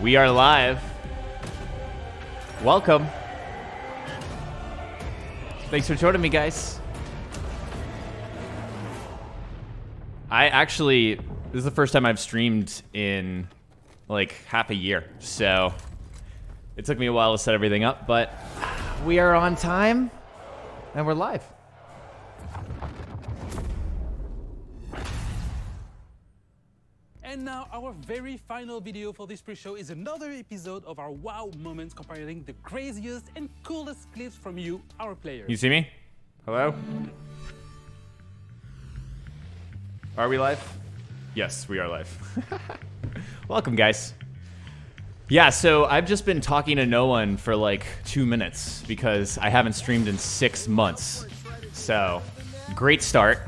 We are live. Welcome. Thanks for joining me, guys. This is the first time I've streamed in like half a year, so it took me a while to set everything up, but we are on time and we're live. And now our very final video for this pre-show is another episode of our wow moments comparing the craziest and coolest clips from you, our players. You see me? Hello? Are we live? Yes, we are live. Welcome, guys. Yeah, so I've just been talking to no one for like 2 minutes because I haven't streamed in 6 months. So, great start.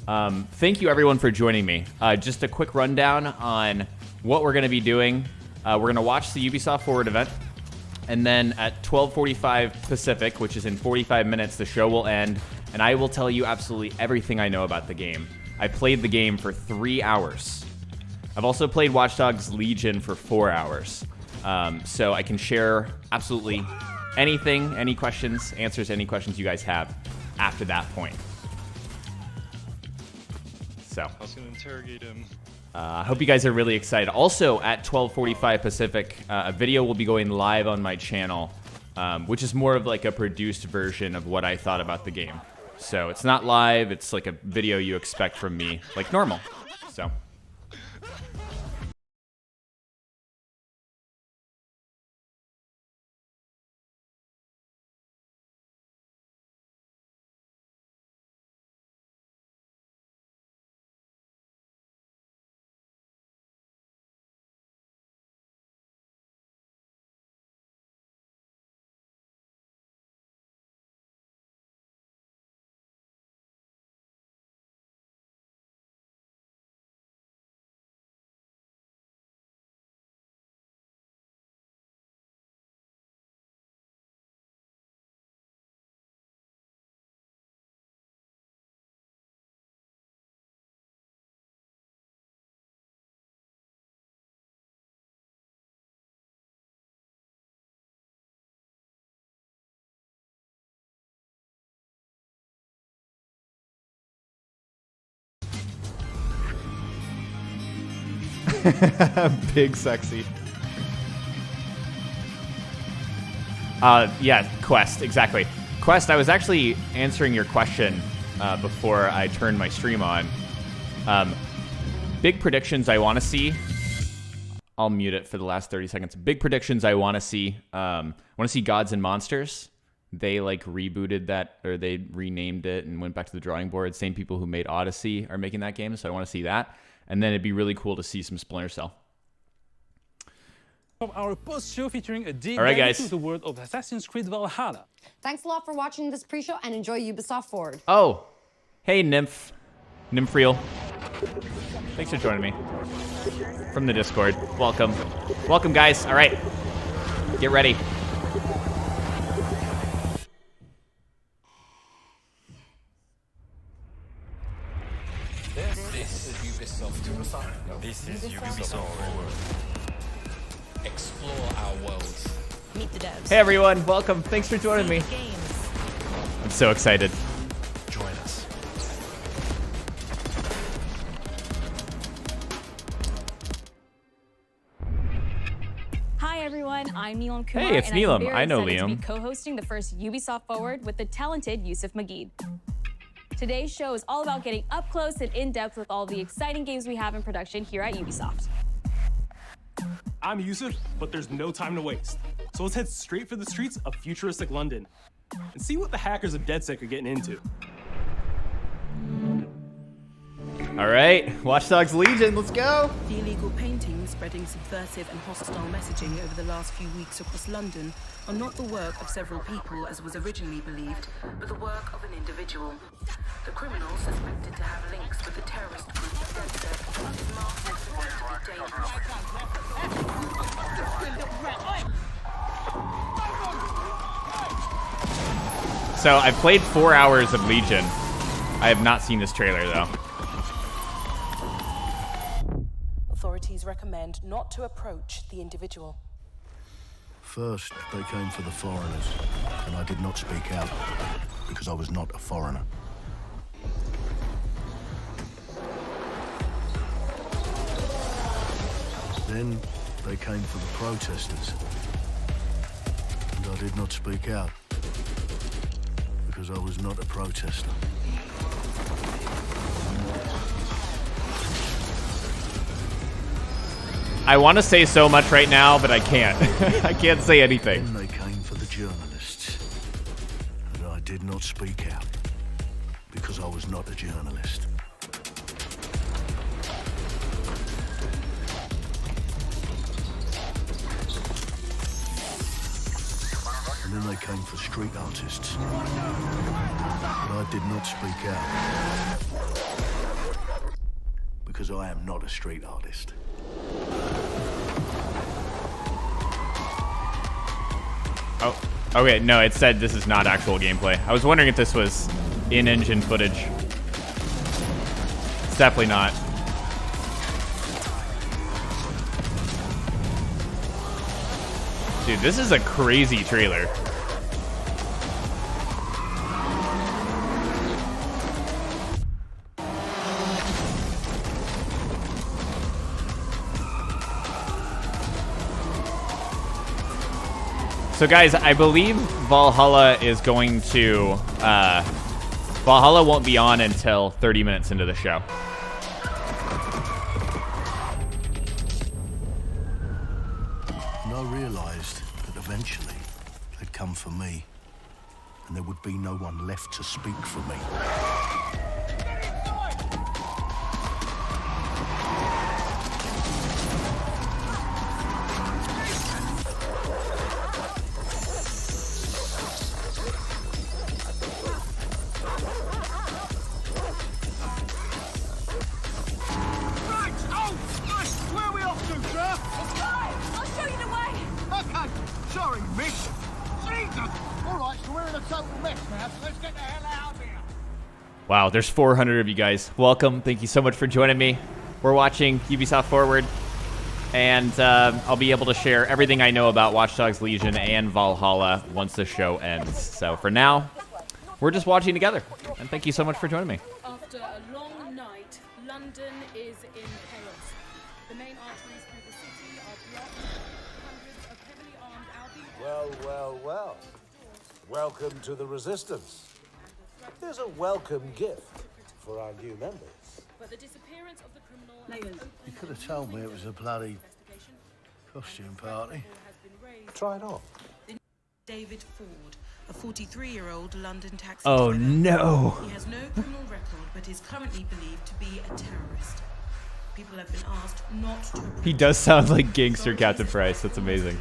Thank you everyone for joining me. Just a quick rundown on what we're going to be doing. We're going to watch the Ubisoft Forward event, and then at 12:45 Pacific, which is in 45 minutes, the show will end, and I will tell you absolutely everything I know about the game. I played the game for 3 hours. I've also played Watchdogs Legion for 4 hours. So I can share absolutely anything, any questions, answers to any questions you guys have after that point. So I was gonna interrogate him. I hope you guys are really excited. Also, at 12:45 Pacific, a video will be going live on my channel, which is more of like a produced version of what I thought about the game. So it's not live; it's like a video you expect from me, like normal. So. Big sexy. Yeah, Quest, exactly. Quest, I was actually answering your question before I turned my stream on. Big predictions I want to see. I'll mute it for the last 30 seconds. Big predictions I want to see. I want to see Gods and Monsters. They like rebooted that, or they renamed it and went back to the drawing board. Same people who made Odyssey are making that game, so I want to see that. And then it'd be really cool to see some Splinter Cell. Our post-show featuring a deep dive into the world of Assassin's Creed Valhalla. Thanks a lot for watching this pre-show and enjoy Ubisoft Forward. Oh, hey Nymphreal. Thanks for joining me from the Discord. Welcome. Welcome, guys. All right, get ready. This is Ubisoft Forward. Explore our worlds. Meet the devs. Hey everyone, welcome. Thanks for joining me. I'm so excited. Join us. Hi everyone, I'm Neelam Kumar. Hey, it's and Neelam. I'm very I know excited Liam. to be co-hosting the first Ubisoft Forward with the talented Yusuf Magid. Today's show is all about getting up close and in-depth with all the exciting games we have in production here at Ubisoft. I'm Yusuf, but there's no time to waste. So let's head straight for the streets of futuristic London and see what the hackers of DedSec are getting into. All right, Watchdogs Legion, let's go. The illegal paintings spreading subversive and hostile messaging over the last few weeks across London are not the work of several people as was originally believed, but the work of an individual. The criminal suspected to have links with the terrorist group DedSec is marked as dangerous. So I've played 4 hours of Legion. I have not seen this trailer though. Authorities recommend not to approach the individual. First, they came for the foreigners, and I did not speak out, because I was not a foreigner. Then, they came for the protesters, and I did not speak out, because I was not a protester. I want to say so much right now, but I can't. I can't say anything. Then they came for the journalists, and I did not speak out, because I was not a journalist. And then they came for street artists, but I did not speak out, because I am not a street artist. Oh, okay, no, it said this is not actual gameplay. I was wondering if this was in-engine footage. It's definitely not. Dude, this is a crazy trailer. So guys, I believe Brawlhalla is going to, Brawlhalla won't be on until 30 minutes into the show. And I realised that eventually they'd come for me, and there would be no one left to speak for me. Wow, there's 400 of you guys. Welcome. Thank you so much for joining me. We're watching Ubisoft Forward, and I'll be able to share everything I know about Watchdogs Legion and Brawlhalla once the show ends. So for now, we're just watching together, and thank you so much for joining me. After a long night, London is in chaos. The main arteries through the city are blocked. Hundreds of heavily armed avian... Well, well, well. Welcome to the Resistance. There's a welcome gift for our new members. But the disappearance of the criminal... You could have told me it was a bloody costume party. Try it on. David Ford, a 43-year-old London taxi Oh driver. no. He has no criminal record, but is currently believed to be a terrorist. People have been asked not to... He does sound like gangster Captain Price. That's amazing.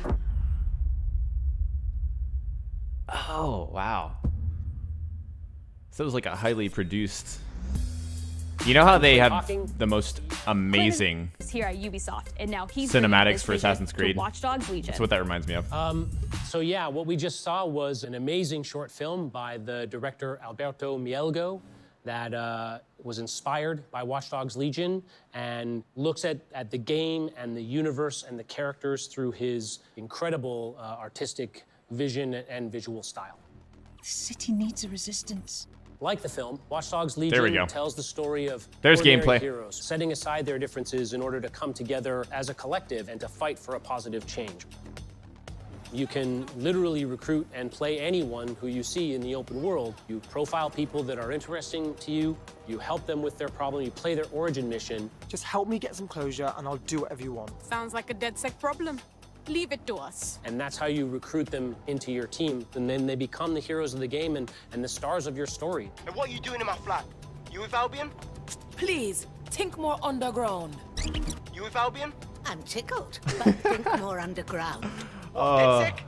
Oh, wow. So it was like a highly produced... You know how they have the most amazing Here at Ubisoft, and now he's cinematics for Assassin's Creed? Watchdogs Legion. That's what that reminds me of. So yeah, what we just saw was an amazing short film by the director Alberto Mielgo that was inspired by Watchdogs Legion and looks at the game and the universe and the characters through his incredible artistic vision and visual style. The city needs a resistance. Like the film, Watchdogs There we Legion go. tells the story of There's ordinary gameplay. heroes setting aside their differences in order to come together as a collective and to fight for a positive change. You can literally recruit and play anyone who you see in the open world. You profile people that are interesting to you, you help them with their problem, you play their origin mission. Just help me get some closure and I'll do whatever you want. Sounds like a DedSec problem. Leave it to us. And that's how you recruit them into your team. And then they become the heroes of the game and the stars of your story. And what are you doing in my flat? You with Albion? Please, think more underground. You with Albion? I'm tickled, but think more underground. DedSec?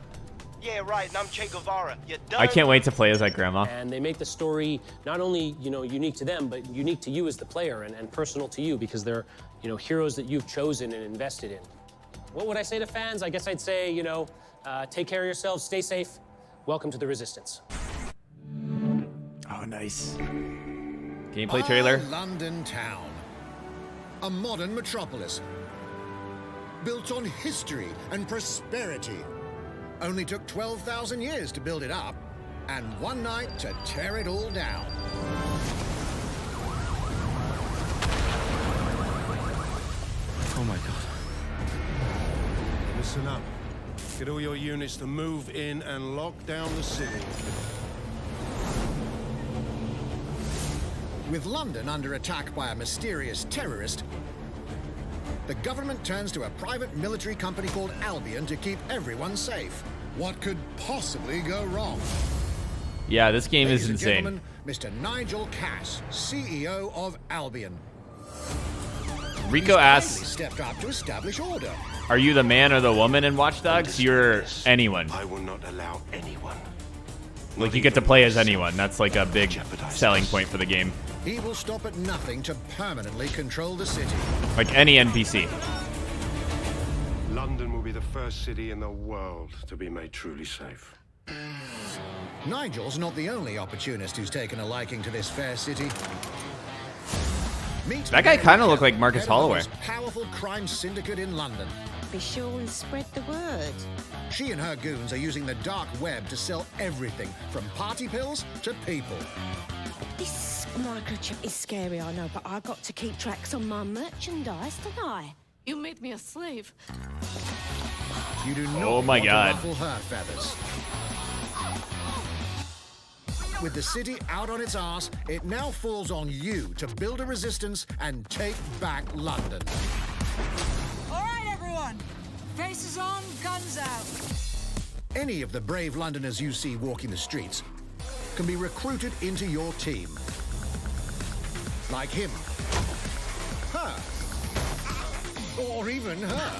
Yeah, right, and I'm Che Guevara. You done? I can't wait to play as that grandma. And they make the story not only, unique to them, but unique to you as the player and personal to you because they're, heroes that you've chosen and invested in. What would I say to fans? I guess I'd say, take care of yourselves, stay safe. Welcome to the Resistance. Oh, nice. Gameplay trailer. Our London town. A modern metropolis built on history and prosperity. Only took 12,000 years to build it up, and one night to tear it all down. Oh my god. Listen up. Get all your units to move in and lock down the city. With London under attack by a mysterious terrorist, the government turns to a private military company called Albion to keep everyone safe. What could possibly go wrong? Yeah, this game is Ladies and insane. gentlemen, Mr. Nigel Cass, CEO of Albion. Rico asks, Stepped up to establish order. are you the man or the woman in Watch Dogs? You're anyone. I will not allow anyone. Like, you get to play as anyone. That's like a big selling point for the game. He will stop at nothing to permanently control the city. Like any NPC. London will be the first city in the world to be made truly safe. Nigel's not the only opportunist who's taken a liking to this fair city. Meet That guy kind of looked like Marcus head of the Holloway. most powerful crime syndicate in London. Be sure and spread the word. She and her goons are using the dark web to sell everything from party pills to people. This microchip is scary, I know, but I got to keep tracks on my merchandise, don't I? You made me a slave. You do not Oh my want to God. ruffle her feathers. With the city out on its arse, it now falls on you to build a resistance and take back London. All right, everyone. Faces on, guns out. Any of the brave Londoners you see walking the streets can be recruited into your team. Like him. Her. Or even her.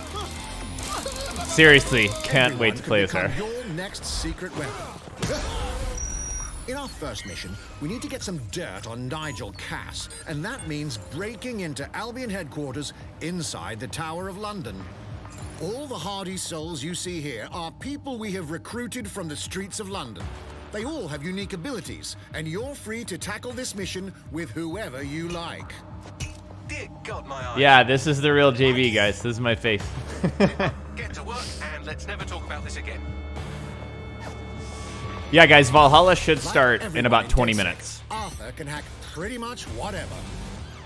Seriously, can't wait to play as her. Your next secret weapon. In our first mission, we need to get some dirt on Nigel Cass, and that means breaking into Albion headquarters inside the Tower of London. All the hardy souls you see here are people we have recruited from the streets of London. They all have unique abilities, and you're free to tackle this mission with whoever you like. Dear God, my eyes. Yeah, this is the real JV, guys. This is my face. Get to work and let's never talk about this again. Yeah, guys, Valhalla should Like start in everyone about in 20 Dead minutes. Sec, Arthur can hack pretty much whatever.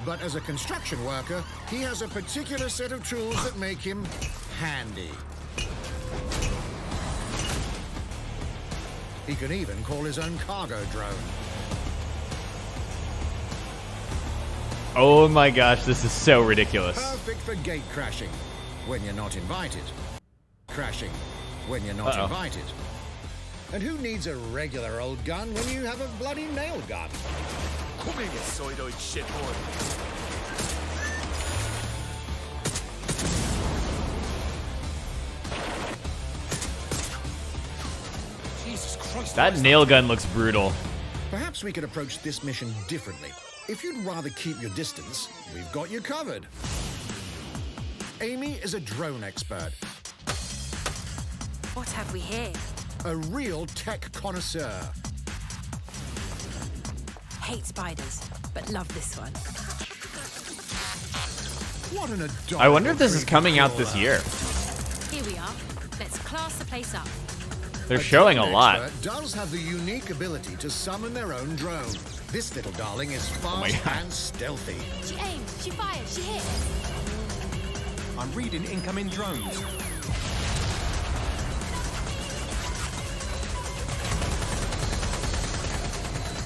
But as a construction worker, he has a particular set of tools that make him handy. He can even call his own cargo drone. Oh my gosh, this is so ridiculous. Perfect for gate crashing when you're not invited. Crashing when you're not Uh-oh. invited. And who needs a regular old gun when you have a bloody nail gun? Come here, you soidoid shitboy. Jesus Christ. That nail gun looks brutal. Perhaps we could approach this mission differently. If you'd rather keep your distance, we've got you covered. Amy is a drone expert, What have we here? a real tech connoisseur. Hate spiders, but love this one. What an adorable I wonder if this is coming out this year. Here we are. Let's class the place up. They're showing a drone lot. expert does have the unique ability to summon their own drone. This little darling is my fast God. and stealthy. She aimed, she fired, she hit. I'm reading incoming drones.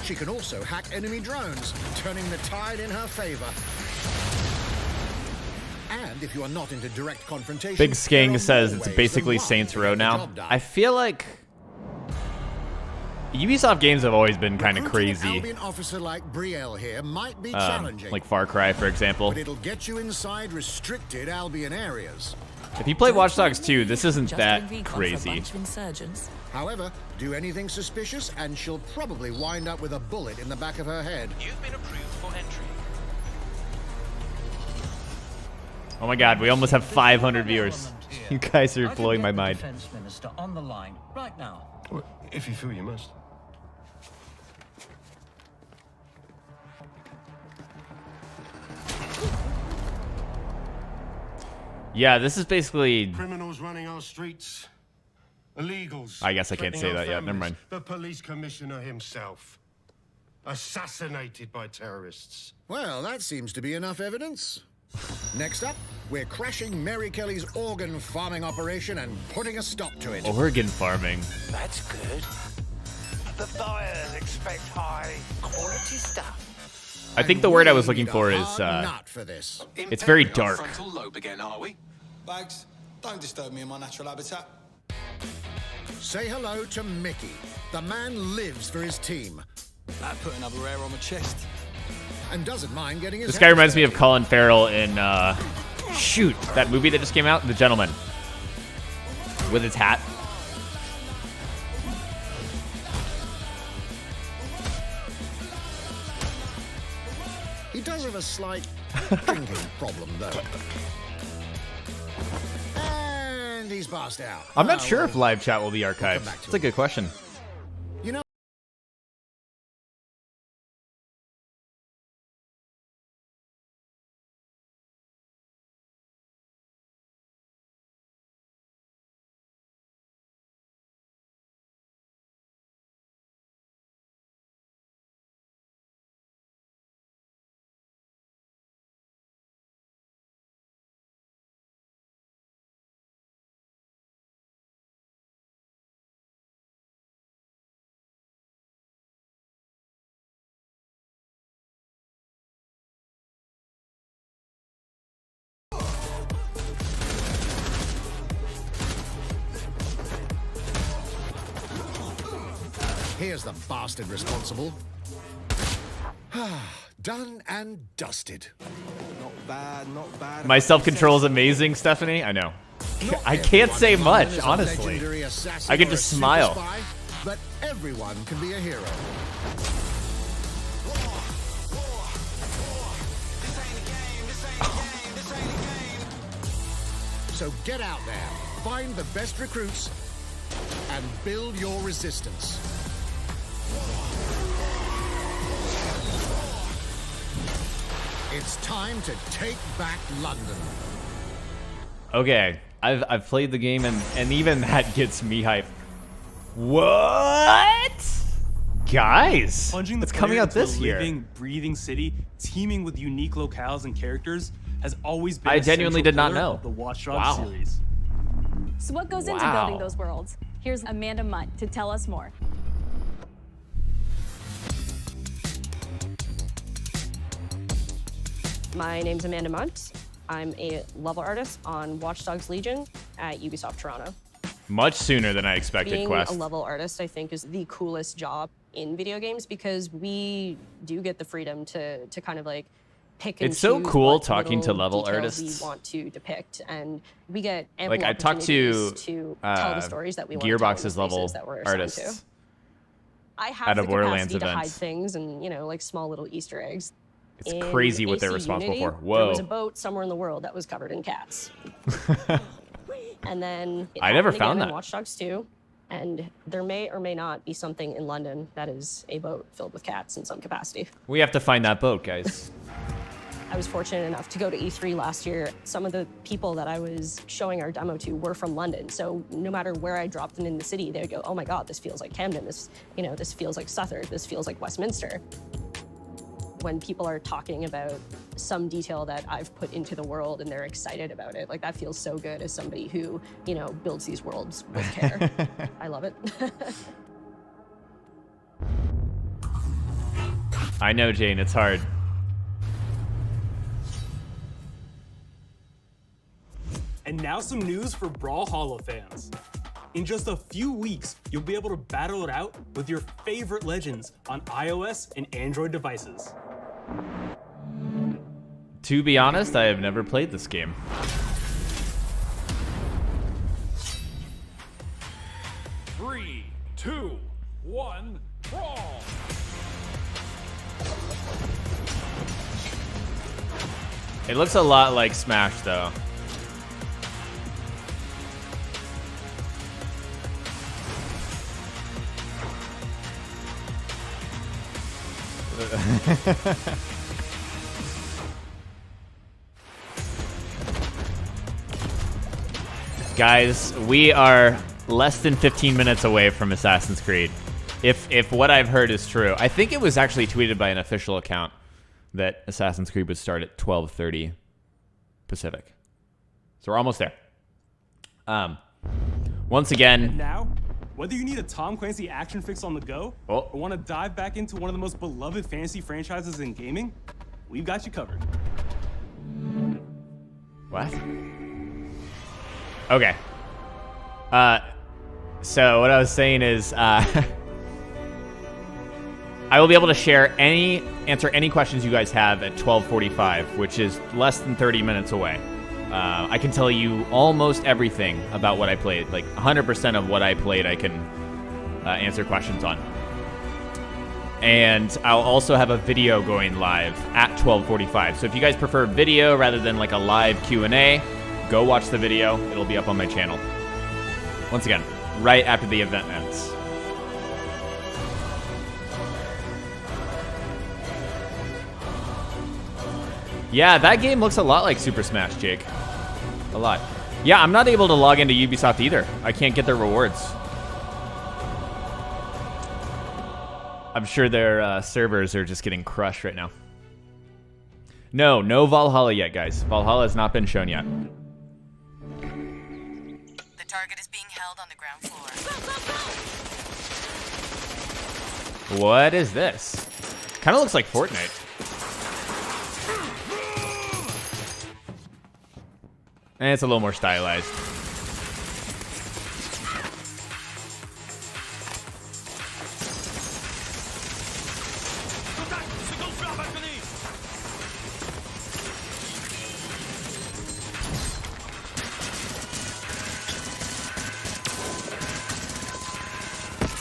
She can also hack enemy drones, turning the tide in her favor. And if you are not into direct confrontation, Big there Skang are says more it's ways basically than one Saints to Row get the now. job done. I feel like Ubisoft games have always been kind of Recruiting an crazy. Albion officer like Brielle here might be challenging, Like Far Cry, for example. but it'll get you inside restricted Albion areas. If you play Watch Dogs 2, this isn't that crazy. However, do anything suspicious and she'll probably wind up with a bullet in the back of her head. You've been approved for entry. Oh my god, we almost have 500 viewers. You guys are blowing my mind. Defense Minister on the line right now. If you feel you must. Yeah, this is basically... Criminals running our streets. Illegals. I guess I can't say that yet. Never mind. The police commissioner himself. Assassinated by terrorists. Well, that seems to be enough evidence. Next up, we're crashing Mary Kelly's organ farming operation and putting a stop to it. Organ farming. That's good. The buyers expect high quality stuff. I think the word I was looking for is, not for this. It's very dark. Frontal lobe again, are we? Bags, don't disturb me in my natural habitat. Say hello to Mickey. The man lives for his team. That put another hair on my chest. And doesn't mind getting his This guy reminds me of Colin Farrell in, shoot, that movie that just came out, The Gentleman. With his hat. He does have a slight drinking problem, though. And he's passed out. I'm not sure if live chat will be archived. That's a good question. You know, here's the bastard responsible. Done and dusted. Not bad, not bad. My self-control is amazing, Stephanie. I know. I can't say much, honestly. I can just smile. Spy, but everyone can be a hero. So get out there, find the best recruits, and build your resistance. It's time to take back London. Okay, I've played the game and even that gets me hyped. What? Guys, Plunging the it's coming out player into this a year. living, breathing city, teeming with unique locales and characters, has always been I a genuinely central did not pillar know. of the Watchdogs Wow. series. So what goes into Wow. building those worlds? Here's Amanda Munt to tell us more. My name's Amanda Munt. I'm a level artist on Watchdogs Legion at Ubisoft Toronto. Much sooner than I expected, Being Quest. a level artist, I think, is the coolest job in video games because we do get the freedom to kind of like pick and It's so choose cool what talking to little level details artists. we want to depict, and we get ample Like I talked to opportunities to tell the stories that we want to tell in the Gearbox's level places that we're assigned to. artists I have at the a Borderlands capacity to hide event. things and, you know, like small little Easter eggs. It's In crazy what they're AC responsible Unity, for. Whoa. There was a boat somewhere in the world that was covered in cats. And then it I never happened found again that. in Watch Dogs 2, and there may or may not be something in London that is a boat filled with cats in some capacity. We have to find that boat, guys. I was fortunate enough to go to E3 last year. Some of the people that I was showing our demo to were from London, so no matter where I dropped them in the city, they'd go, "Oh my God, this feels like Camden. This, you know, this feels like Southwark. This feels like Westminster." When people are talking about some detail that I've put into the world and they're excited about it, like that feels so good as somebody who, you know, builds these worlds with care. I love it. I know, Jane, it's hard. And now some news for Brawlhalla fans. In just a few weeks, you'll be able to battle it out with your favorite legends on iOS and Android devices. To be honest, I have never played this game. Three, two, one, brawl! It looks a lot like Smash, though. Guys, we are less than 15 minutes away from Assassin's Creed. If what I've heard is true. I think it was actually tweeted by an official account that Assassin's Creed would start at 12:30 Pacific. So we're almost there. Once again... And now, whether you need a Tom Clancy action fix on the go, or want to dive back into one of the most beloved fantasy franchises in gaming, we've got you covered. What? Okay. So what I was saying is, I will be able to answer any questions you guys have at 12:45, which is less than 30 minutes away. I can tell you almost everything about what I played. Like 100% of what I played, I can answer questions on. And I'll also have a video going live at 12:45. So if you guys prefer video rather than like a live Q&A, go watch the video. It'll be up on my channel. Once again, right after the event ends. Yeah, that game looks a lot like Super Smash, Jake. A lot. Yeah, I'm not able to log into Ubisoft either. I can't get their rewards. I'm sure their servers are just getting crushed right now. No Brawlhalla yet, guys. Valhalla has not been shown yet. The target is being held on the ground floor. What is this? Kind of looks like Fortnite. And it's a little more stylized.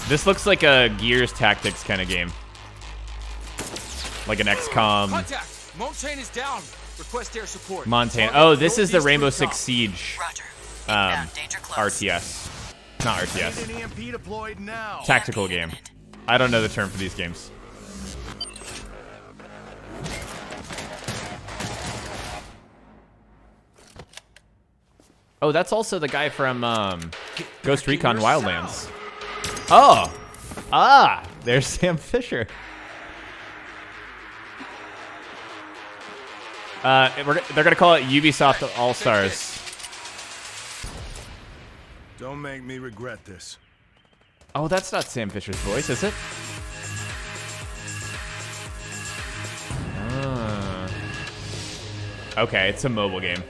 This looks like a Gears Tactics kind of game. Like an XCOM. Contact! Montaigne is down. Request air support. Montana. Oh, this is the Rainbow Six Siege RTS. Not RTS. Tactical game. I don't know the term for these games. Oh, that's also the guy from Ghost Recon Wildlands. Oh! Ah! There's Sam Fisher. They're going to call it Ubisoft All-Stars. Don't make me regret this. Oh, that's not Sam Fisher's voice, is it? Okay, it's a mobile game.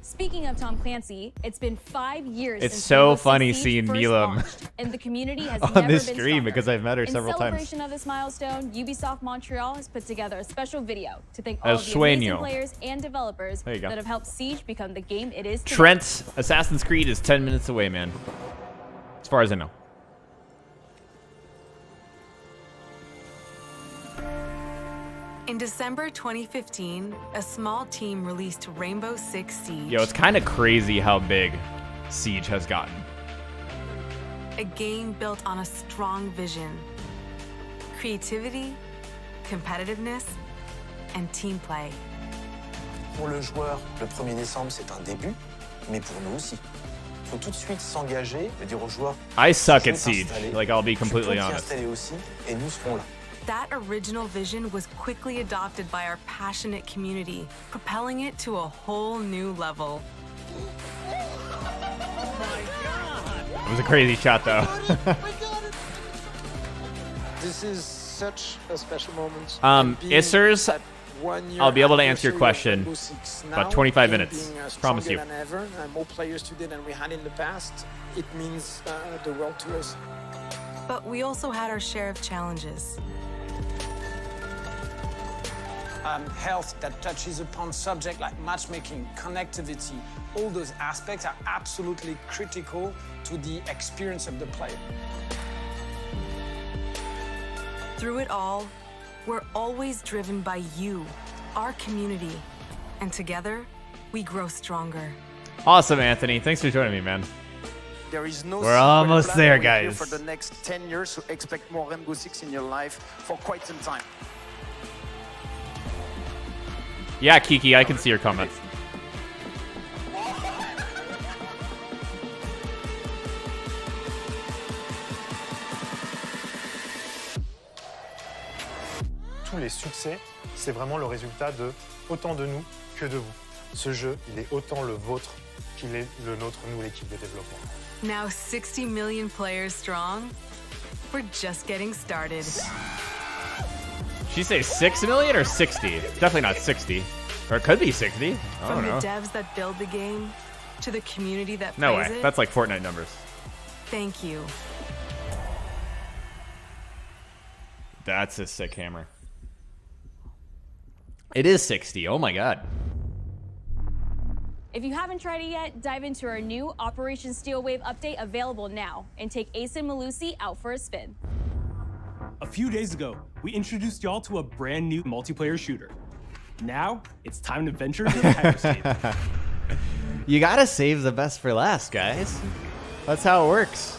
Speaking of Tom Clancy, it's been 5 years It's since so Rainbow Six funny Siege seeing first Neelam launched, and the community has on never this been stream stronger. because I've met her several times. In celebration of this milestone, Ubisoft Montreal has put together a special video to thank all El of the amazing Sueño. players and developers There you go. that have helped Siege become the game it is today. Trent, Assassin's Creed is 10 minutes away, man. As far as I know. In December 2015, a small team released Rainbow Six Siege, Yo, it's kind of crazy how big Siege has gotten. a game built on a strong vision, creativity, competitiveness, and team play. Pour le joueur, le 1er décembre, c'est un début, mais pour nous aussi. Il faut tout de suite s'engager et dire aux joueurs... I suck at je vais Siege, t'installer, like I'll be tu completely peux t'y honest. installer aussi, et nous serons là. That original vision was quickly adopted by our passionate community, propelling it to a whole new level. It was a crazy shot, though. This is such a special moment. Issers, I'll be able to answer your anniversary of question Rainbow Six about now, 25 being, minutes. stronger Promise you. than ever, more players today than we had in the past. It means the world to us. But we also had our share of challenges. Health that touches upon subjects like matchmaking, connectivity, all those aspects are absolutely critical to the experience of the player. Through it all, we're always driven by you, our community. And together, we grow stronger. Awesome, Anthony. Thanks for joining me, man. There is no We're almost plan. there, We're here guys. for the next 10 years, so expect more Rainbow Six in your life for quite some time. Yeah, Kiki, I can see your comment. Tous les succès, c'est vraiment le résultat de autant de nous que de vous. Ce jeu, il est autant le vôtre qu'il est le nôtre, nous, l'équipe de développement. Now 60 million players strong. We're just getting started. She say 6 million or 60? Definitely not 60. Or it could be 60. I From don't know. the devs that build the game to the community that No plays way. it. That's like Fortnite numbers. Thank you. That's a sick hammer. It is 60. Oh my god. If you haven't tried it yet, dive into our new Operation Steel Wave update available now and take Ace and Malusi out for a spin. A few days ago, we introduced y'all to a brand new multiplayer shooter. Now, it's time to venture into the hyperscape. You gotta save the best for last, guys. That's how it works.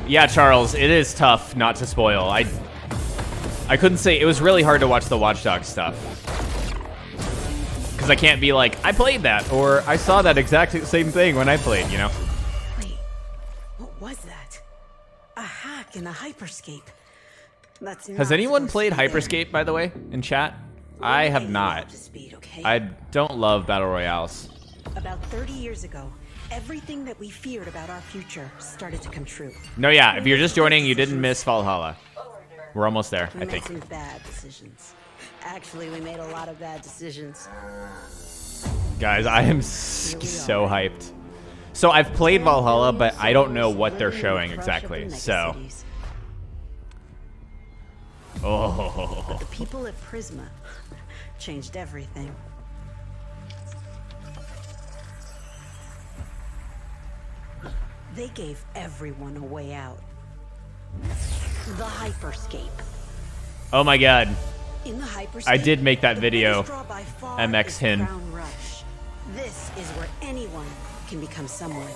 Yeah, Charles, it is tough not to spoil. I couldn't say, it was really hard to watch the Watchdogs stuff. Because I can't be like, I played that, or I saw that exact same thing when I played, you know? What was that? A hack in the hyperscape. That's Has not anyone supposed played to be there. Hyperscape, by the way, in chat? I have not. I don't love Battle Royales. About 30 years ago, everything that we feared about our future started to come true. No, yeah, if you're just joining, you didn't miss Valhalla. We're almost there, We I made think. some bad decisions. Actually, we made a lot of bad decisions. Guys, I am so hyped. So I've played Valhalla, but I don't know what they're showing exactly, so... Oh. But the people at Prisma changed everything. They gave everyone a way out. The hyperscape. Oh my god. In the hyperscape, I did make that the video. biggest draw by far MX is Hin. Crown Rush. This is where anyone can become someone.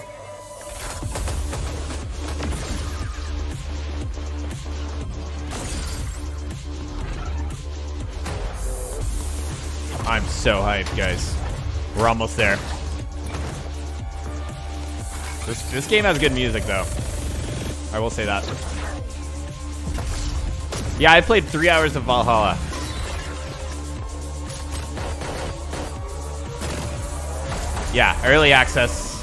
I'm so hyped, guys. We're almost there. This game has good music, though. I will say that. Yeah, I played 3 hours of Valhalla. Yeah, early access.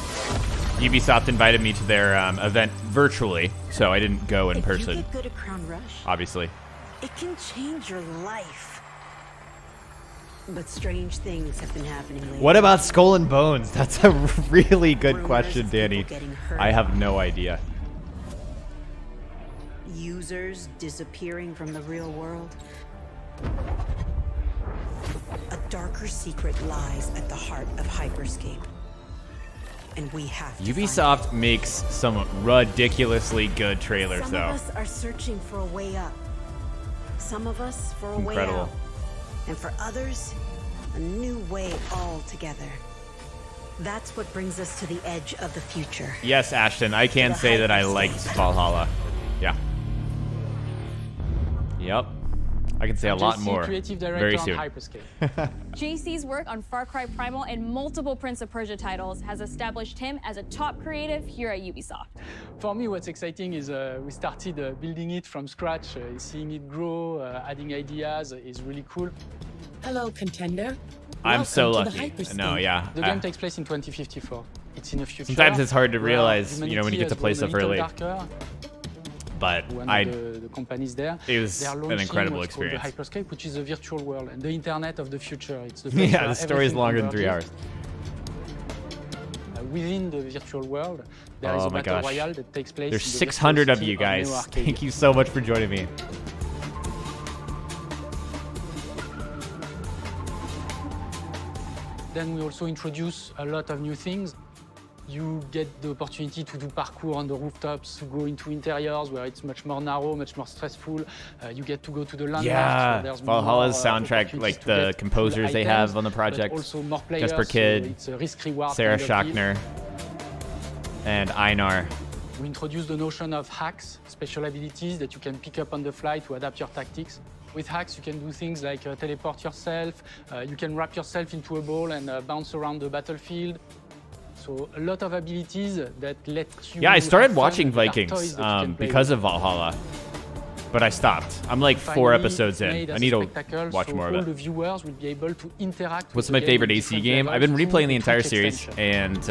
Ubisoft invited me to their event virtually, so I didn't go in person. You get good at Crown Rush, Obviously. it can change your life. But strange things have been happening lately. What about Skull and Bones? That's a really good question, Danny. I have no idea. Users disappearing from the real world. A darker secret lies at the heart of Hyperscape. And we have to Ubisoft makes some ridiculously good trailers, Some though. of us are searching for a way up. Some of us for a way Incredible. out. And for others, a new way altogether. That's what brings us to the edge of the future. Yes, Ashton, I can say that I liked Valhalla. Yeah. Yep. I can say a lot JC, more creative director very on soon. Hyperscape. JC's work on Far Cry Primal and multiple Prince of Persia titles has established him as a top creative here at Ubisoft. For me, what's exciting is we started building it from scratch, seeing it grow, adding ideas is really cool. Hello, contender. I'm so Welcome to the lucky. hyperscape. No, yeah. The game takes place in 2054. It's in a future. Sometimes it's hard to where realize, you know, when you humanity get to has play grown a stuff little early. darker. But One I, of the companies there, it was they are an launching incredible what's called experience. the Hyperscape, which is a virtual world and the internet of the future. It's the place Yeah, where the story is everything longer than 3 hours. converges. Within the virtual world, there is Oh a my battle gosh. royale that takes place. There's in the 600 virtual of you city guys. Neo Arcade. Thank you so much for joining me. Then we also introduce a lot of new things. You get the opportunity to do parkour on the rooftops, to go into interiors where it's much more narrow, much more stressful. You get to go to the landmarks Yeah, where there's Valhalla's more, soundtrack, opportunities like to the get composers cool they items, have on the but project. also more players, Jesper so Kidd, it's a risk-reward Sarah kind of deal. Schachner, and Einar. We introduced the notion of hacks, special abilities that you can pick up on the fly to adapt your tactics. With hacks, you can do things like teleport yourself, you can wrap yourself into a ball and bounce around the battlefield. So a lot of abilities that let you... Yeah, I started watching Vikings because of Valhalla, but I stopped. I'm like 4 episodes in. I need to watch more of it. The viewers will be able to interact What's with my favorite AC game? I've been replaying the entire series, and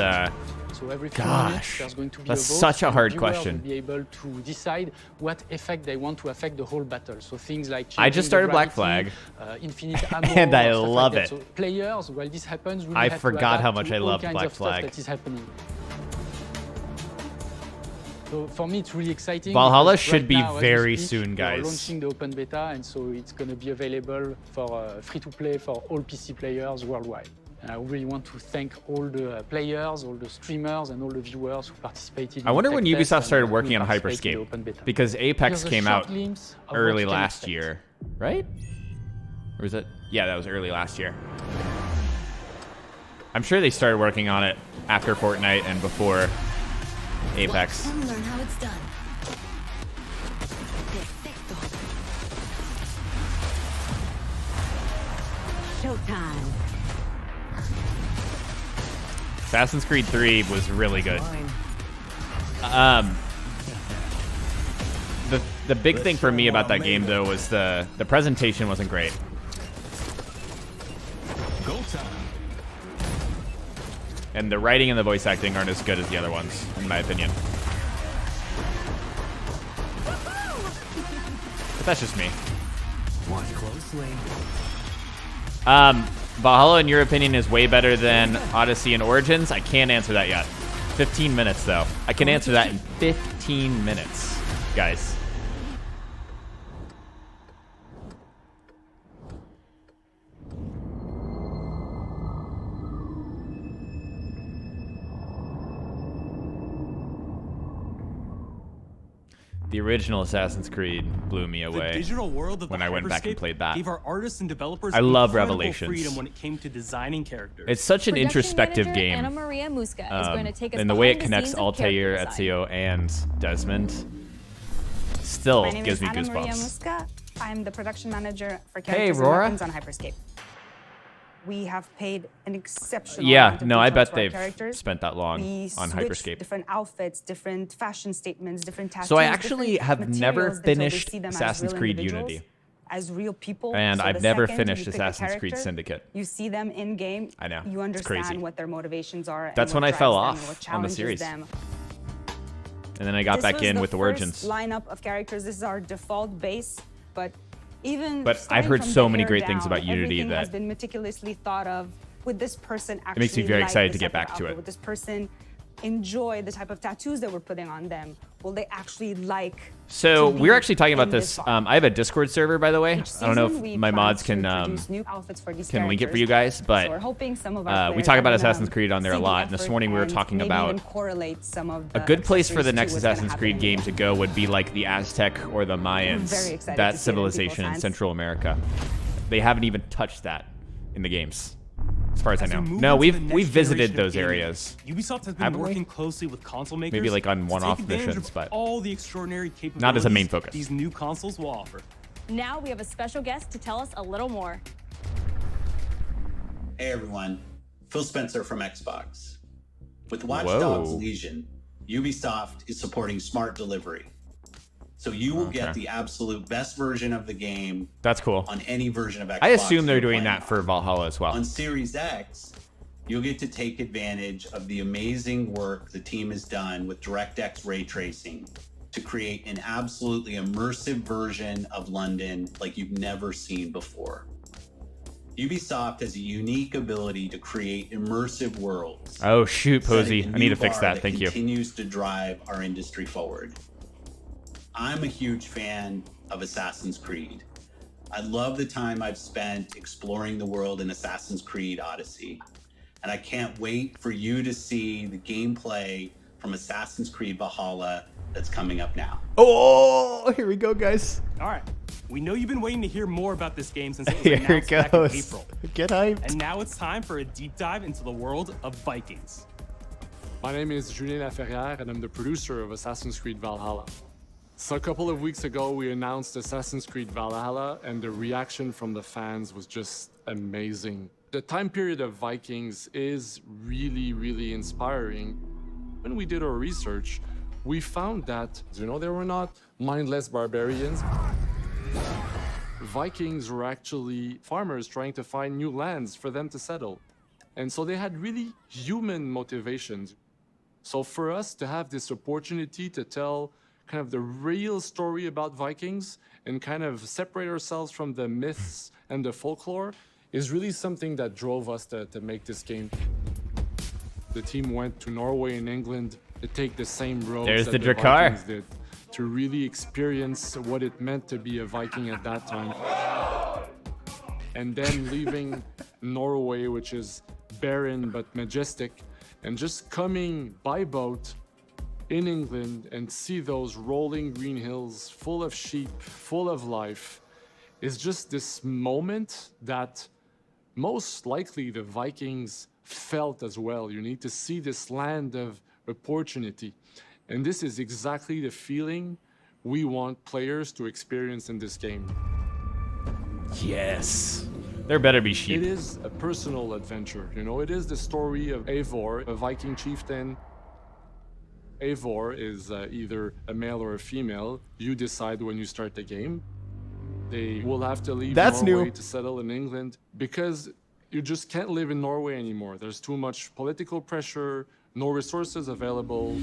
so every few gosh, minutes, there's going to be that's a vote, such a and hard the viewers question. Will be able to decide what effect they want to affect the whole battle. So things like I just started Black Flag, infinite ammo, and I or stuff love like it. that. So players, while this happens, really I have to forgot how adapt much to I all loved kinds Black of stuff Flag. that is happening. So for me, it's really exciting. Valhalla because should right be now, as we very speak, soon, we are guys. launching the open beta, and so it's going to be available for free-to-play for all PC players worldwide. And I really want to thank all the players, all the streamers, and all the viewers who participated. I wonder when in the tech Ubisoft test started and working who on participated in the Hyperscape, open beta. because Apex Here's a came short out glimpse of early what you can last expect. year, right? Or was it? Yeah, that was early last year. I'm sure they started working on it after Fortnite and before Apex. Learn how it's done. Showtime. Assassin's Creed 3 was really good. The big thing for me about that game though was the presentation wasn't great. Go time. And the writing and the voice acting aren't as good as the other ones, in my opinion. But that's just me. Watch closely. Valhalla, in your opinion, is way better than Odyssey and Origins? I can't answer that yet. 15 minutes, though. I can answer that in 15 minutes, guys. The original Assassin's Creed blew me away The digital world of when I went back and played that. Gave our artists and developers I love incredible Revelations. freedom when it came to designing characters. It's such an Production introspective manager game. Anna Maria Muska is going to take us and the way it behind connects scenes of Altair, character design. Ezio, and Desmond still My name gives is me Anna Maria goosebumps. Muska. I'm the production manager for Hey, characters and Rora. weapons on Hyperscape. We have paid an exceptional Yeah, amount of no, I detail bet to our they've characters. spent that long We on switch Hyperscape. different outfits, different fashion statements, different tattoos. So I actually different have never materials until they finished see them as Assassin's real Creed individuals, Unity. as real people. And So I've the never second finished you pick a Assassin's Creed character, Syndicate. You see them in game. I know, You it's crazy. understand what their motivations are. That's and when what I fell drives them and off what on the challenges series. them. And then I got This back was in the with the first Origins. lineup of characters. This is our default base, but even But I've starting heard from so the many hair great things down, about Unity everything has that been meticulously thought of. Would this person actually makes me very like excited this to get type of back to outfit? it. Would this person enjoy the type of tattoos that we're putting on them? Will they actually like? So to we're be actually talking about in this. farm? I have a Discord server, by the way. Each I don't know season, if we my plan mods to can introduce new outfits for these link it for characters. you guys, but So we're hoping some of our we players talk are about gonna Assassin's Creed on there a see the lot. And this effort morning we were and talking maybe about even correlate some of a the good place for the accessories next to what's gonna Assassin's happen Creed in game the to go would be like the Aztec or the Mayans, very excited that to see it in people's civilization in hands. Central America. They haven't even touched that in the games, as far as I As we know. move No, into the we've next visited generation of those gaming, areas. Ubisoft has been Haven't we? working closely with console makers. Maybe like on to one-off take advantage missions, of but all the extraordinary capabilities not as a main focus. these new consoles will offer. Now we have a special guest to tell us a little more. Hey everyone, Phil Spencer from Xbox. With Watchdogs Whoa. Legion, Ubisoft is supporting smart delivery. So you will get Okay. the absolute best version of the game That's cool. on any version of Xbox. I assume they're you're doing playing that for Valhalla as well. On Series X, you'll get to take advantage of the amazing work the team has done with DirectX ray tracing to create an absolutely immersive version of London like you've never seen before. Ubisoft has a unique ability to create immersive worlds. Oh shoot, Posey, setting a I need new to fix bar that. Thank you. Continues to drive our industry forward. I'm a huge fan of Assassin's Creed. I love the time I've spent exploring the world in Assassin's Creed Odyssey. And I can't wait for you to see the gameplay from Assassin's Creed Valhalla that's coming up now. Oh, here we go, guys. All right. We know you've been waiting to hear more about this game since it was Here it announced back in goes. April. Get hyped. And now it's time for a deep dive into the world of Vikings. My name is Julien Laferrière, and I'm the producer of Assassin's Creed Valhalla. So a couple of weeks ago, we announced Assassin's Creed Valhalla, and the reaction from the fans was just amazing. The time period of Vikings is really, really inspiring. When we did our research, we found that, they were not mindless barbarians. Vikings were actually farmers trying to find new lands for them to settle. And so they had really human motivations. So for us to have this opportunity to tell kind of the real story about Vikings and kind of separate ourselves from the myths and the folklore is really something that drove us to make this game. The team went to Norway and England to take the same road that the Vikings did, to really experience what it meant to be a Viking at that time. And then leaving Norway, which is barren but majestic, and just coming by boat in England and see those rolling green hills full of sheep, full of life, is just this moment that most likely the Vikings felt as well. You need to see this land of opportunity. And this is exactly the feeling we want players to experience in this game. Yes. There better be sheep. It is a personal adventure, it is the story of Eivor, a Viking chieftain. Eivor is either a male or a female. You decide when you start the game. They will have to leave Norway to settle in England because you just can't live in Norway anymore. There's too much political pressure, no resources available.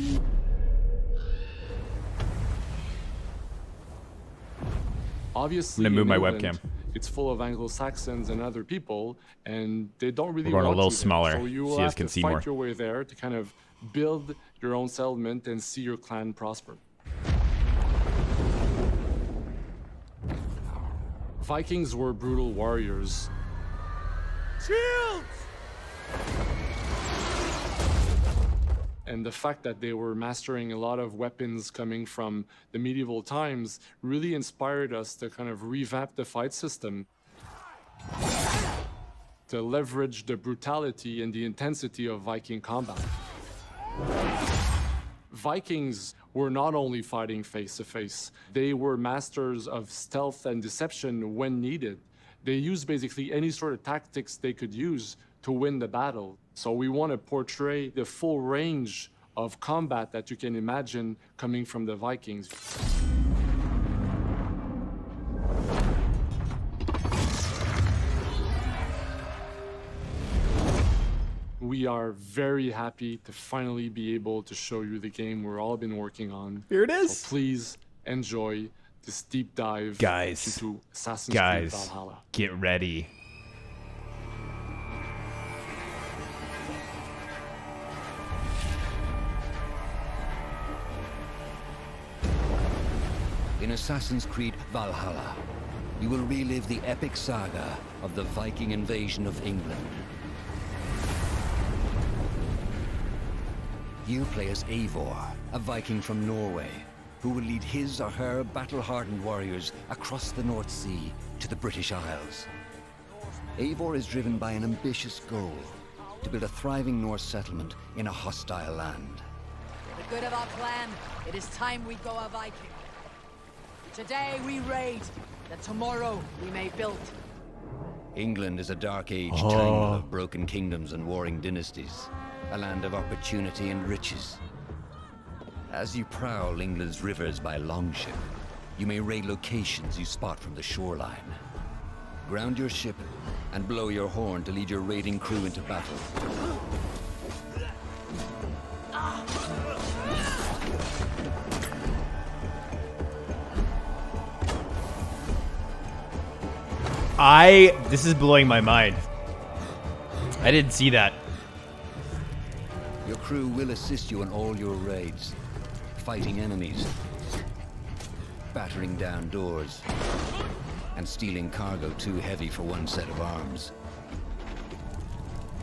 Obviously, I'm gonna move my England, webcam. It's full of Anglo-Saxons and other people, and they don't really We're going want a little you there. smaller So you will so you guys have can to see fight more. your way there to kind of build your own settlement and see your clan prosper. Vikings were brutal warriors. Shields! And the fact that they were mastering a lot of weapons coming from the medieval times really inspired us to kind of revamp the fight system, to leverage the brutality and the intensity of Viking combat. Vikings were not only fighting face-to-face, they were masters of stealth and deception when needed. They used basically any sort of tactics they could use to win the battle. So we want to portray the full range of combat that you can imagine coming from the Vikings. We are very happy to finally be able to show you the game we've all been working on. Here it is. So please enjoy this deep dive into Assassin's Creed Valhalla. Get ready. In Assassin's Creed Valhalla, you will relive the epic saga of the Viking invasion of England. You play as Eivor, a Viking from Norway, who will lead his or her battle-hardened warriors across the North Sea to the British Isles. Eivor is driven by an ambitious goal, to build a thriving Norse settlement in a hostile land. For the good of our clan, it is time we go a Viking. Today we raid, that tomorrow we may build. England is a dark age tangle of broken kingdoms and warring dynasties, a land of opportunity and riches. As you prowl England's rivers by longship, you may raid locations you spot from the shoreline. Ground your ship and blow your horn to lead your raiding crew into battle. This is blowing my mind. I didn't see that. Your crew will assist you in all your raids, fighting enemies, battering down doors, and stealing cargo too heavy for one set of arms.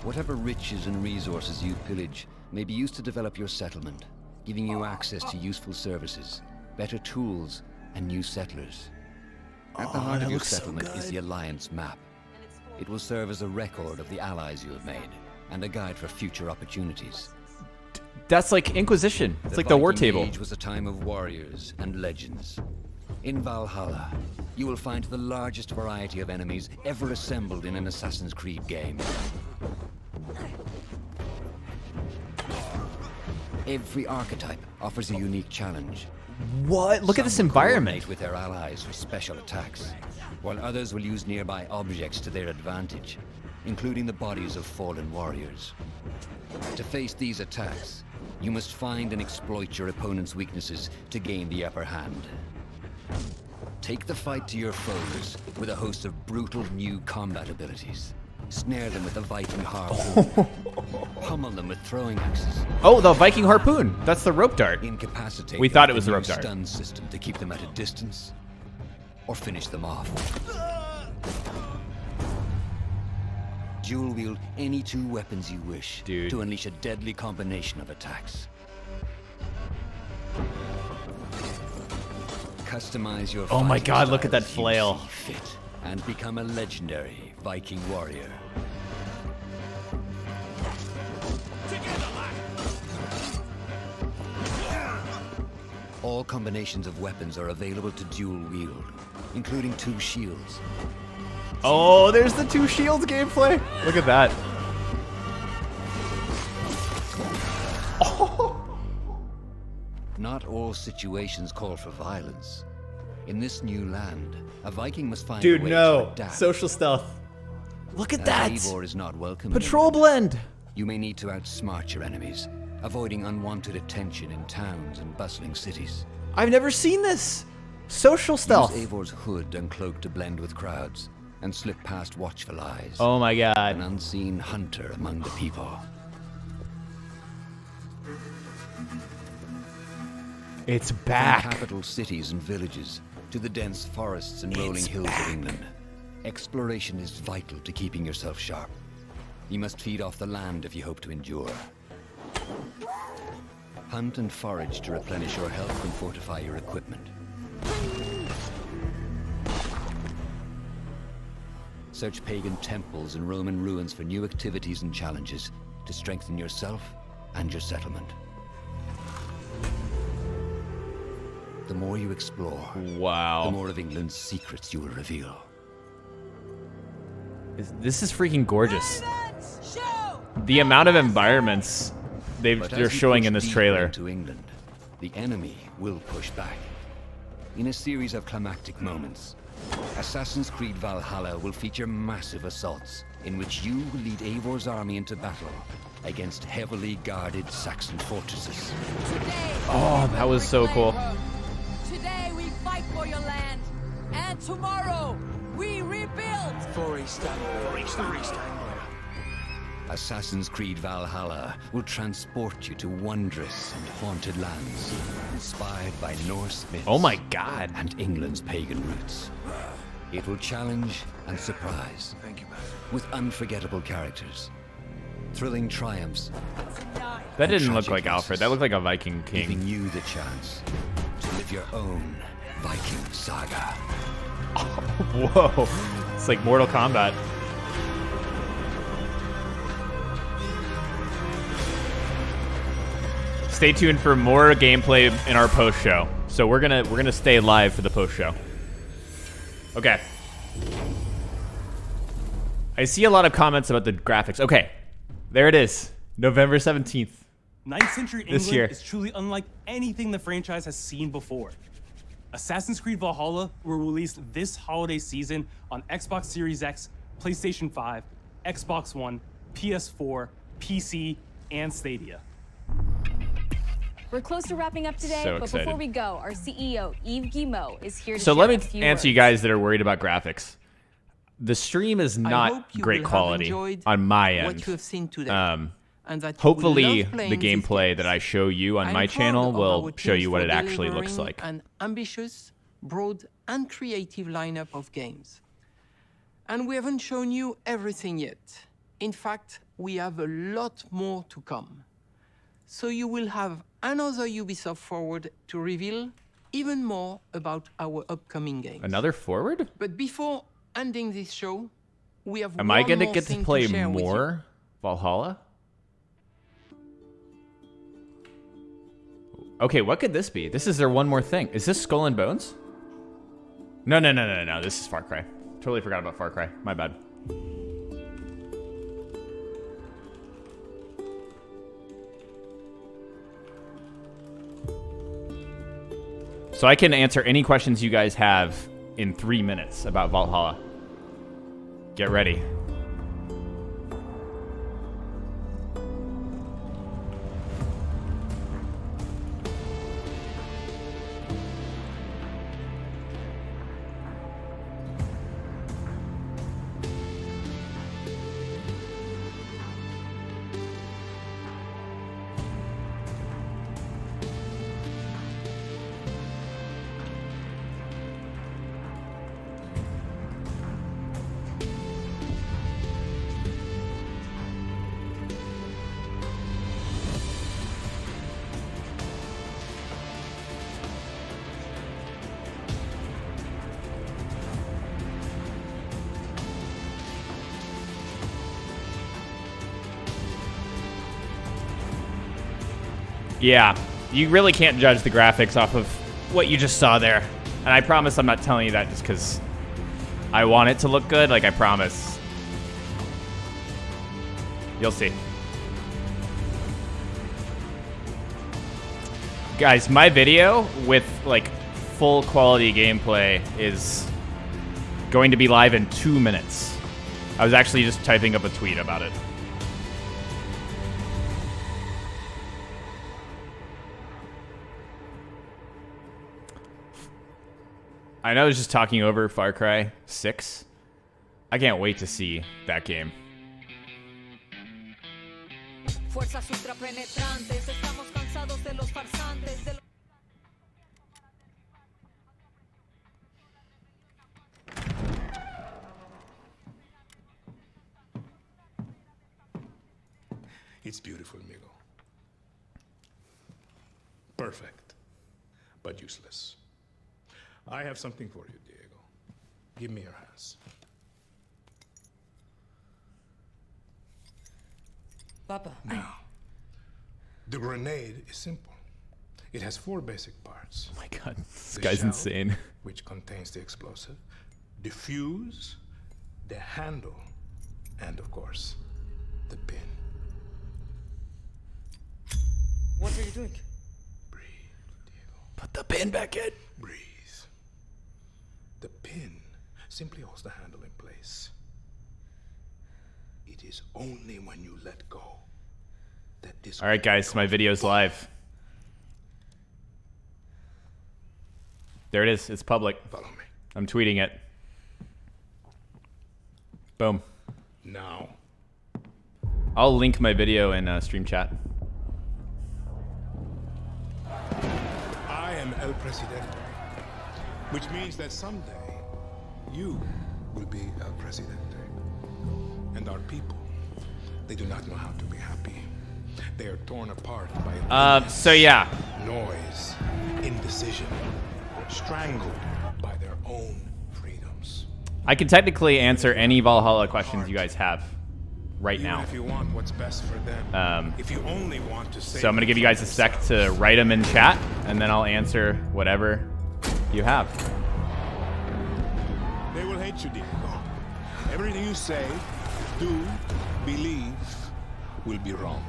Whatever riches and resources you pillage may be used to develop your settlement, giving you access to useful services, better tools, and new settlers. At the heart of your settlement is the Alliance map. It will serve as a record of the allies you have made, and a guide for future opportunities. That's like Inquisition. It's like the war Viking table. Age was a time of warriors and legends. In Valhalla, you will find the largest variety of enemies ever assembled in an Assassin's Creed game. Every archetype offers a unique challenge. What? Look at this environment. With their allies for special attacks, while others will use nearby objects to their advantage, including the bodies of fallen warriors. To face these attacks, you must find and exploit your opponent's weaknesses to gain the upper hand. Take the fight to your foes with a host of brutal new combat abilities. Snare them with a Viking harpoon. Pummel them with throwing axes. Oh, the Viking harpoon. That's the rope dart. Incapacitate We them thought it with was the a rope new dart. stun system to keep them at a distance, or finish them off. Dual wield any two weapons you wish to unleash a deadly combination of attacks. Customize your Oh my fighting god, look at that styles as you flail. see fit, and become a legendary Viking warrior. All combinations of weapons are available to dual wield, including 2 shields. Oh, there's the 2 shields gameplay. Look at that. Not all situations call for violence. In this new land, a Viking must find Dude, a way no. to adapt. Social stealth. Look at As that. Eivor is not welcome. Patrol blend. You may need to outsmart your enemies, avoiding unwanted attention in towns and bustling cities. I've never seen this. Social stealth. Use Eivor's hood and cloak to blend with crowds and slip past watchful eyes. Oh my god. An unseen hunter among the people. It's back. From capital cities and villages to the dense forests and rolling hills of England, exploration is vital to keeping yourself sharp. You must feed off the land if you hope to endure. Hunt and forage to replenish your health and fortify your equipment. Search pagan temples and Roman ruins for new activities and challenges to strengthen yourself and your settlement. The more you explore, the more of England's secrets you will reveal. This is freaking gorgeous. The amount of environments But they're as you showing push in this deeper trailer. into England, the enemy will push back. In a series of climactic moments, Assassin's Creed Valhalla will feature massive assaults in which you will lead Eivor's army into battle against heavily guarded Saxon fortresses. Oh, that was so cool. Today we fight for your land, and tomorrow we rebuild. For Istanbul. Assassin's Creed Valhalla will transport you to wondrous and haunted lands, inspired by Norse myths. Oh my god. And England's pagan roots. It will challenge and surprise. Thank you, with unforgettable characters, thrilling triumphs. That didn't look like Alfred. That looked like a Viking king. Giving you the chance to live your own Viking saga. Whoa. It's like Mortal Kombat. Stay tuned for more gameplay in our post show. So we're gonna stay live for the post show. Okay. I see a lot of comments about the graphics. Okay. There it is. November 17th. 9th century This England year. is truly unlike anything the franchise has seen before. Assassin's Creed Valhalla will release this holiday season on Xbox Series X, PlayStation 5, Xbox One, PS4, PC, and Stadia. We're close to wrapping up today, So but excited. before we go, our CEO, Eivor, is here to So share let a me few answer you words. guys that are worried about graphics. The stream is hope not you great will have quality enjoyed on my what end. you have seen today, and that you will Hopefully, love playing the these gameplay that I show you on I'm my proud channel of will our show teams you what for it actually looks delivering like. An ambitious, broad, and creative lineup of games. And we haven't shown you everything yet. In fact, we have a lot more to come. So you will have another Ubisoft Forward to reveal even more about our upcoming games. Another Forward? But before ending this show, we have Am I one gonna more get to thing play share with you. more Valhalla? Okay, what could this be? This is their one more thing. Is this Skull and Bones? No. This is Far Cry. Totally forgot about Far Cry. My bad. So I can answer any questions you guys have in 3 minutes about Valhalla. Get ready. Yeah, you really can't judge the graphics off of what you just saw there. And I promise I'm not telling you that just because I want it to look good. Like, I promise. You'll see. Guys, my video with, like, full quality gameplay is going to be live in 2 minutes. I was actually just typing up a tweet about it. I know I was just talking over Far Cry 6. I can't wait to see that game. It's beautiful, amigo. Perfect, but useless. I have something for you, Diego. Give me your hands. Papa. Now, the grenade is simple. It has 4 basic parts. Oh my god, this The guy's shell, insane. which contains the explosive, the fuse, the handle, and of course, the pin. What are you doing? Put the pin back in. Breathe. The pin simply holds the handle in place. It is only when you let go that this. All right, guys, my video's live. There it is. It's public. Follow me. I'm tweeting it. Boom. Now. I'll link my video in stream chat. I am El Presidente, which means that someday you will be El Presidente. And our people, they do not know how to be happy. They are torn apart by So yeah. noise, indecision, strangled by their own freedoms. I can technically answer any Valhalla questions you guys have right now. If you want what's best for them, if you only want to save So I'm going to give you guys a sec to write them in chat, and then I'll answer whatever you have. They will hate you, Diego. Everything you say, do, believe, will be wrong.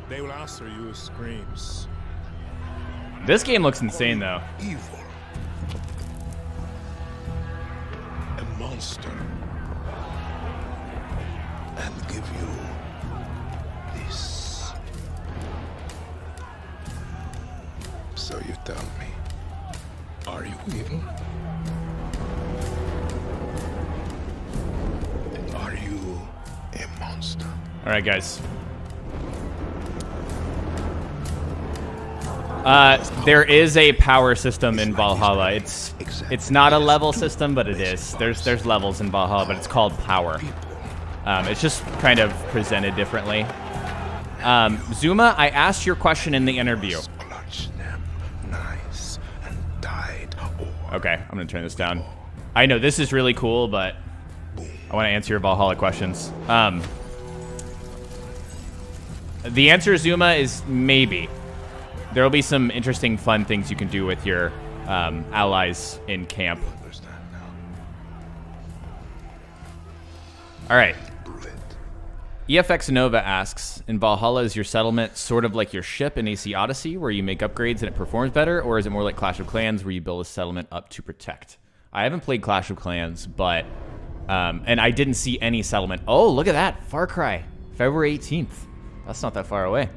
They will answer you with screams. This game looks insane, though. Eivor. A monster. And give you this. So you tell me, are you evil? And are you a monster? All right, guys. There is a power system in Valhalla. It's not a level system, but it is. There's levels in Valhalla, but it's called power. It's just kind of presented differently. Zuma, I asked your question in the interview. Okay, I'm gonna turn this down. I know this is really cool, but I want to answer your Brawlhalla questions. The answer, Zuma, is maybe. There will be some interesting, fun things you can do with your allies in camp. All right. EFX Nova asks, in Brawlhalla, is your settlement sort of like your ship in AC Odyssey, where you make upgrades and it performs better, or is it more like Clash of Clans, where you build a settlement up to protect? I haven't played Clash of Clans, but... and I didn't see any settlement. Oh, look at that. Far Cry. February 18th. That's not that far away.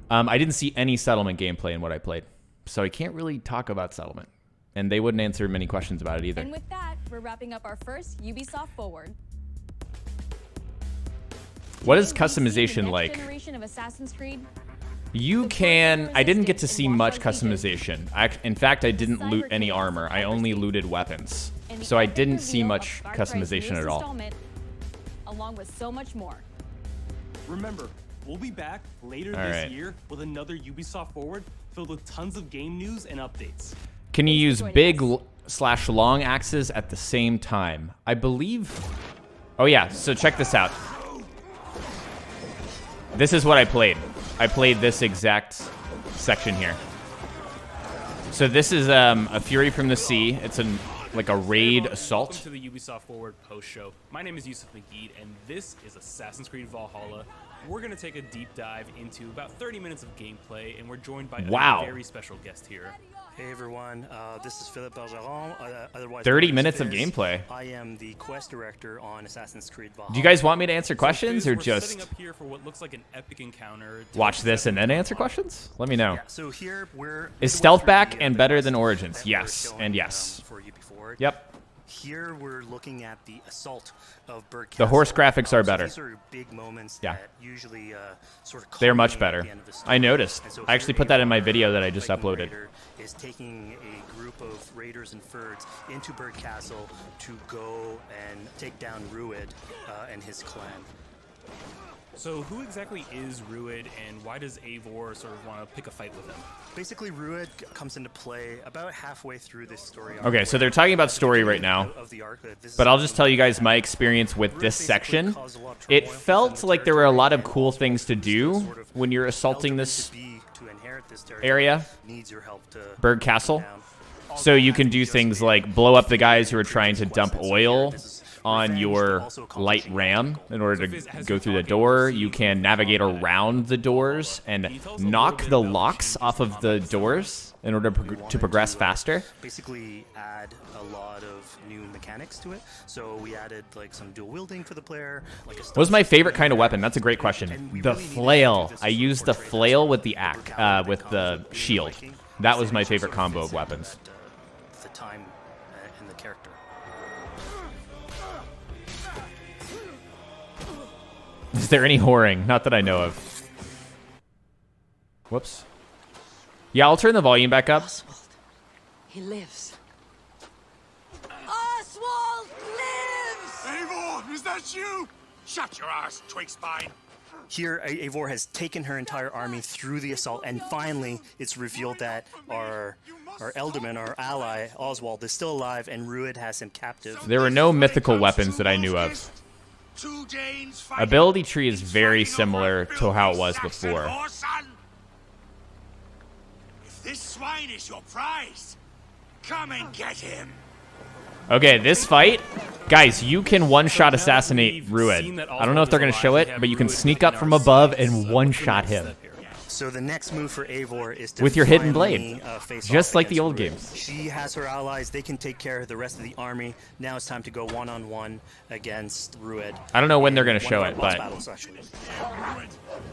I didn't see any settlement gameplay in what I played, so I can't really talk about settlement. And they wouldn't answer many questions about it either. And with that, we're wrapping up our first Ubisoft Forward. What is customization like? Generation of Assassin's Creed. You can... I didn't get to see much customization. In fact, I didn't loot any armor. I only looted weapons. So I didn't see much customization at all. Along with so much more. Remember, we'll be back later this year with another Ubisoft Forward filled with tons of game news and updates. Can you use big/long axes at the same time? I believe... Oh yeah, so check this out. This is what I played. I played this exact section here. So this is a Fury from the Sea. It's like a raid assault. Welcome to the Ubisoft Forward post show. My name is Yusuf Magid, and this is Assassin's Creed Valhalla. We're going to take a deep dive into about 30 minutes of gameplay, and we're joined by a very special guest here. Hey everyone, this is Philippe Bergeron, otherwise 30 minutes of gameplay. I am the quest director on Assassin's Creed Valhalla. Do you guys want me to answer questions, or We're just setting up here for what looks like an epic encounter. watch this and then answer questions? Let me know. Yeah, so here we're Is stealth back and better than Origins? Yes, and yes. For you before. Yep. Here we're looking at the assault of Berg The horse graphics are so better. These are big moments Yeah. that usually sort of They're much culminate at better. the end of the story. I noticed. And so I actually here put that in my Eivor, video that I just Viking uploaded. raider, is taking a group of raiders and fyrds into Berg Castle to go and take down Rued and his clan. So who exactly is Rued, and why does Eivor sort of want to pick a fight with him? Basically, Rued comes into play about halfway through this story. Okay, so they're talking about story right now, but I'll just tell you guys my experience with this section. It felt like there were a lot of cool things to do when you're assaulting this area, Berg Castle. So you can do things like blow up the guys who are trying to dump oil on your light ram in order to go through the door. You can navigate around the doors and knock the locks off of the doors in order to progress faster. Basically add a lot of new mechanics to it. So we added like some dual wielding for the player. Like What was my favorite kind of weapon? That's a great question. The flail. I used the flail with the with the shield. That was my favorite combo of weapons. The time and the character. Is there any whoring? Not that I know of. Whoops. Yeah, I'll turn the volume back up. He lives. Oswald lives! Eivor, is that you? Shut your ass, twig spine. Here, Eivor has taken her entire army through the assault, and finally, it's revealed that our Ealdorman, our ally, Oswald, is still alive, and Rued has him captive. There were no mythical weapons that I knew of. Ability tree is very similar to how it was before. If this swine is your prize, come and get him. Okay, this fight, guys, you can one-shot assassinate Rued. I don't know if they're going to show it, but you can sneak up from above and one-shot him. So the next move for Eivor is to with your hidden finally, blade, face just off like the against old Rued. games. She has her allies; they can take care of the rest of the army. Now it's time to go one-on-one against Rued. I don't know when they're going to One show of our it, boss but battles, actually.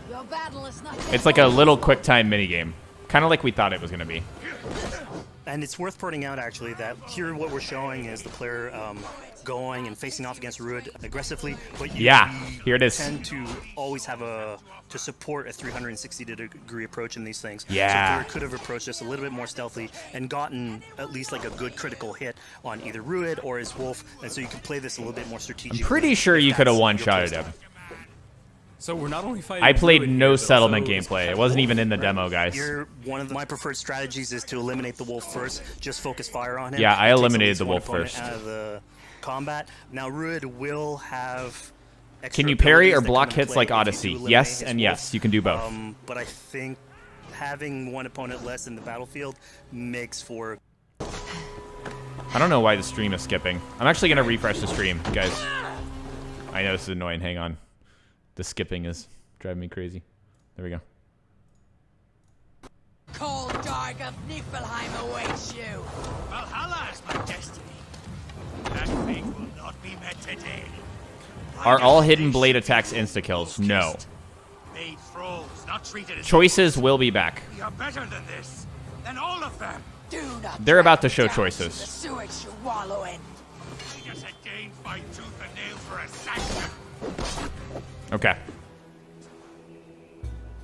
Your battle is not it's like a little quick-time minigame, kind of like we thought it was going to be. And it's worth pointing out, actually, that here what we're showing is the player going and facing off against Rued aggressively, but you here it is. tend to always have to support a 360-degree approach in these things. Yeah. So the player could have approached this a little bit more stealthily and gotten at least like a good critical hit on either Rued or his wolf, and so you can play this a little bit more strategically. I'm pretty sure you could have one-shotted him. So we're not only fighting. I played Druid no here, but settlement also gameplay. It wasn't even in the demo, guys. Here, one of my preferred strategies is to eliminate the wolf first. Just focus fire on him. Yeah, I It takes at eliminated least the one wolf opponent first. Out of the combat. Now, Ruid will have. Can you parry or extra block abilities that hits come like into play if you Odyssey? do eliminate Yes his and wolf. yes. You can do both. But I think having one opponent less in the battlefield makes for. I don't know why the stream is skipping. I'm actually going to refresh the stream, guys. I know this is annoying. Hang on. The skipping is driving me crazy. There we go. Cold dark of Niflheim awaits you. Valhalla is my destiny. That fate will not be met today. Are all hidden blade attacks insta-kills? No. Made thralls, not treated as Choices will be back. We are better than this. Than all of them. Do not They're about to show down choices. to the sewage you wallow in. We just again fight tooth and nail for a sanction. Okay.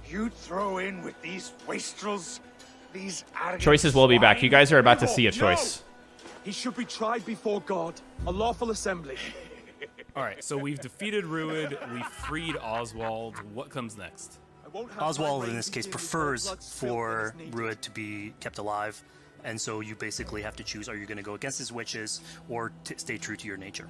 You'd throw in with these wastrels, these arrogant Choices will be back. You guys are about to see a No! choice. He should be tried before God, a lawful assembly. All right, so we've defeated Ruid, we freed Oswald. What comes next? Oswald, in this case, prefers for Ruid to be kept alive, and so you basically have to choose: are you going to go against his wishes or stay true to your nature?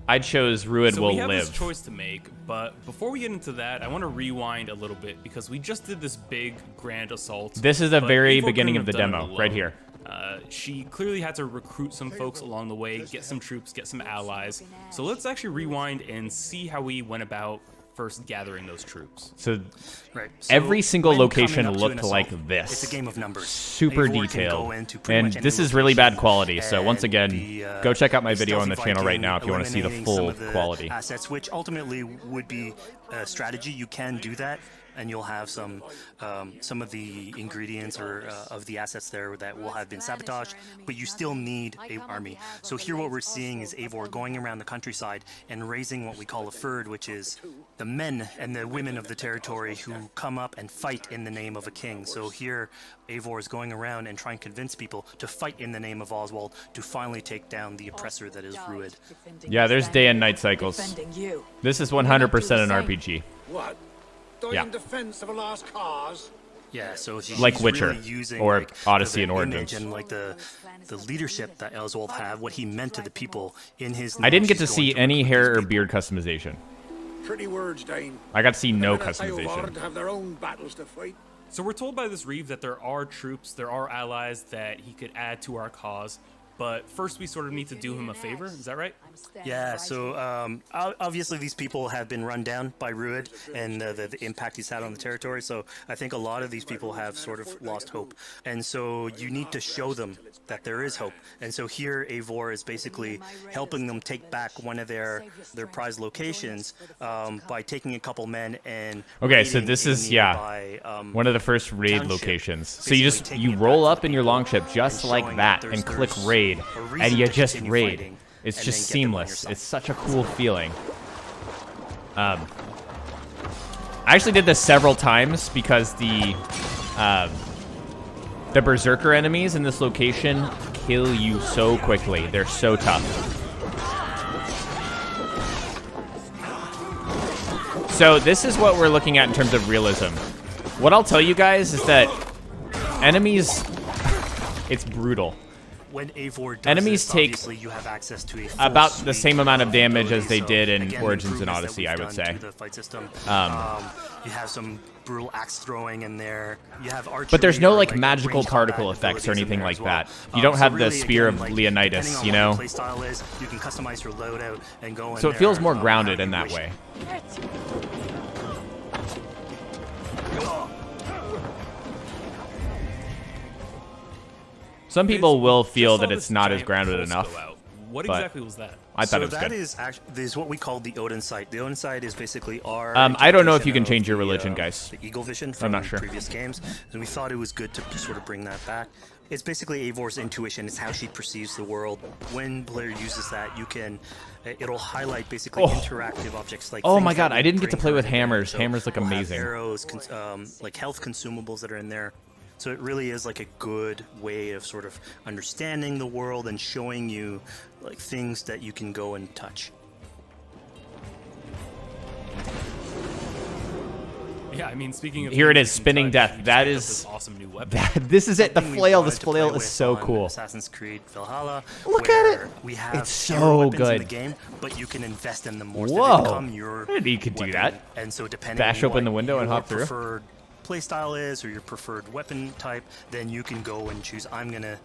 I chose Ruid So will we have live. this choice to make, but before we get into that, I want to rewind a little bit because we just did this big grand assault. This is the but very Eivor beginning couldn't of the have done it demo, right alone. here. She clearly had to recruit some folks along the way, get some troops, get some allies. So let's actually rewind and see how we went about first gathering those troops. So, Right. So every single when location coming up to looked an assault, like this. It's a game of numbers. Super Eivor can go detailed. into pretty And much any this is really bad location quality. So once and again, be, go check out my a video on the stealthy channel right Viking, now if you want to see the eliminating some full of the quality. assets, which ultimately would be a strategy. You can do that, and you'll have some of the ingredients or of the assets there that will have been sabotaged, but you still need an army. So here what we're seeing is Eivor going around the countryside and raising what we call a fyrd, which is the men and the women of the territory who come up and fight in the name of a king. So here Eivor is going around and trying to convince people to fight in the name of Oswald to finally take down the oppressor that is Ruid. Yeah, there's day and night cycles. This is 100% an RPG. What? Die Yeah. in defense of a lost cause? Yeah, so Like he's Witcher, really using, or like, Odyssey the and Origins. image and like the leadership that Oswald had, what he meant to the people in his. I didn't get to he's going see any hair or beard customization. Pretty words, Dane. I got to see no The men of customization. ๊eɪvɔːr have their own battles to fight. So we're told by this Reeve that there are troops, there are allies that he could add to our cause, but first we sort of need to do him a favor. Is that right? Yeah, so obviously these people have been run down by Ruid and the impact he's had on the territory, so I think a lot of these people have sort of lost hope. And so you need to show them that there is hope. And so here Eivor is basically helping them take back one of their prized locations by taking a couple men and Okay, so raiding this a is, nearby, one of the first raid township, locations. So basically you just, taking you it roll back up in your longship just like showing that that and there's click raid, a and reason you to just continue raid. fighting It's and just then get them on your seamless. side. It's such a cool feeling. I actually did this several times because the berserker enemies in this location kill you so quickly. They're so tough. So this is what we're looking at in terms of realism. What I'll tell you guys is that enemies, it's brutal. When Eivor does Enemies this, take obviously you have access to a full about the suite same amount of damage as abilities. they So, did in again, Origins and improvements Odyssey, that I we've would done say. to the fight system. Um, You have some brutal axe throwing in there. You have archery. But there's no or, like magical ranged particle combat effects or abilities in anything there like as well. that. You don't So have the really, spear again, of like, Leonidas, depending on you what know? your play style is, you can customize your loadout and go in So it there, feels more how grounded you in that wish. way. Some people will feel that it's not as grounded enough. What but exactly was that? I thought So it was that good. is actually what we call the Odin Sight. The Odin Sight is basically our. I don't know if you can interpretation change your of the, religion, guys. The Eagle Vision I'm from not sure. previous games, and we thought it was good to sort of bring that back. It's basically Eivor's intuition. It's how she perceives the world. When player uses that, it'll highlight basically interactive objects like. Oh things my that god, will I didn't get to bring play her with in there. hammers. So Hammers look we'll have amazing. arrows, like health consumables that are in there. So it really is like a good way of sort of understanding the world and showing you like things that you can go and touch. Yeah, I mean, speaking of here it is, things in spinning touch, death. you just That picked up is this awesome new weapon. this is it. The Something we flail. wanted This to play flail is with so on cool. Assassin's Creed Valhalla. Look at where it. We have It's fewer so weapons in good. the game, but you can invest in them more. Whoa. So they become your I didn't know you could do weapon. that. And so depending Bash on open what the window and your hop through. preferred playstyle is or your preferred weapon type, then you can go and choose. I'm gonna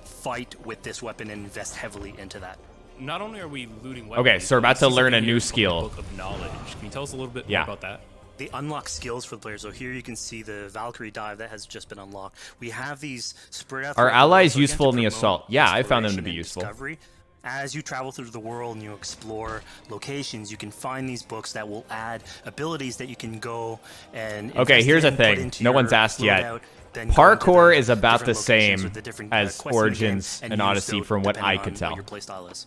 fight with this weapon and invest heavily into that. Not only are we looting weapons, Okay, so we're about but to we see learn a something new here skill. from the Book of Knowledge. Can you tell us a little bit Yeah. more about that? They unlock skills for the player. So here you can see the Valkyrie dive that has just been unlocked. We have these spread out. Are throughout the allies world, so useful in again, the to promote assault? Yeah, I found them to exploration be and useful. discovery. As you travel through the world and you explore locations, you can find these books that will add abilities that you can go and Okay, invest here's in, the put thing. into No your one's asked yet. loadout, then go into Parkour the is about the different locations same with the different, as quests in the game Origins and use Odyssey those from what I depending could on tell. What your playstyle is.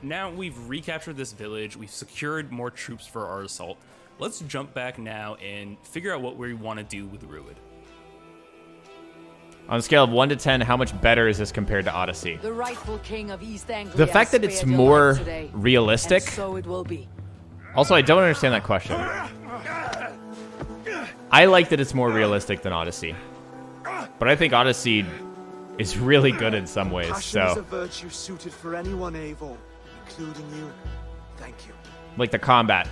Now we've recaptured this village, we've secured more troops for our assault. Let's jump back now and figure out what we want to do with Rued. On a scale of 1 to 10, how much better is this compared to Odyssey? The rightful king of East Anglia The fact that it's spared your more life today, realistic. and so it will be. Also, I don't understand that question. I like that it's more realistic than Odyssey. But I think Odyssey is really good in some ways, Passion is a so... virtue suited for anyone, Eivor, including you. Thank you. Like the combat.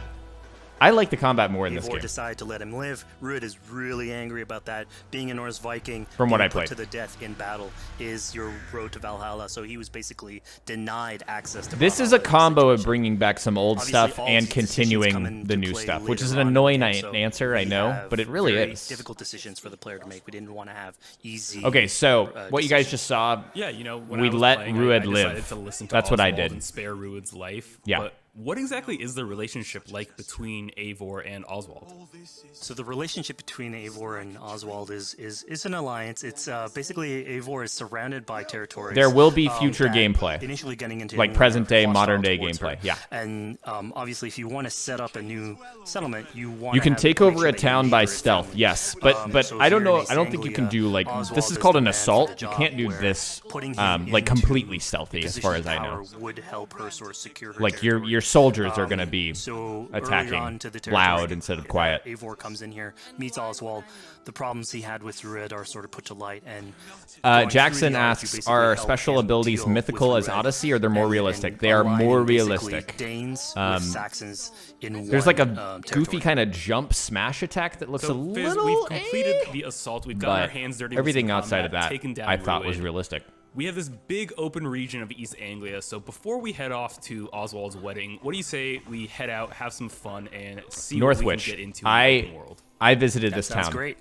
I like the combat more in this Eivor game. decided to let him live. Rued is really angry about that. Being a Norse Viking, From what being I put played. to the death in battle is your road to Valhalla. So he was basically denied access to This is a combo of bringing back some old stuff and continuing the new stuff, which is an annoying answer, I know, but it really very is. difficult decisions for the player to make. We didn't want to have easy. Okay, so what you guys just saw, Yeah, you know, when we I was let playing, Rued I decided live. to listen to That's what I Oswald did. and spare Rued's life. Yeah. But what exactly is the relationship like between Eivor and Oswald? So the relationship between Eivor and Oswald is an alliance. It's basically Eivor is surrounded by territories. There will be future that gameplay. Initially getting into Like England present day, are modern day hostile towards gameplay, her. yeah. And obviously, if you want to set up a new settlement, you want You can have take make over sure a that you town meet by her stealth, family. yes, but So I don't here in know. East I don't think you can Anglia, do like Oswald this is is called the an man for assault. the You job, can't do where this putting him like into completely stealthy, as far as position I of know. power would help her sort of secure her Like territory. your soldiers are gonna be So early attacking on to the territory, loud instead of quiet. Eivor comes in here, meets Oswald. The problems he had with Rued are sort of put to light. And Jackson asks, are special abilities mythical as Odyssey, or they're more realistic? They are more realistic. Danes with Saxons in There's one, like a goofy kind of jump smash attack that looks a So, Fizz, little. we've completed the assault. We've gotten our But hands dirty. with everything some outside combat, of that, taken down I thought was Rued. realistic. We have this big open region of East Anglia, so before we head off to Oswald's wedding, what do you say we head out, have some fun, and see what we Northwich. can get into in the open world? I visited this sounds town. great.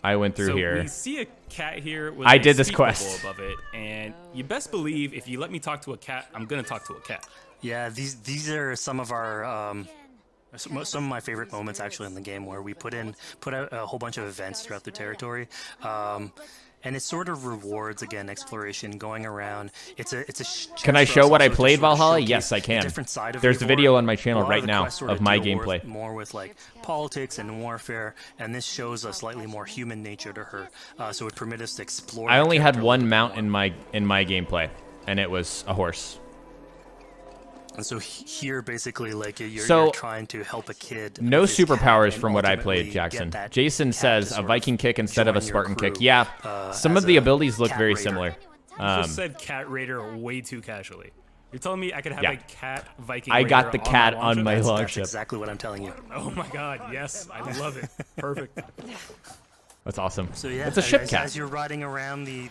I went through So here. we see a cat here with I a did this speak quest. bubble above it, and you best believe if you let me talk to a cat, I'm gonna talk to a cat. Yeah, these are some of our some of my favorite moments actually in the game, where we put out a whole bunch of events throughout the territory. And it sort of rewards, again, exploration, going around. It's a Can I chance for show us what I also to played sort of Valhalla? showcase Yes, I a can. different side of There's a Eivor. video on my channel A lot right of the now quests sort of my deal gameplay. more with like politics and warfare, and this shows a slightly more human nature to her. So it permits us to explore. I the only had character a one little bit mount more. in my gameplay, and it was a horse. And so here, basically, like you're trying to help a kid. No with his cat superpowers and from what I ultimately played, get Jackson. that Jason cat says to a sort of Viking kick instead of a join your Spartan kick. crew, Yeah, some as of the a abilities look cat very raider. similar. You just said cat raider way too casually. You're telling me I could have Yeah. a cat Viking I got raider the cat on my longship? longship. That's exactly what I'm telling you. Oh my god, yes, I love it. Perfect. That's awesome. So yeah, it's a ship as, cat. As you're riding around the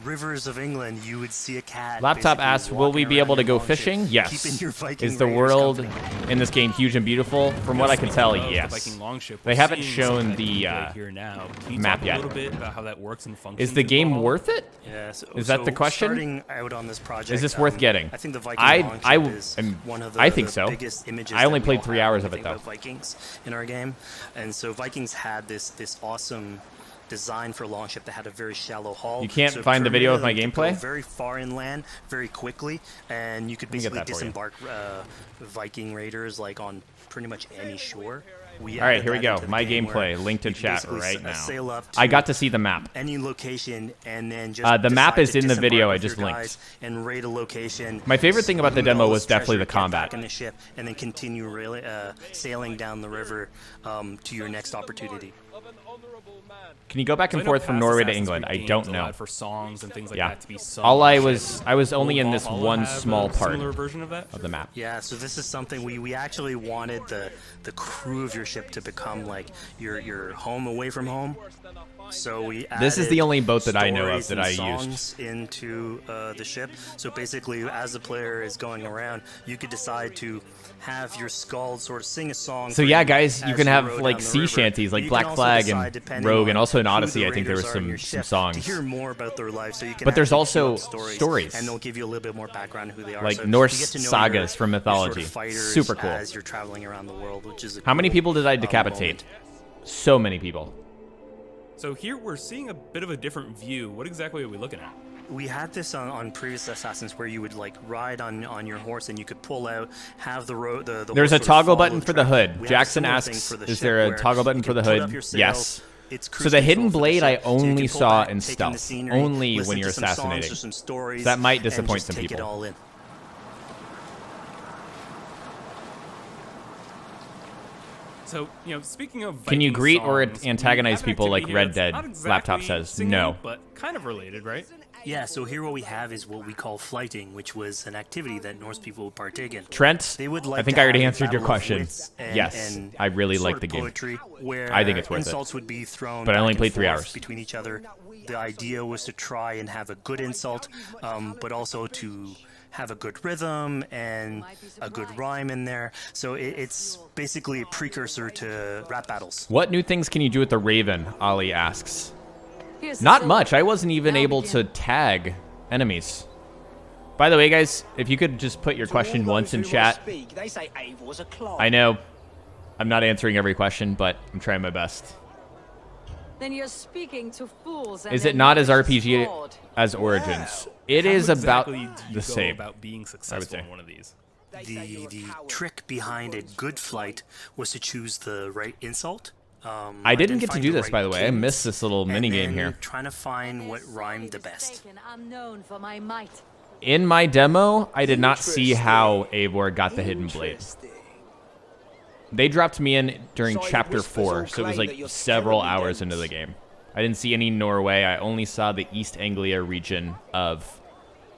rivers of England, you would see a cat. Laptop basically asks, will we walking be around able to your go longship, fishing? Yes. keeping your Viking Is the raiders world company. in this game huge and beautiful? From what I can tell, yes. Viking longship, They we're haven't seeing shown some the gameplay here now. Can you map talk yet. A little bit about how that works and functions. Is the in game Valhalla? worth it? Yeah, Is that the question? Starting out on this project, Is this worth getting? I think the Viking longship is one of the, I think the so. biggest images. I only that we played all 3 have hours when of we it think though. about Vikings in our game, and so Vikings had this awesome designed for a longship that had a very shallow hull. You can't find the video of my you could gameplay? go very far inland, very quickly, and you could basically disembark Viking raiders like on pretty much any shore. All right, here we go. My gameplay, link to chat right now. Sail up I got to see the map. Any location, and then just the map is decide to in the video disembark I with just your linked. guys and raid a location. My favorite thing about the loot demo all was this definitely treasure, the get combat. back in the ship, and then continue sailing down the river to your next opportunity. Can you go back and forth from Norway to England? I don't know. For songs and things like Yeah. that to be sung All on I ships. was only in this Valhalla one have small a part similar version of that? of the map. Yeah, so this is something we actually wanted the crew of your ship to become like your home away from home. So we This is the only boat that I know of stories that I and used. songs into the ship. So basically, as the player is going around, you could decide to have your skald sort of sing a song. So for yeah, you guys, you as can have row like down the sea river. shanties, like You can Black also Flag decide, and depending Rogue, on and also in who Odyssey, the I think there was raiders are in your some ship, songs. to hear more about their life. So you can But there's actually also queue up stories. and they'll give you a little bit more background on who they are. Like So you Norse get to know sagas from your mythology. sort of fighters Super cool. as you're traveling around the world, which is a How many cool, people did I moment. decapitate? So many people. So here we're seeing a bit of a different view. What exactly are we looking at? We had this on previous Assassins where you would like ride on your horse and you could pull out, have the road. The There's horse a sort of toggle follow button the for the track. hood. We have a Jackson similar thing asks, for the is ship there a where toggle button you for the can put hood? up your sails. Yes. It's So cruise the control hidden for the blade I ship. So you only can pull saw back, in take stealth. the scenery, Only listen when to you're some songs assassinating. or some stories, That might and disappoint just some take it people. all in. So, you know, speaking of Can you Viking greet or songs, antagonize we have an people like activity Red that's Dead? not exactly Laptop says singing, no. but kind of related, right? Yeah, so here what we have is what we call flighting, which was an activity that Norse people would partake in. Trent, They would I like think to I already have a answered your battle of question. wits and- Yes, and I really sort like of the game. poetry where I think it's worth insults it. would be thrown But I only back and played 3 forth hours. between each other. The idea was to try and have a good insult, but also to have a good rhythm and a good rhyme in there. So it's basically a precursor to rap battles. What new things can you do with the Raven? Ali asks. Here's Not the much. I wasn't even Now able begin. to tag enemies. By the way, guys, if you could just put your question once in chat. They say æivor's a clod. I know I'm not answering every question, but I'm trying my best. Then you're speaking to fools. Is it not as RPG as Origins? It How is about exactly do you the go same. about being I would successful say. in one of these? The trick behind a good flight was to choose the right insult. I didn't get to find do the this, right by the way. I cadence, missed this little and mini game then here. Trying to find what rhymed the best. I'm known for my might. In my demo, I did not see how Eivor got the hidden blade. They dropped me in during chapter 4, so it was like several hours into the game. I didn't see any Norway. I only saw the East Anglia region of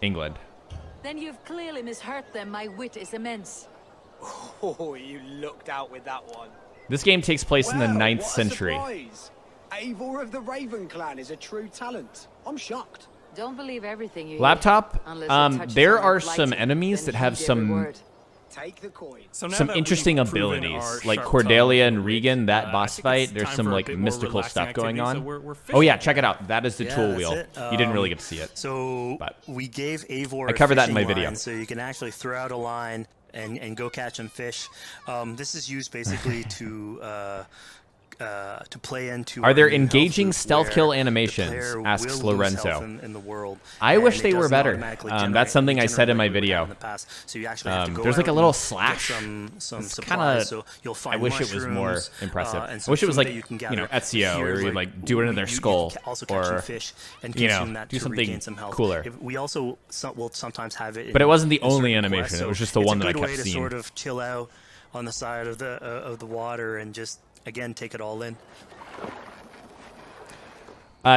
England. Then you've clearly misheard them. My wit is immense. Oh, you lucked out with that one. This game takes place in the 9th what a century. surprise. æivorr of the Raven clan is a true talent. I'm shocked. Don't believe everything you Laptop, hear, unless it touches there on your are some flighting, enemies then that have heed every some word. Take the coin. So now some that interesting we've proven abilities, our like sharp Cordelia tongue and Regan. That boss I think fight, it's there's time some for a like bit more mystical relaxing stuff going activity, on. so we're Oh yeah, fishing. check it out. That is the Yeah, tool that's wheel. it. You didn't really get to see it. So we gave Eivor I covered a that in my fishing video. line, so you can actually throw out a line and go catch some fish. This is used basically to play into. Are there our new health engaging loop stealth where kill the animations? player Asks will lose Lorenzo. health in the world, I and wish it they were doesn't better. automatically That's generate- something I said in my regenerate like we video. had in the past. So you actually have to go There's like a out little and get slash. some It's supplies. kinda- So you'll find I wish it was more mushrooms, impressive. and I some wish it was food like, that you can you know, gather. Ezio, Here, where you like do it into their skull, also catch some or fish and you know, consume that do to something regain some health. cooler. We also will sometimes have it. But it in- wasn't the in certain only quests, animation. It so was just the it's one a that I good kept way to seeing. sort of chill out on the side of the water and just again take it all in.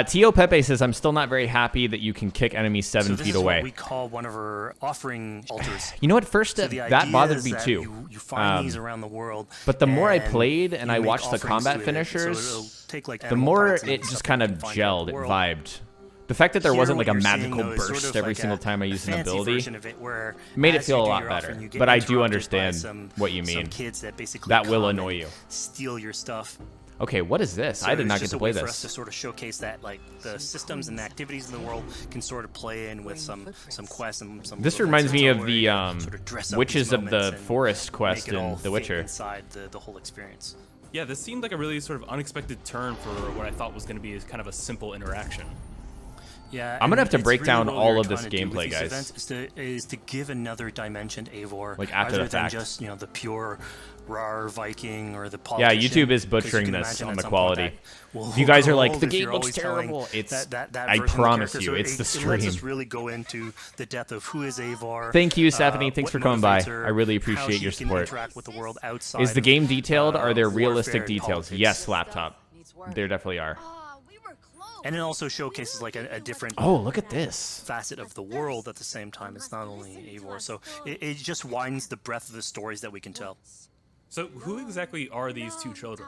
Tio Pepe says, I'm still not very happy that you can kick enemies 7 So this feet is away. what we call one of our offering altars. You know what? First, So the that idea bothered is me that too. You find these around the world. But the more I and played and you I make watched the offerings combat to it, finishers, so it'll take, like, the animal more parts and it stuff just that kind you of can find gelled. throughout It the world. vibed. The fact that there Here, wasn't what like a you're seeing, magical though, is burst sort of every like single a time I used an fancy ability version of it where made it as you feel a do lot your better. offering, you get But I do interrupted by understand some what you mean. kids that basically That will come and annoy you. steal your stuff. Okay, what is this? So I did it's not get just to a play way for us this. to sort of showcase that, like, the systems and the activities in the world can sort of play in with some quests and some. This little reminds events me and of so the where you sort of dress up Witches these of the moments and Forest quest make it all in The fit Witcher. inside the whole experience. Yeah, this seemed like a really sort of unexpected turn for what I thought was going to be kind of a simple interaction. Yeah, I'm gonna have to break really down what all we're of this trying to do with gameplay, these guys. events is to give another dimension to Eivor, Like, after rather the than fact. just the pure rar Viking or the Yeah, politician. YouTube is 'Cause you butchering can this imagine on at the some quality. point that will If you guys are grow like, old the if game you're looks always telling terrible, it's, that I version of the promise character. you, So it's the It lets stream. us really go into the depth of who is Eivor. Thank you, Stephanie. Thanks for what coming by. motivates her, I really how appreciate she your can support. interact with the world outside Is the of, game detailed? Are there warfare realistic and details? politics. Yes, laptop. There definitely are. And it also showcases like a different Oh, look at this facet of the world at the same time. It's not only Eivor, so it just widens the breadth of the stories that we can tell. So who exactly are these two children?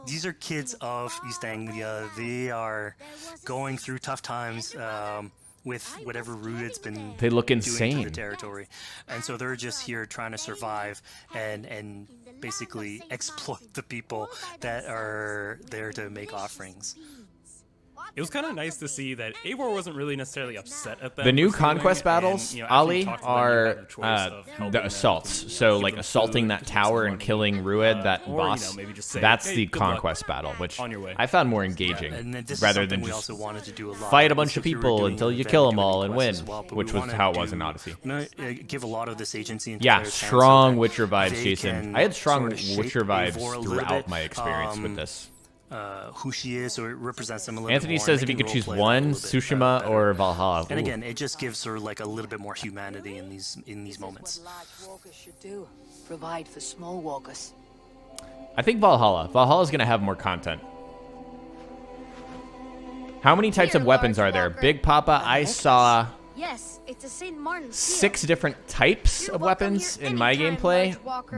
These are kids of East Anglia. They are going through tough times with whatever Rued's been They look doing to insane. the territory, and so they're just here trying to survive and basically exploit the people that are there to make offerings. It was kind of nice to see that Eivor wasn't really necessarily upset at them. The new for stealing, conquest battles, and, after you Ali, talk to them, you are have the choice of helping the them, assaults. give So, them like, food, assaulting that tower and killing Rued, that or, boss. maybe just say, That's "Hey, the good luck. conquest battle, which On your way." I found more engaging, And this is rather something than we just also wanted to do a lot. fight a Like, bunch of if you were people doing until an you event, kill them doing all and win, quests as well, but which we was wanted how it to was in Odyssey. Give a lot of this agency into Yeah, players' hands strong so that Witcher vibes, they Jason. can I had strong sort of shape Witcher vibes Eivor a little throughout bit, my experience with this. Who she is, so it represents them a little Anthony bit more. says and if they you can could choose roleplay that a one, little bit, Tsushima better. or Valhalla. And Ooh. again, it just gives her like a little bit more humanity in these moments. Walkers should do. Provide for small walkers. I think Valhalla. Valhalla's gonna have more content. How many types of weapons are there? Big Papa, I saw Yes, it's a St. Martin's seal. 6 different types of weapons in my gameplay,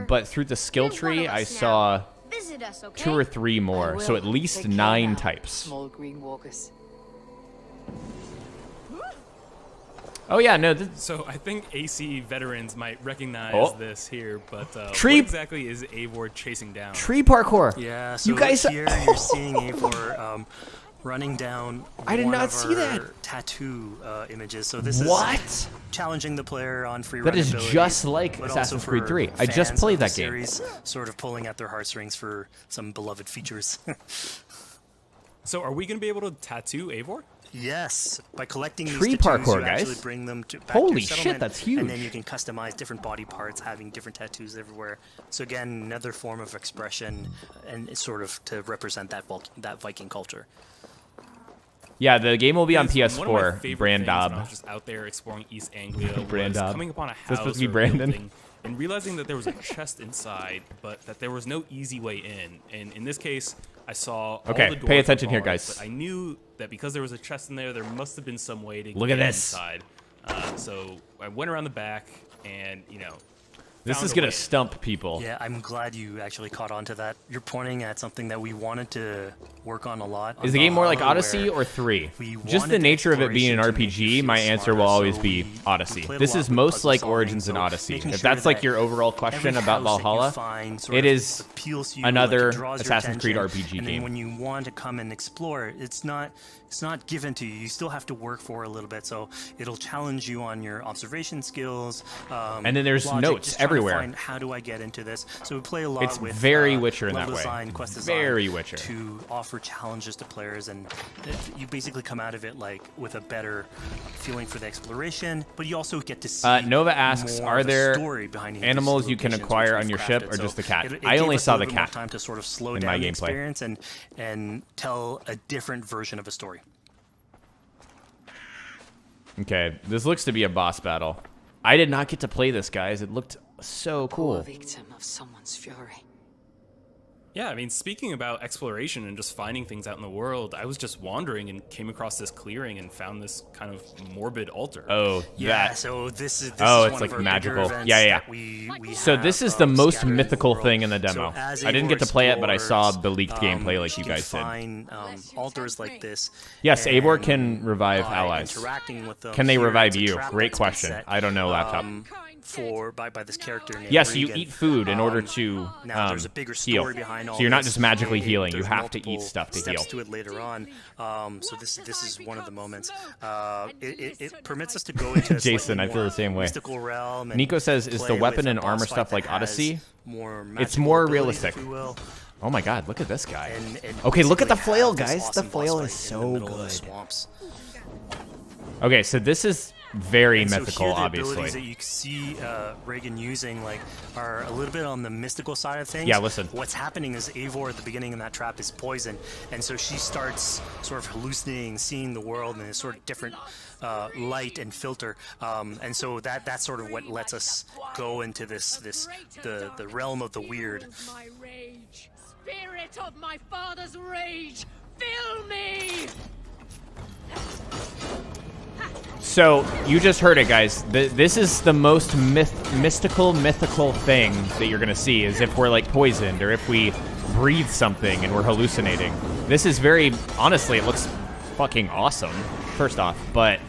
but through the skill tree, I saw Visit us, okay? 2 or 3 more, so at least 9 types. Small green walkers. Oh yeah, no. So I think AC veterans might recognize Oh. this here, but Tree- what exactly is Eivor chasing down? Tree parkour. Yeah, so you guys. here you're seeing Eivor running down I did one not of see her that. tattoo images. So this What? is challenging the player on free That is abilities, just like but Assassin's also Creed for 3. I just fans played of the that game. series, sort of pulling at their heartstrings for some beloved features. So are we going to be able to tattoo Eivor? Yes, by collecting Tree these tattoos, parkour, you guys. actually bring them to back to Holy your shit, settlement, that's huge. And then you can customize different body parts, having different tattoos everywhere. So again, another form of expression, and it's sort of to represent that Viking culture. Yeah, the game will be on Because one of my PS4. favorite things when I was Brandab. just out there exploring East Anglia was Brandab. coming upon a Is that house supposed to be or a Brandon? building and realizing that there was a chest inside, but that there was no easy way in. And in this case, I saw Okay, all the doors pay were attention here, barred, guys. But I knew that because there was a chest in there, there must have been some way to Look get at this. inside. So I went around the back and, This found is a gonna way in. stump people. Yeah, I'm glad you actually caught on to that. You're pointing at something that we wanted to work on a lot. Is on the game more like Brawlhalla, Odyssey where or 3? we Just the wanted nature of it being an exploration to make you RPG, my feel answer will smarter, always so be we Odyssey. played a This lot is with most puzzle like solving, Origins so and Odyssey. making If sure that's like that your overall question every about house that you Valhalla, find sort it of is appeals to you, another like it draws your Assassin's Creed attention, RPG and then game. when you want to come and explore, it's not given to you. You still have to work for it a little bit. So it'll challenge you on your observation skills. And then there's logic, notes just trying to everywhere. find how do I get into this? So we play a lot It's with very Witcher in that level way. design, quest design, Very Witcher. to offer challenges to players, and you basically come out of it like with a better feeling for the exploration, but you also get to see Nova asks, more are of the there story behind each of animals these you can locations, acquire which on your we've ship crafted. or So just the cat? it I gave only us a saw little the bit more cat time to sort of slow in down my the gameplay. experience and tell a different version of a story. Okay, this looks to be a boss battle. I did not get to play this, guys. It looked so cool. Victim of someone's fury. Yeah, I mean, speaking about exploration and just finding things out in the world, I was just wandering and came across this clearing and found this kind of morbid altar. Oh, Yeah, that. so this is it's one like of our magical. bigger events Yeah, yeah. that we So have, this is the most scattered in mythical world. thing in the So demo. as I didn't Eivor get to play it, but I saw explores, the leaked gameplay like you can guys did. find altars like this. Yes, Eivor and can revive by allies. interacting with them Can they here, revive it's a you? trap Great that's been question. set, I don't know, laptop. by this character named Yes, you Regan. eat food in order to Now there's a bigger heal. story behind all So you're not this, just magically and healing. You there's have to eat multiple stuff to steps heal. to it later on. So this is one of the moments. It permits us to go into a Jason, slightly I feel the same more way. mystical realm. And Nico says, is the play weapon with a and armor boss stuff fight like that has Odyssey? More It's magical more abilities, realistic. if we will. Oh my god, look at this guy. Okay, look at the flail, guys. The flail is so good. Okay, so this is very mythical, obviously. The abilities that you see Reagan using are a little bit on the mystical side of things. Yeah, listen. What's happening is Eivor at the beginning in that trap is poison, and so she starts sort of hallucinating, seeing the world in a sort of different light and filter, and so that's sort of what lets us go into the realm of the weird. My rage, spirit of my father's rage, fill me! So, you just heard it, guys. This is the most mythical thing that you're going to see, is if we're, like, poisoned, or if we breathe something and we're hallucinating. This is very... Honestly, it looks fucking awesome, first off. But,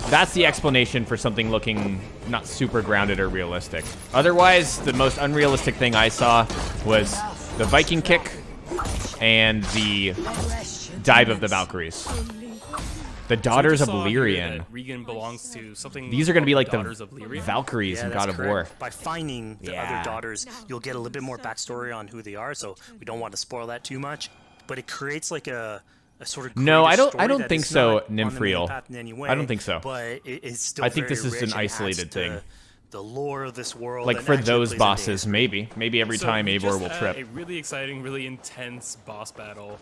that's the explanation for something looking not super grounded or realistic. Otherwise, the most unrealistic thing I saw was the Viking kick and the dive of the Valkyries. The Daughters of Lyrian. Regan belongs to something. These are going to be like the Daughters of Lyrian? Valkyries in God of War. By finding the other daughters, you'll get a little bit more backstory on who they are, so we don't want to spoil that too much. But it creates like a sort of no, I don't think so, Nymphriel. I don't think so. But it's still I think this is very an rich and isolated adds thing. to the lore of this world. Like and for actually those plays bosses, into it. maybe every time we Eivor just will had trip. A really exciting, really intense boss battle.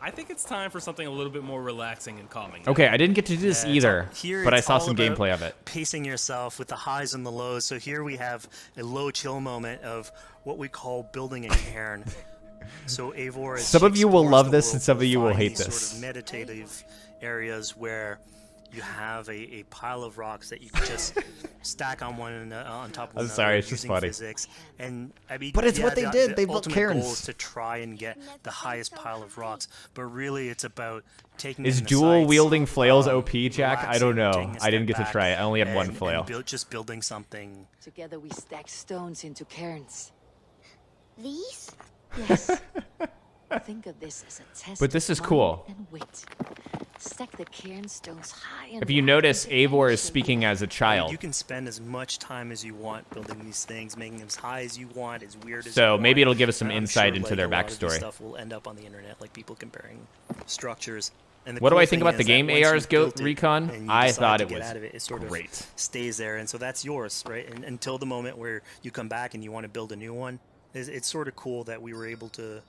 I think it's time for something a little bit more relaxing and calming. Okay, I didn't get to do this either, Here but I it's saw all some about gameplay of it. Pacing yourself with the highs and the lows. So here we have a low chill moment of what we call building a cairn. So Eivor. Some of you will love this, and some of you will hate this. Sort of meditative areas where you have a pile of rocks that you can just stack on on top of one I'm sorry, it's just using funny. Physics. And I mean, But it's what they did. They built ultimate cairns. goal is to try and get the highest pile of rocks, but really it's about taking. Is in the dual sights, wielding flails OP, Jack? I don't relaxing, know. taking a I didn't step get to back, try it. I only had one flail. Just building something. Together we stack stones into cairns. These? Yes. Think of this as a test. But this of is mind cool. and wit. Stack the cairn stones high and If you wide notice, into Eivor is ancient speaking as a child. You can spend as much time as you want building these things, making them as high as you want, as weird as So you want. maybe it'll give us some I'm insight sure, into like, their a lot of this backstory. Stuff will end up on the internet, like people comparing structures. And the What do cool I think thing about the is that game, once AR's you've built it Recon? and you I decide thought to it get was out of it sort of great. stays there, and so that's yours, right? And until the moment where you come back and you want to build a new one, it's sort of cool that we were able to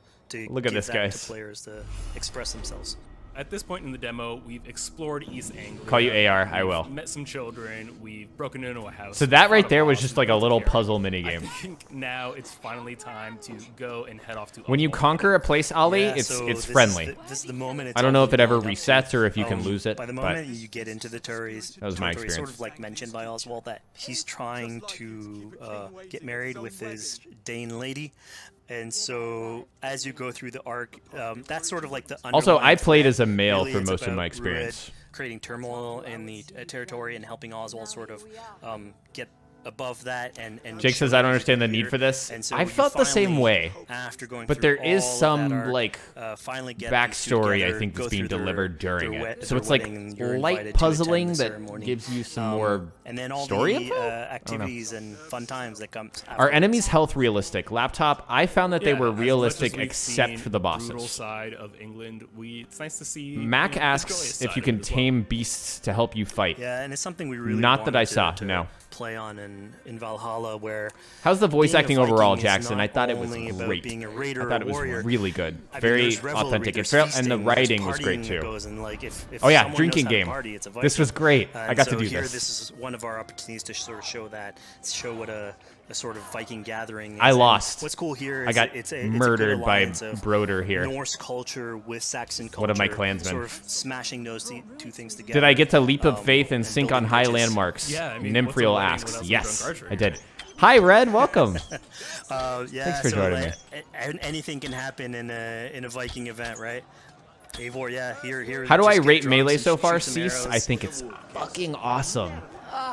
Look at give this, that guys. to players to express themselves. At this point in the demo, we've explored East Anglia. Call you AR, I will. We've met some children. We've broken into a house. So that right fought a there was boss, just and like a built little cairn. puzzle I minigame. think now it's finally time to go and head off to. When you conquer a place, Ollie, Yeah, it's so it's this is friendly. this is the moment it's I don't know all if it ever built up to. resets or if you can lose it, By the but moment you get into the territories, that was my sort experience. of like mentioned by Oswald that he's trying to get married with his Dane lady. And so, as you go through the arc, that's sort of like the Also, I underlying played thread. as a male Really, for it's most of about my Rued experience. creating turmoil in the territory and helping Oswald sort of get above that. And Jake says, I don't understand the need for this. And so I you felt the same finally, way. after going But through there is all of some, that arc, like, finally get backstory, these two I think, together, that's go being through their- delivered during their it. wed- So their it's like wedding, and you're light invited to puzzling attend the that ceremony. gives you some more and then all story the info? I don't know. activities and fun times that come. Are enemies' health realistic? Laptop, I found that they Yeah, were as much as realistic we've except seen for the Brutal bosses. side of England. It's nice to see. Mac you know, the asks joyous if side you of can it as well. tame beasts to help you fight. Yeah, and it's something we really Not that I wanted saw, to no. play on in Valhalla, where How's the voice being a acting overall, Viking is Jackson? not I thought it was only about great. being a I raider thought or it was warrior. really good. I mean, Very there's revelry, authentic. there's And the feasting, there's writing was partying great that too. goes, and, like, if Oh yeah, someone drinking knows how to game. party, it's a This was Viking. great. I And got to so do here, this. This is one of our opportunities to sort of show that, show what a sort of Viking gathering is. I And lost. What's cool here is I got it's a murdered good by alliance of Broder here. Norse culture with Saxon culture. One of my clansmen. Sort of smashing those two things together. Did I get to leap of faith and sink on high bridges. landmarks? Yeah, I mean, what's a Nymphriel wedding asks. without some Yes, drunk archery? I did. Hi, Red. Welcome. Yeah, Thanks for so, joining like, me. Anything can happen in a Viking event, right? Eivor, yeah, here. How do just I get rate drunk melee and so far, shoot some Cease? I arrows. think it's fucking awesome.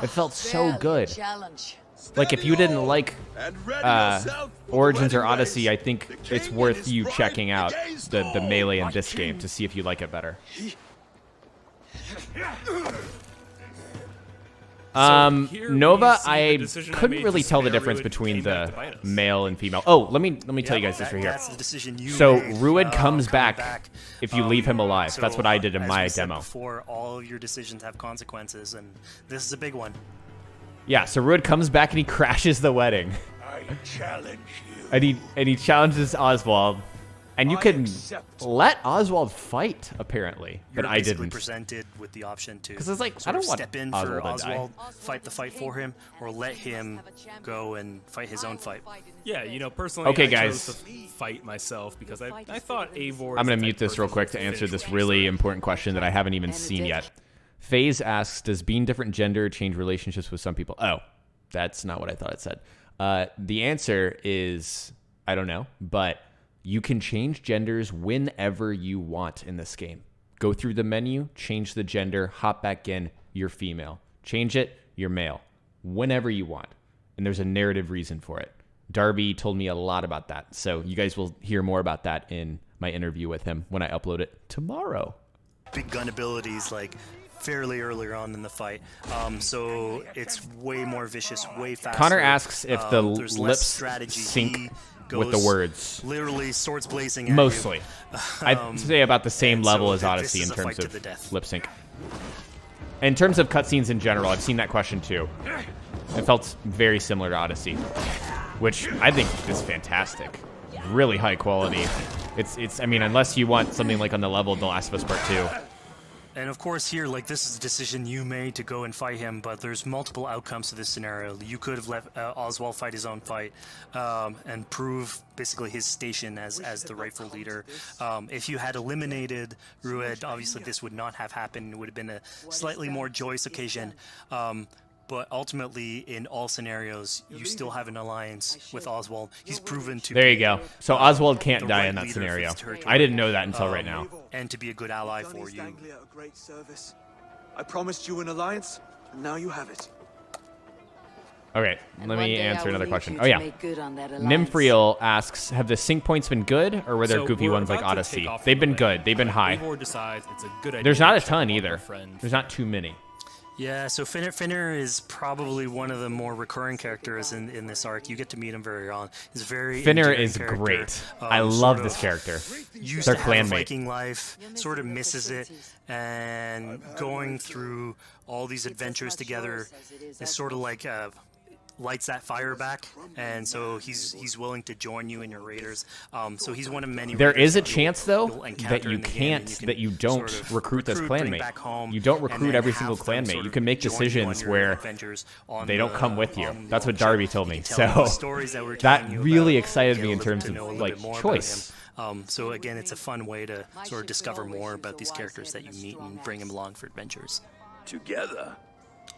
It felt so good. Challenge. Like, if you didn't like Origins or Odyssey, I think it's worth you checking out the melee in this game to see if you like it better. Nova, I couldn't really tell the difference between the male and female. Oh, let me tell you guys this right here. That's the decision you So made, Rued comes back if you leave him alive. So, That's what I did in as my we said demo. Before, all of your decisions have consequences, and this is a big one. Yeah, so Rued comes back and he crashes the wedding. I challenge you. And he challenges Oswald. And you can let Oswald fight, apparently, but You're I basically didn't. presented with the option to 'Cause it's like, I sort of don't want step in Oswald for to die. Oswald, fight the fight for him, or let him go and fight his own fight. Yeah, you know, personally, Okay, I guys. chose to fight myself because I thought Eivor. I'm going to mute this real quick to answer this really important question that I haven't even seen yet. FaZe asks, does being different gender change relationships with some people? Oh, that's not what I thought it said. The answer is, I don't know, but you can change genders whenever you want in this game. Go through the menu, change the gender, hop back in, you're female. Change it, you're male. Whenever you want. And there's a narrative reason for it. Darby told me a lot about that. So you guys will hear more about that in my interview with him when I upload it tomorrow. Big gun abilities, like fairly earlier on in the fight, so it's way more vicious, way faster. Connor asks if the there's less lips strategy. sync He with the goes words. literally swords blazing at Mostly. you. I'd say about the same and level so as this Odyssey is in a terms fight to of the death. lip sync. In terms of cutscenes in general, I've seen that question too. It felt very similar to Odyssey, which I think is fantastic. Really high quality. It's I mean, unless you want something like on the level of The Last of Us Part 2. And of course here, like, this is a decision you made to go and fight him, but there's multiple outcomes to this scenario. You could have let Oswald fight his own fight and prove basically his station as the rightful leader. If you had eliminated Rued, obviously this would not have happened. It would have been a slightly more joyous occasion. But ultimately, in all scenarios, you still have an alliance with Oswald. He's proven to There you be, go. So Oswald can't the die right in that leader for scenario. this territory. I didn't know that until right now. And to be a good ally for you. Anglia a great service. I promised you an alliance, and now you have it. Okay, And let one me day I answer will another need question. you Oh to yeah. make good on that alliance. Nymphriel asks, have the sync points been good, or were there So goofy we're ones like about to Odyssey? take off They've from been the good. land, They've been but high. Eivor decides it's a good idea There's not to a check ton on our either. friend. There's not too many. Yeah, so Finner is probably one of the more recurring characters in this arc. You get to meet him very early on. He's a very Finner endearing is character. great. I Sort love of this character. Used Their to have a clanmate. Viking life, sort of misses it, and going through all these adventures together is sort of like lights that fire back, and so he's willing to join you in your raiders. So he's one of many. There raiders is a that chance you'll though encounter that you in the game, can't, and can that you don't sort of recruit this bring clanmate. back home, You don't and recruit then every have single them clanmate. sort You of can make join you on decisions your where adventures on they don't the- come with you. on That's what the Darby ship. told You me. can tell him the So stories that we're that telling you really about, excited get me a in little terms to of know a little like bit more about choice. him. So again, it's a fun way to sort of discover more about these characters that you meet and bring them along for adventures. Together.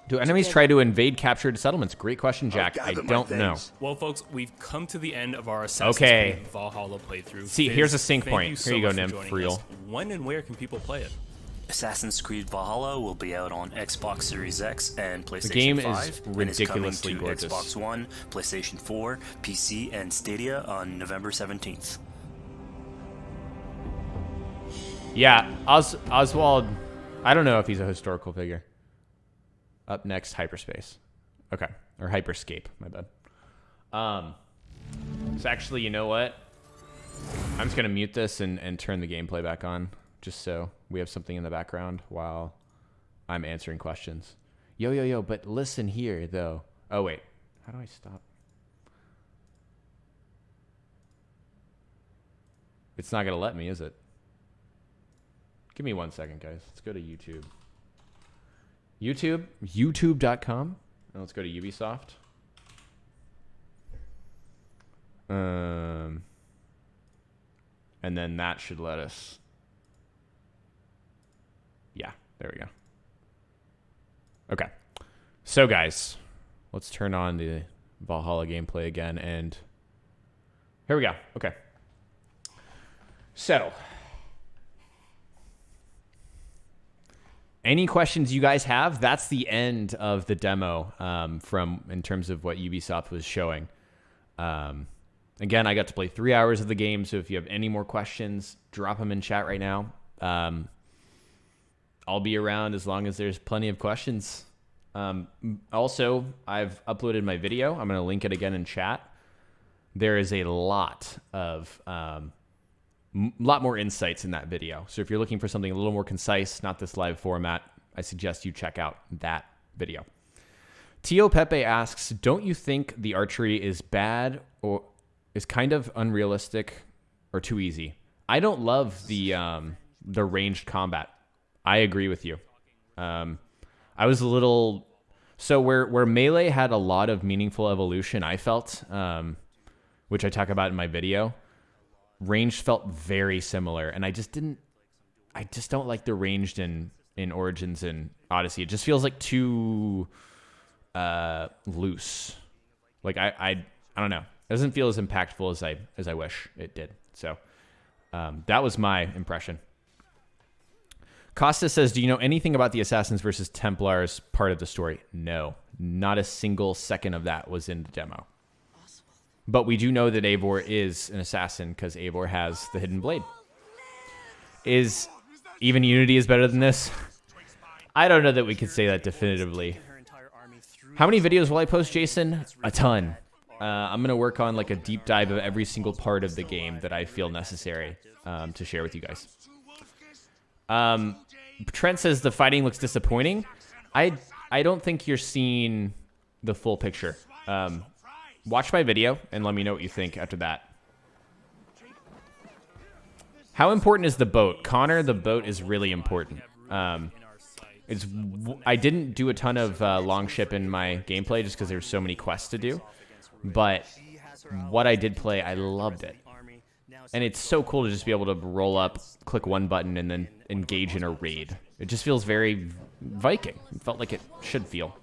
Do enemies try to invade captured settlements? Great question, Jack. I don't know. Well, folks, we've come to the end of our Assassin's Okay. Creed Valhalla playthrough. See, Viz, here's a sync thank point. You Here so you go, much for Nymph, joining for real. us. When and where can people play it? Assassin's Creed Valhalla will be out on Xbox Series X and PlayStation game 5. is and ridiculously coming to gorgeous. Xbox One, PlayStation 4, PC, and Stadia on November 17th. Yeah, Oswald, I don't know if he's a historical figure. Up next, hyperspace. Okay, or hyperscape, my bad. So actually, you know what? I'm just gonna mute this and turn the gameplay back on, just so we have something in the background while I'm answering questions. Yo, but listen here, though. Oh, wait. How do I stop? It's not gonna let me, is it? Give me 1 second, guys. Let's go to YouTube. YouTube.com. And let's go to Ubisoft. And then that should let us. Yeah, there we go. Okay. So, guys, let's turn on the Valhalla gameplay again. And here we go. Okay. So, any questions you guys have? That's the end of the demo from in terms of what Ubisoft was showing. Again, I got to play 3 hours of the game, so if you have any more questions, drop them in chat right now. I'll be around as long as there's plenty of questions. Also, I've uploaded my video. I'm going to link it again in chat. There is a lot of, lot more insights in that video. So if you're looking for something a little more concise, not this live format, I suggest you check out that video. Tio Pepe asks, don't you think the archery is bad or is kind of unrealistic or too easy? I don't love the ranged combat. I agree with you. I was a little... So where Melee had a lot of meaningful evolution, I felt, which I talk about in my video, ranged felt very similar. And I just don't like the ranged in Origins and Odyssey. It just feels like too loose. Like I don't know. It doesn't feel as impactful as I wish it did. So that was my impression. Costa says, do you know anything about the Assassins versus Templars part of the story? No, not a single second of that was in the demo. But we do know that Eivor is an assassin because Eivor has the hidden blade. Is even Unity is better than this? I don't know that we could say that definitively. How many videos will I post, Jason? A ton. I'm going to work on like a deep dive of every single part of the game that I feel necessary to share with you guys. Trent says the fighting looks disappointing. I don't think you're seeing the full picture. Watch my video and let me know what you think after that. How important is the boat? Connor, the boat is really important. I didn't do a ton of Longship in my gameplay just because there's so many quests to do. But what I did play, I loved it. And it's so cool to just be able to roll up, click one button, and then engage in a raid. It just feels very Viking. It felt like it should feel.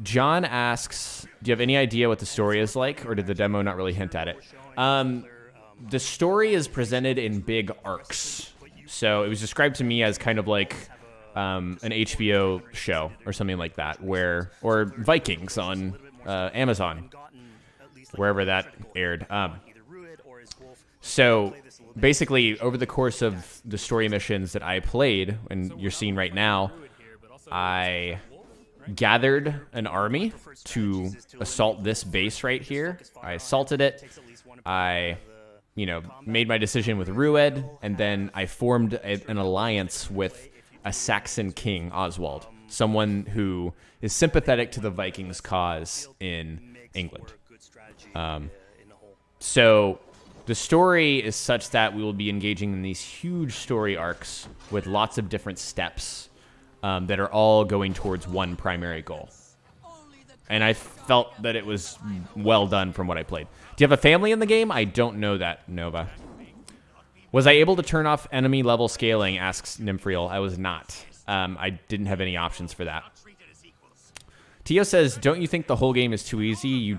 John asks, do you have any idea what the story is like, or did the demo not really hint at it? The story is presented in big arcs. So it was described to me as kind of like an HBO show or something like that, or Vikings on Amazon, wherever that aired. So basically, over the course of the story missions that I played, and you're seeing right now, I gathered an army to assault this base right here. I assaulted it. I, made my decision with Rued, and then I formed an alliance with a Saxon king, Oswald, someone who is sympathetic to the Vikings' cause in England. So the story is such that we will be engaging in these huge story arcs with lots of different steps that are all going towards one primary goal. And I felt that it was well done from what I played. Do you have a family in the game? I don't know that, Nova. Was I able to turn off enemy level scaling, asks Nymphriel. I was not. I didn't have any options for that. Tio says, don't you think the whole game is too easy? You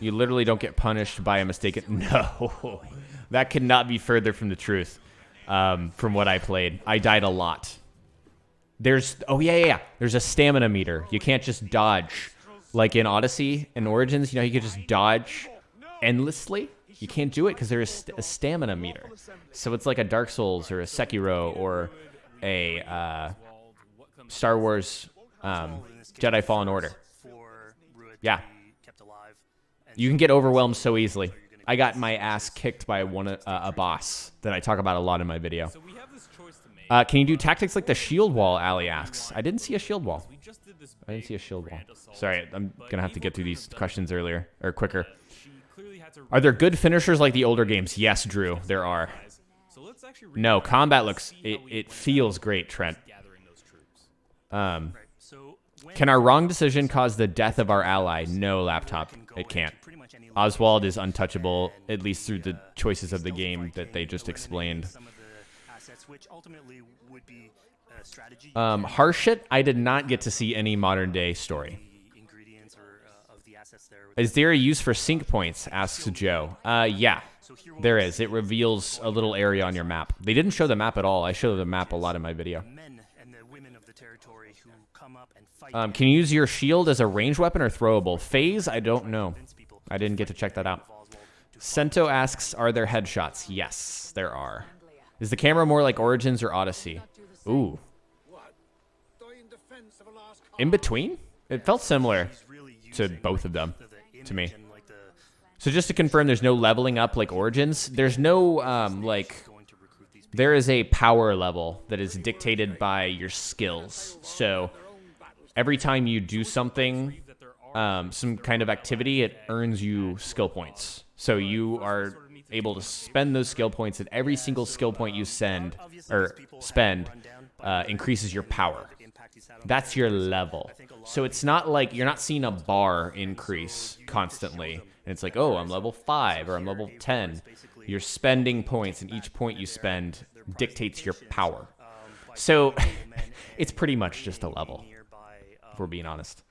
literally don't get punished by a mistake. No, that could not be further from the truth. From what I played, I died a lot. There's a stamina meter. You can't just dodge like in Odyssey and Origins. You could just dodge endlessly. You can't do it because there's a stamina meter. So it's like a Dark Souls or a Sekiro or a Star Wars Jedi Fallen Order. Yeah. You can get overwhelmed so easily. I got my ass kicked by a boss that I talk about a lot in my video. Can you do tactics like the shield wall, Ali asks. I didn't see a shield wall. Sorry, I'm going to have to get through these questions quicker. Are there good finishers like the older games? Yes, Drew, there are. No, combat it feels great, Trent. Can our wrong decision cause the death of our ally? No, laptop, it can't. Oswald is untouchable, at least through the choices of the game that they just explained. Harshit, I did not get to see any modern day story. Is there a use for sync points, asks Joe. Yeah, there is. It reveals a little area on your map. They didn't show the map at all. I show the map a lot in my video. Can you use your shield as a ranged weapon or throwable? Phase? I don't know. I didn't get to check that out. Sento asks, are there headshots? Yes, there are. Is the camera more like Origins or Odyssey? Ooh. in between. It felt similar to both of them to me. So just to confirm, there's no leveling up like Origins. There's no there is a power level that is dictated by your skills. So every time you do something, some kind of activity, it earns you skill points. So you are able to spend those skill points, and every single skill point you spend increases your power. That's your level. So it's not like you're not seeing a bar increase constantly. And it's like, oh, I'm level 5 or I'm level 10. You're spending points, and each point you spend dictates your power. So it's pretty much just a level, if we're being honest.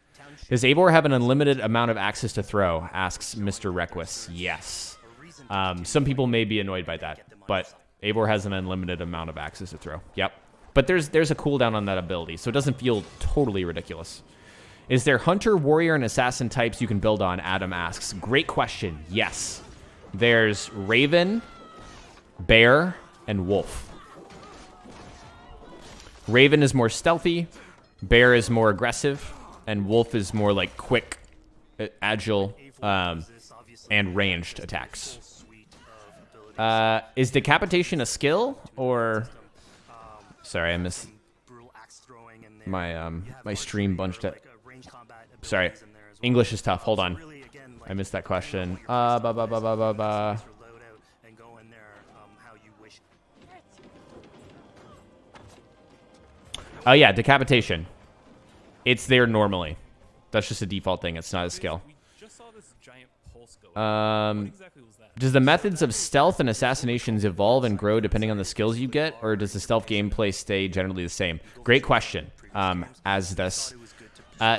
Does Eivor have an unlimited amount of access to throw? Asks Mr. Requus. Yes. Some people may be annoyed by that, but Eivor has an unlimited amount of access to throw. Yep. But there's a cooldown on that ability, so it doesn't feel totally ridiculous. Is there hunter, warrior, and assassin types you can build on? Adam asks. Great question. Yes. There's raven, bear, and wolf. Raven is more stealthy, bear is more aggressive, and wolf is more like quick, agile, and ranged attacks. Is decapitation a skill, or... Sorry, I missed my my stream bunched it. Sorry, English is tough. Hold on, I missed that question. Oh yeah, decapitation. It's there normally. That's just a default thing. It's not a skill. Does the methods of stealth and assassinations evolve and grow depending on the skills you get, or does the stealth gameplay stay generally the same? Great question. As this.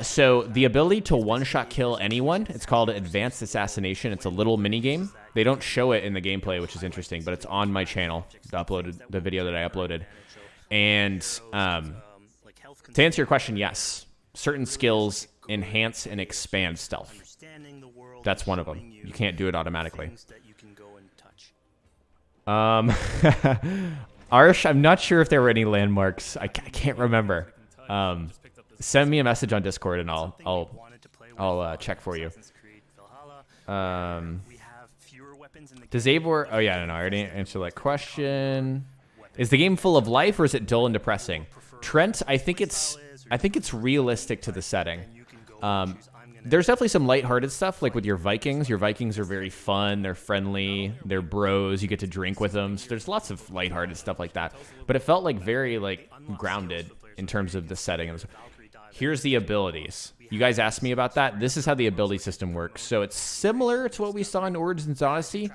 So the ability to one-shot kill anyone, it's called Advanced Assassination. It's a little mini-game. They don't show it in the gameplay, which is interesting, but it's on my channel, the video that I uploaded. And to answer your question, yes. Certain skills enhance and expand stealth. That's one of them. You can't do it automatically. Arsh, I'm not sure if there were any landmarks. I can't remember. Send me a message on Discord and I'll check for you. Does Eivor... Oh yeah, no, I already answered that question. Is the game full of life, or is it dull and depressing? Trent, I think it's realistic to the setting. There's definitely some lighthearted stuff, like with your Vikings. Your Vikings are very fun. They're friendly. They're bros. You get to drink with them. So there's lots of lighthearted stuff like that. But it felt like very grounded in terms of the setting. Here's the abilities. You guys asked me about that. This is how the ability system works. So it's similar to what we saw in Origins and Odyssey,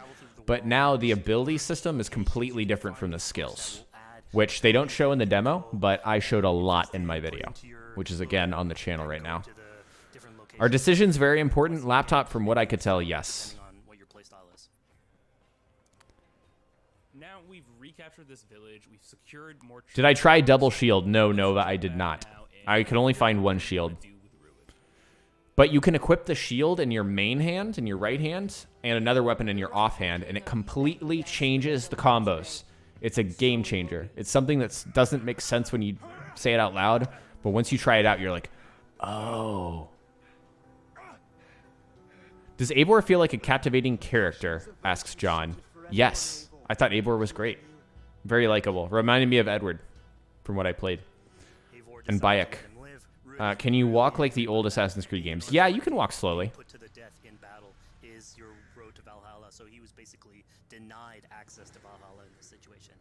but now the ability system is completely different from the skills, which they don't show in the demo, but I showed a lot in my video, which is, again, on the channel right now. Are decisions very important? Laptop, from what I could tell, yes. Now we've recaptured this village. We've secured more. Did I try double shield? No, Nova, I did not. I could only find one shield. But you can equip the shield in your main hand, in your right hand, and another weapon in your off hand, and it completely changes the combos. It's a game changer. It's something that doesn't make sense when you say it out loud, but once you try it out, you're like, oh. Does Eivor feel like a captivating character? Asks John. Yes. I thought Eivor was great. Very likable. Reminded me of Edward from what I played. And Bayek. Can you walk like the old Assassin's Creed games? Yeah, you can walk slowly. Put to the death in battle is your road to Brawlhalla, so he was basically denied access to Brawlhalla in this situation.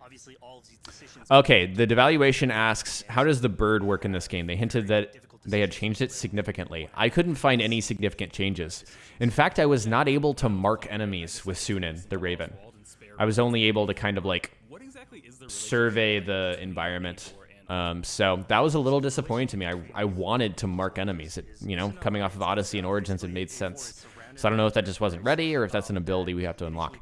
Obviously, all of these decisions... Okay, the devaluation asks, how does the bird work in this game? They hinted that they had changed it significantly. I couldn't find any significant changes. In fact, I was not able to mark enemies with Synin, the Raven. I was only able to kind of like survey the environment. So that was a little disappointing to me. I wanted to mark enemies. It, you know, coming off of Odyssey and Origins, it made sense. So I don't know if that just wasn't ready or if that's an ability we have to unlock.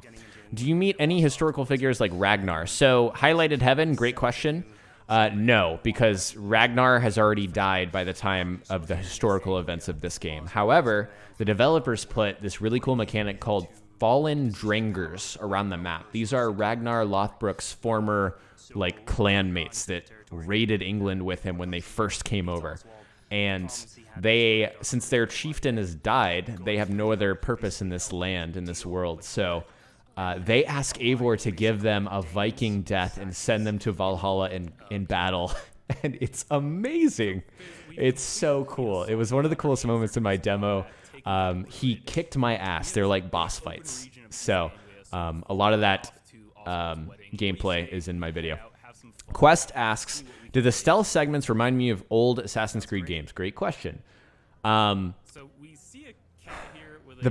Do you meet any historical figures like Ragnar? So Highlighted Heaven, great question. No, because Ragnar has already died by the time of the historical events of this game. However, the developers put this really cool mechanic called Fallen Drangers around the map. These are Ragnar Lothbrok's former like clanmates that raided England with him when they first came over. And they, since their chieftain has died, they have no other purpose in this land, in this world. So they ask Eivor to give them a Viking death and send them to Valhalla in battle. And it's amazing. It's so cool. It was one of the coolest moments in my demo. He kicked my ass. They're like boss fights. So a lot of that gameplay is in my video. Quest asks, do the stealth segments remind me of old Assassin's Creed games? Great question. The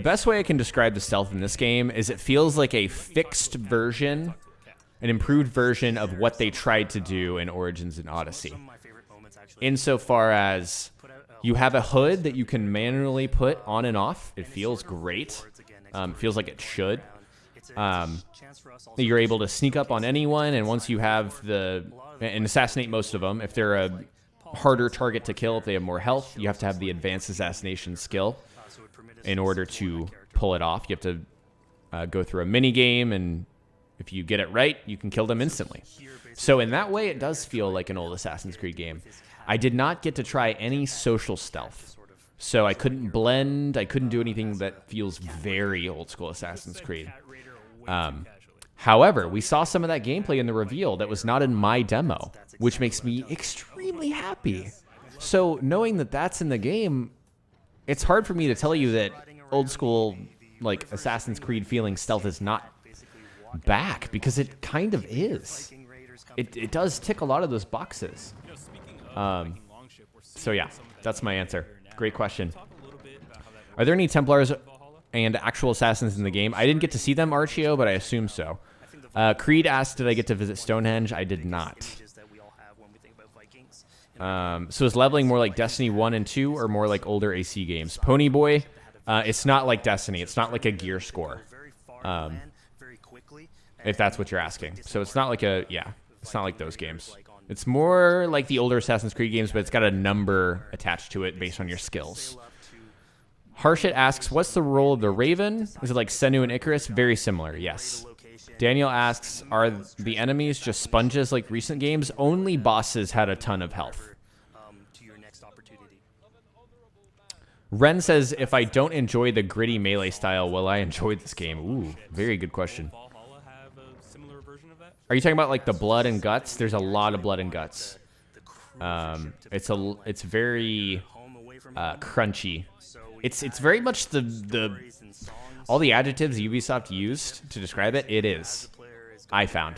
best way I can describe the stealth in this game is it feels like a fixed version, an improved version of what they tried to do in Origins and Odyssey. Insofar as you have a hood that you can manually put on and off. It feels great. It feels like it should. You're able to sneak up on anyone, and once you have and assassinate most of them. If they're a harder target to kill, if they have more health, you have to have the advanced assassination skill in order to pull it off. You have to go through a mini game, and if you get it right, you can kill them instantly. So in that way, it does feel like an old Assassin's Creed game. I did not get to try any social stealth, so I couldn't blend. I couldn't do anything that feels very old school Assassin's Creed. However, we saw some of that gameplay in the reveal that was not in my demo, which makes me extremely happy. So knowing that that's in the game, it's hard for me to tell you that old school, like Assassin's Creed feeling stealth is not back, because it kind of is. It does tick a lot of those boxes. So yeah, that's my answer. Great question. Are there any Templars and actual assassins in the game? I didn't get to see them, Archio, but I assume so. Creed asked, did I get to visit Stonehenge? I did not. So is leveling more like Destiny 1 and 2 or more like older AC games? Ponyboy, it's not like Destiny. It's not like a gear score. If that's what you're asking. So it's not like it's not like those games. It's more like the older Assassin's Creed games, but it's got a number attached to it based on your skills. Harshit asks, what's the role of the Raven? Is it like Senu and Icarus? Very similar, yes. Daniel asks, are the enemies just sponges like recent games? Only bosses had a ton of health. Ren says, if I don't enjoy the gritty melee style, will I enjoy this game? Ooh, very good question. Are you talking about like the blood and guts? There's a lot of blood and guts. It's very crunchy. It's very much all the adjectives Ubisoft used to describe it. It is, I found.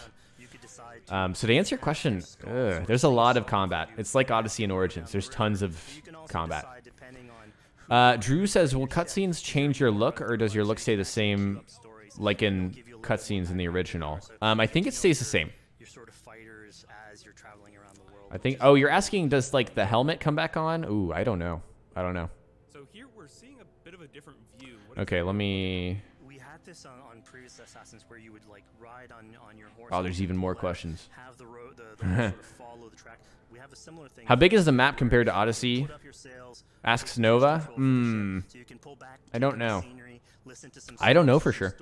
So to answer your question, there's a lot of combat. It's like Odyssey and Origins. There's tons of combat. Drew says, will cutscenes change your look, or does your look stay the same like in cutscenes in the original? I think it stays the same. I think, oh, you're asking, does like the helmet come back on? Ooh, I don't know. So here we're seeing a bit of a different view. Okay, let me... We had this on previous Assassins where you would like ride on your horse. Oh, there's even more questions. Have the road, the sort of follow the track. We have a similar thing. How big is the map compared to Odyssey? Asks Nova. I don't know. I don't know for sure.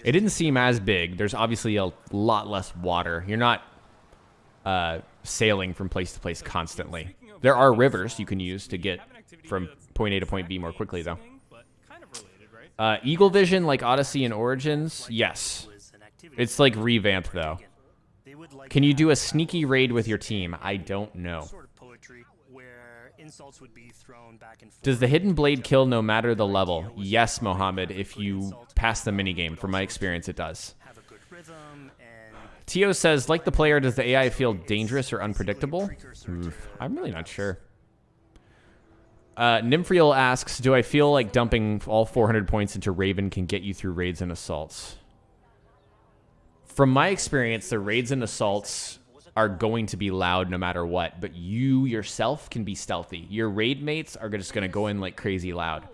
It didn't seem as big. There's obviously a lot less water. You're not sailing from place to place constantly. There are rivers you can use to get from point A to point B more quickly, though. Eagle Vision, like Odyssey and Origins? Yes. It's like revamped, though. Can you do a sneaky raid with your team? I don't know. Does the hidden blade kill no matter the level? Yes, Mohammed, if you pass the minigame. From my experience, it does. Tio says, like the player, does the AI feel dangerous or unpredictable? I'm really not sure. Nymphriel asks, do I feel like dumping all 400 points into Raven can get you through raids and assaults? From my experience, the raids and assaults are going to be loud no matter what, but you yourself can be stealthy. Your raid mates are just going to go in like crazy loud.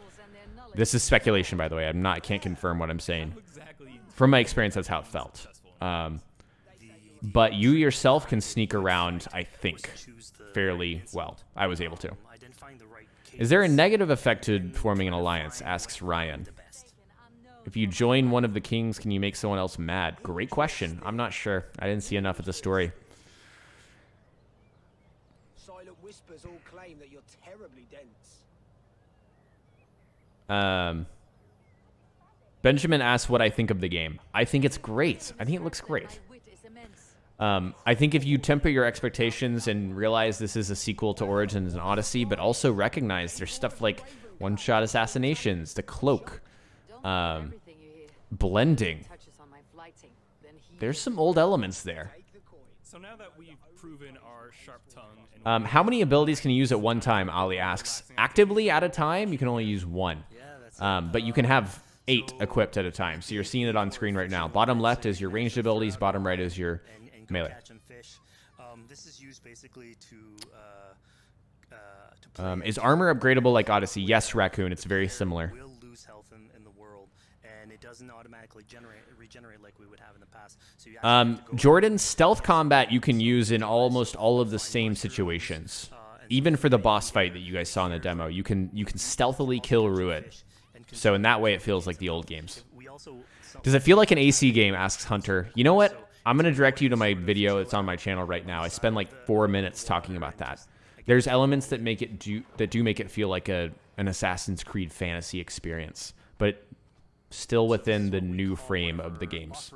This is speculation, by the way. I can't confirm what I'm saying. From my experience, that's how it felt. But you yourself can sneak around, I think, fairly well. I was able to. Is there a negative effect to forming an alliance? Asks Ryan. If you join one of the kings, can you make someone else mad? Great question. I'm not sure. I didn't see enough of the story. Silent whispers all claim that you're terribly dense. Benjamin asks what I think of the game. I think it's great. I think it looks great. I think if you temper your expectations and realize this is a sequel to Origins and Odyssey, but also recognize there's stuff like one-shot assassinations, the cloak, blending. There's some old elements there. So now that we've proven our sharp tongue and How many abilities can you use at one time, Ali asks. Actively at a time, you can only use one. But you can have 8 equipped at a time. So you're seeing it on screen right now. Bottom left is your ranged abilities. Bottom right is your melee. Catch and fish. This is used basically to Is armor upgradable like Odyssey? Yes, Raccoon. It's very similar. will lose health in the world, and it doesn't automatically regenerate like we would have in the past. So you actually have to go Jordan, stealth combat you can use in almost all of the same situations. Even for the boss fight that you guys saw in the demo, you can stealthily kill Ruit. So in that way, it feels like the old games. Does it feel like an AC game? Asks Hunter. You know what? I'm going to direct you to my video that's on my channel right now. I spend like 4 minutes talking about that. There's elements that make it do make it feel like an Assassin's Creed fantasy experience, but still within the new frame of the games.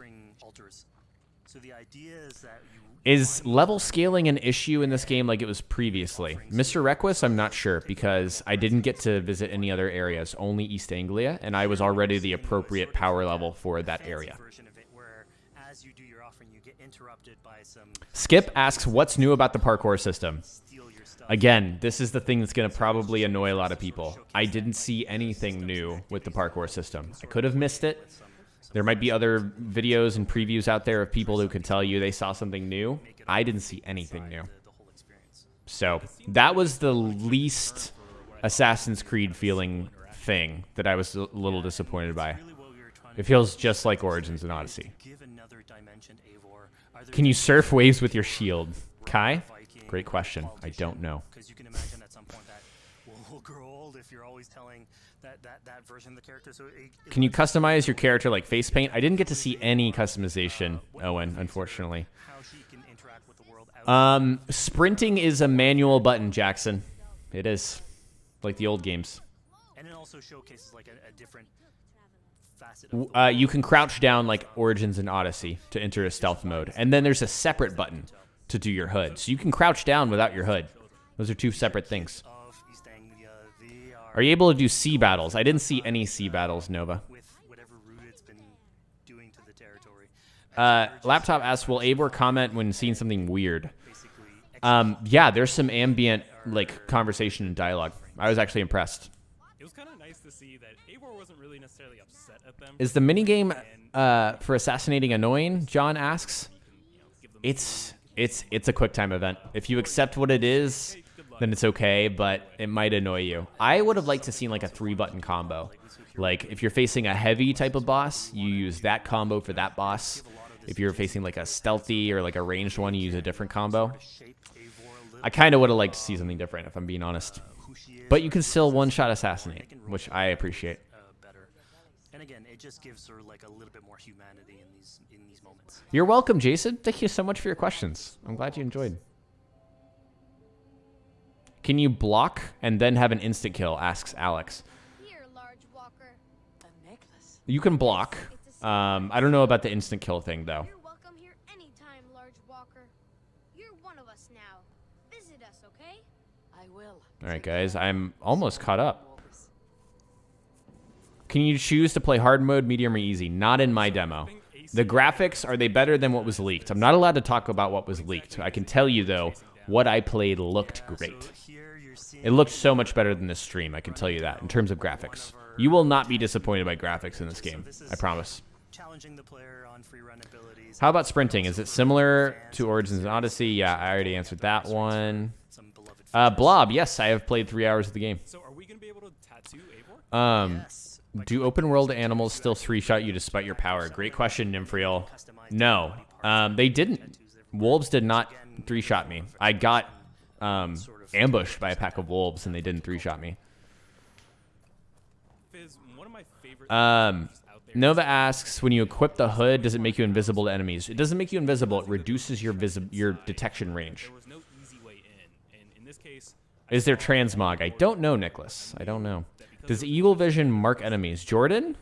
So the idea is that Is level scaling an issue in this game like it was previously? Mr. Requus, I'm not sure, because I didn't get to visit any other areas, only East Anglia, and I was already the appropriate power level for that area. Skip asks, what's new about the parkour system? Again, this is the thing that's going to probably annoy a lot of people. I didn't see anything new with the parkour system. I could have missed it. There might be other videos and previews out there of people who could tell you they saw something new. I didn't see anything new. So that was the least Assassin's Creed feeling thing that I was a little disappointed by. It feels just like Origins and Odyssey. Can you surf waves with your shield? Kai? Great question. I don't know. Because you can imagine at some point that will grow old if you're always telling that version of the character. So can you customize your character like face paint? I didn't get to see any customization, Owen, unfortunately. Sprinting is a manual button, Jackson. It is. Like the old games. And it also showcases like a different facet you can crouch down like Origins and Odyssey to enter a stealth mode. And then there's a separate button to do your hood. So you can crouch down without your hood. Those are two separate things. Are you able to do sea battles? I didn't see any sea battles, Nova. Laptop asks, will æivɔːr comment when seeing something weird? Yeah, there's some ambient like conversation and dialogue. I was actually impressed. It was kind of nice to see that æivɔːr wasn't really necessarily upset at them. Is the minigame for assassinating annoying? John asks. It's a quick time event. If you accept what it is, then it's okay, but it might annoy you. I would have liked to see like a 3-button combo. Like if you're facing a heavy type of boss, you use that combo for that boss. If you're facing like a stealthy or like a ranged one, you use a different combo. I kind of would have liked to see something different, if I'm being honest. But you can still one-shot assassinate, which I appreciate. And again, it just gives her like a little bit more humanity in these moments. You're welcome, Jason. Thank you so much for your questions. I'm glad you enjoyed. Can you block and then have an instant kill? Asks Alex. You can block. I don't know about the instant kill thing though. You're welcome here anytime, large walker. You're one of us now. Visit us, okay? I will. All right, guys. I'm almost caught up. Can you choose to play hard mode, medium, or easy? Not in my demo. The graphics, are they better than what was leaked? I'm not allowed to talk about what was leaked. I can tell you, though, what I played looked great. It looked so much better than this stream, I can tell you that, in terms of graphics. You will not be disappointed by graphics in this game, I promise. How about sprinting? Is it similar to Origins and Odyssey? Yeah, I already answered that one. Blob, yes, I have played 3 hours of the game. So are we going to be able to tattoo æivɔːr? Do open world animals still 3-shot you despite your power? Great question, Nymphriel. No, they didn't. Wolves did not 3-shot me. I got ambushed by a pack of wolves and they didn't 3-shot me. Fizz, one of my favorite Um, out Nova asks, when you equip the hood, does it make you invisible to enemies? It doesn't make you invisible. It reduces your detection range. Is there transmog? I don't know, Nicholas. I don't know. Does Eagle Vision mark enemies? Jordan?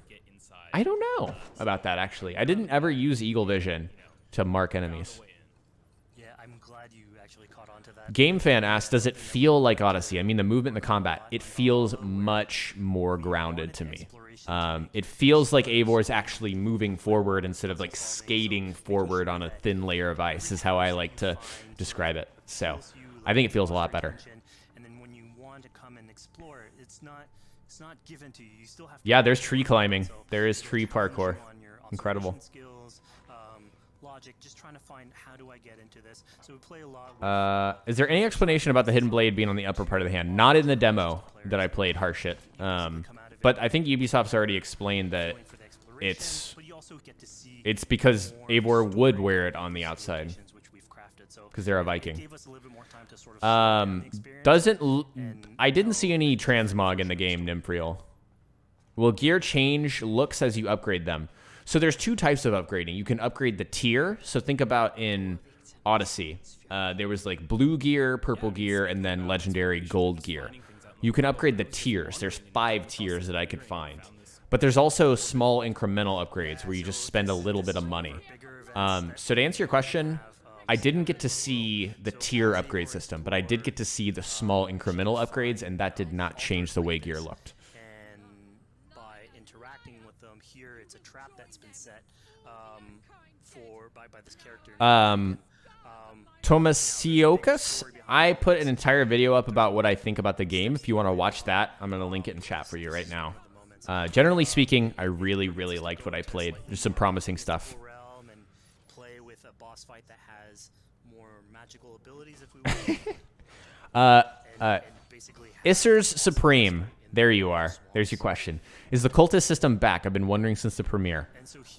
I don't know about that, actually. I didn't ever use Eagle Vision to mark enemies. Yeah, I'm glad you actually caught on to that. Game Fan asks, does it feel like Odyssey? I mean, the movement and the combat. It feels much more grounded to me. It feels like Eivor is actually moving forward instead of like skating forward on a thin layer of ice is how I like to describe it. So I think it feels a lot better. And then when you want to come and explore, it's not given to you. You still have to. Yeah, there's tree climbing. There is tree parkour. Incredible. Skills, logic, just trying to find how do I get into this. So we play a lot. Is there any explanation about the hidden blade being on the upper part of the hand? Not in the demo that I played, Harshit. But I think Ubisoft's already explained that it's because Eivor would wear it on the outside because they're a Viking. I didn't see any transmog in the game, Nymphriel. Will gear change looks as you upgrade them? So there's two types of upgrading. You can upgrade the tier. So think about in Odyssey. There was like blue gear, purple gear, and then legendary gold gear. You can upgrade the tiers. There's 5 tiers that I could find. But there's also small incremental upgrades where you just spend a little bit of money. So to answer your question, I didn't get to see the tier upgrade system, but I did get to see the small incremental upgrades, and that did not change the way gear looked. And by interacting with them here, it's a trap that's been set by this character. Tomasiokas, I put an entire video up about what I think about the game. If you want to watch that, I'm going to link it in chat for you right now. Generally speaking, I really, really liked what I played. There's some promising stuff. Play with a boss fight that has more magical abilities if we want. Isser's Supreme. There you are. There's your question. Is the cultist system back? I've been wondering since the premiere.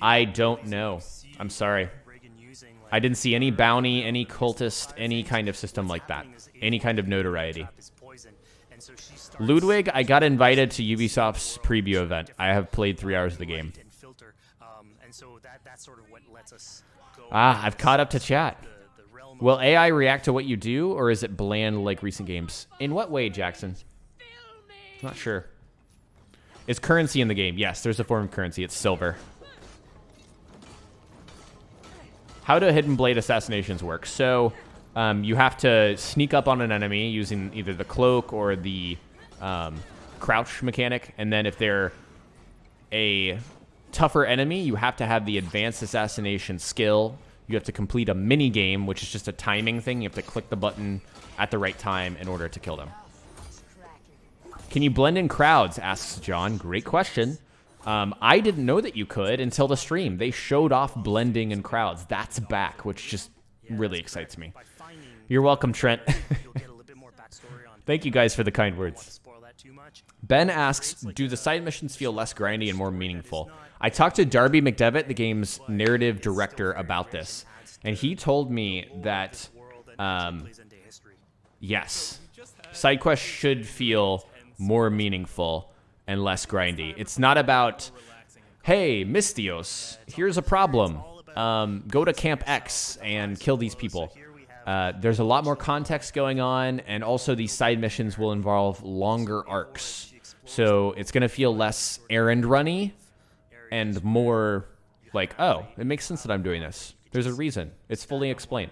I don't know. I'm sorry. I didn't see any bounty, any cultist, any kind of system like that. Any kind of notoriety. Ludwig, I got invited to Ubisoft's preview event. I have played 3 hours of the game. I've caught up to chat. Will AI react to what you do, or is it bland like recent games? In what way, Jackson? Not sure. Is currency in the game? Yes, there's a form of currency. It's silver. How do hidden blade assassinations work? So you have to sneak up on an enemy using either the cloak or the crouch mechanic, and then if they're a tougher enemy, you have to have the advanced assassination skill. You have to complete a mini game, which is just a timing thing. You have to click the button at the right time in order to kill them. Can you blend in crowds? Asks John. Great question. I didn't know that you could until the stream. They showed off blending in crowds. That's back, which just really excites me. You're welcome, Trent. Thank you guys for the kind words. Ben asks, do the side missions feel less grindy and more meaningful? I talked to Darby McDevitt, the game's narrative director, about this, and he told me that, yes, side quests should feel more meaningful and less grindy. It's not about, hey, Mystios, here's a problem. Go to Camp X and kill these people. There's a lot more context going on, and also these side missions will involve longer arcs. So it's going to feel less errand runny and more like, oh, it makes sense that I'm doing this. There's a reason. It's fully explained.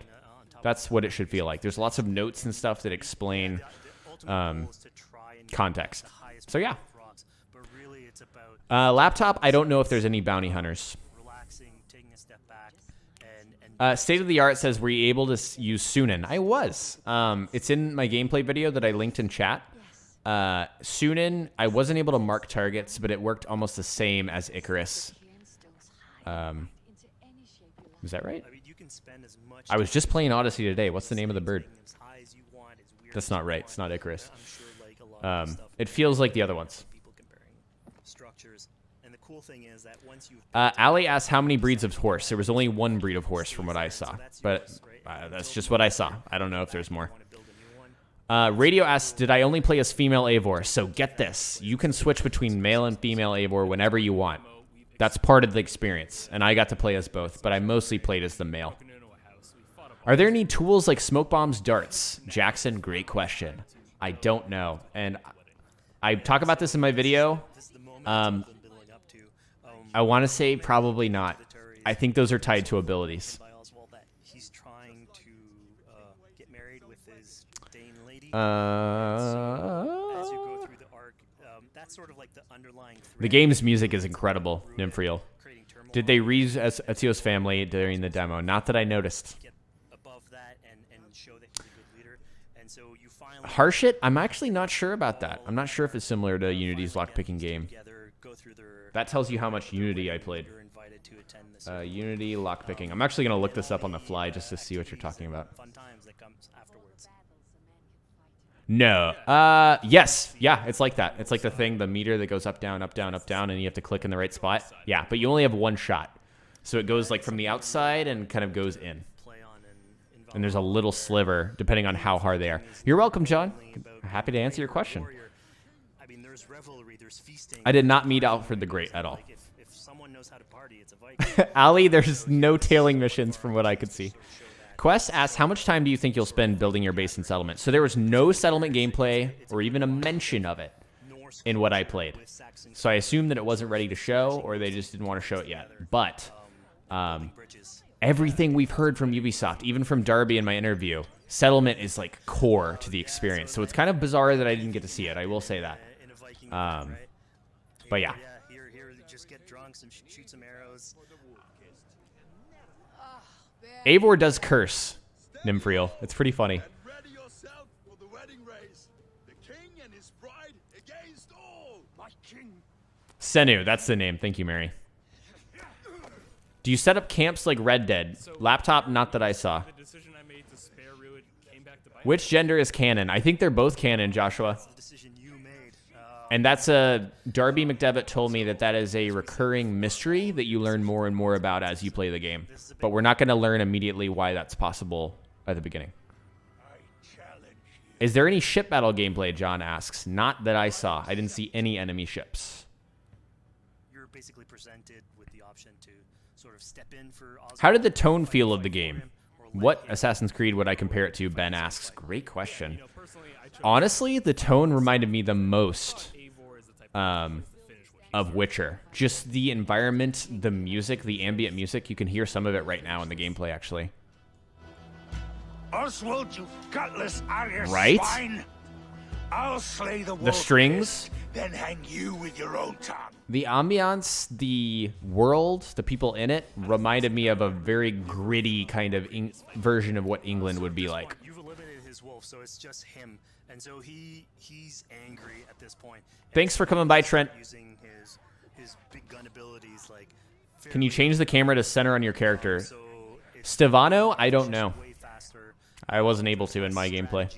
That's what it should feel like. There's lots of notes and stuff that explain context. So yeah. Laptop, I don't know if there's any bounty hunters. State of the Art says, were you able to use Synin? I was. It's in my gameplay video that I linked in chat. Synin, I wasn't able to mark targets, but it worked almost the same as Icarus. Is that right? I was just playing Odyssey today. What's the name of the bird? That's not right. It's not Icarus. It feels like the other ones. Ali asked how many breeds of horse. There was only one breed of horse from what I saw, but that's just what I saw. I don't know if there's more. Radio asks, did I only play as female Eivor? So get this. You can switch between male and female Eivor whenever you want. That's part of the experience, and I got to play as both, but I mostly played as the male. Are there any tools like smoke bombs, darts? Jackson, great question. I don't know, and I talk about this in my video. I want to say probably not. I think those are tied to abilities. He's trying to get married with his Dane lady. As you go through the arc, that's sort of like the underlying. The game's music is incredible, Nymphriel. Did they reuse Ezio's family during the demo? Not that I noticed. Harshit, I'm actually not sure about that. I'm not sure if it's similar to Unity's lockpicking game. That tells you how much Unity I played. Unity lockpicking. I'm actually going to look this up on the fly just to see what you're talking about. No. Yes. Yeah, it's like that. It's like the thing, the meter that goes up, down, up, down, up, down, and you have to click in the right spot. Yeah, but you only have one shot. So it goes like from the outside and kind of goes in. And there's a little sliver, depending on how hard they are. You're welcome, John. Happy to answer your question. I did not meet Alfred the Great at all. Ali, there's no tailing missions from what I could see. Quest asks, how much time do you think you'll spend building your base and settlement? So there was no settlement gameplay or even a mention of it in what I played. So I assumed that it wasn't ready to show, or they just didn't want to show it yet. But everything we've heard from Ubisoft, even from Darby in my interview, settlement is like core to the experience. So it's kind of bizarre that I didn't get to see it. I will say that. But yeah. Here, just get drunk and shoot some arrows. Eivor does curse, Nymphriel. It's pretty funny. Senu, that's the name. Thank you, Mary. Do you set up camps like Red Dead? Laptop, not that I saw. Which gender is canon? I think they're both canon, Joshua. And that's a... Darby McDevitt told me that that is a recurring mystery that you learn more and more about as you play the game. But we're not going to learn immediately why that's possible at the beginning. Is there any ship battle gameplay, John asks. Not that I saw. I didn't see any enemy ships. You're basically presented with the option to sort of step in for... How did the tone feel of the game? What Assassin's Creed would I compare it to? Ben asks. Great question. Honestly, the tone reminded me the most of Witcher. Just the environment, the music, the ambient music. You can hear some of it right now in the gameplay, actually. Oswald, you gutless Irish right? swine! I'll slay the strings, then hang you with your own tongue. The ambiance, the world, the people in it reminded me of a very gritty kind of version of what England would be like. You've eliminated his wolf, so it's just him, and so he's angry at this point. Thanks for coming by, Trent. Using his big gun abilities, like. Can you change the camera to center on your character? Stevano, I don't know. I wasn't able to in my gameplay.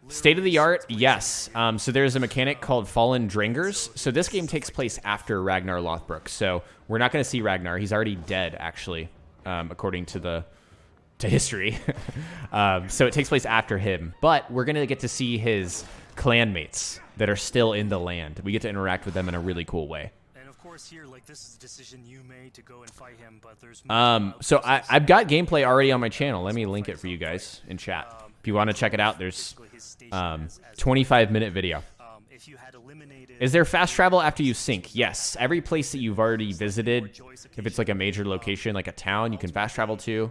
State of the art, yes. So there's a mechanic called Fallen Drangers. So this game takes place after Ragnar Lothbrok. So we're not going to see Ragnar. He's already dead, actually, according to history. So it takes place after him. But we're going to get to see his clanmates that are still in the land. We get to interact with them in a really cool way. And of course, here, like, this is a decision you made to go and fight him, but there's so I've got gameplay already on my channel. Let me link it for you guys in chat. If you want to check it out, there's 25-minute video. Is there fast travel after you sink? Yes. Every place that you've already visited, if it's like a major location, like a town, you can fast travel to.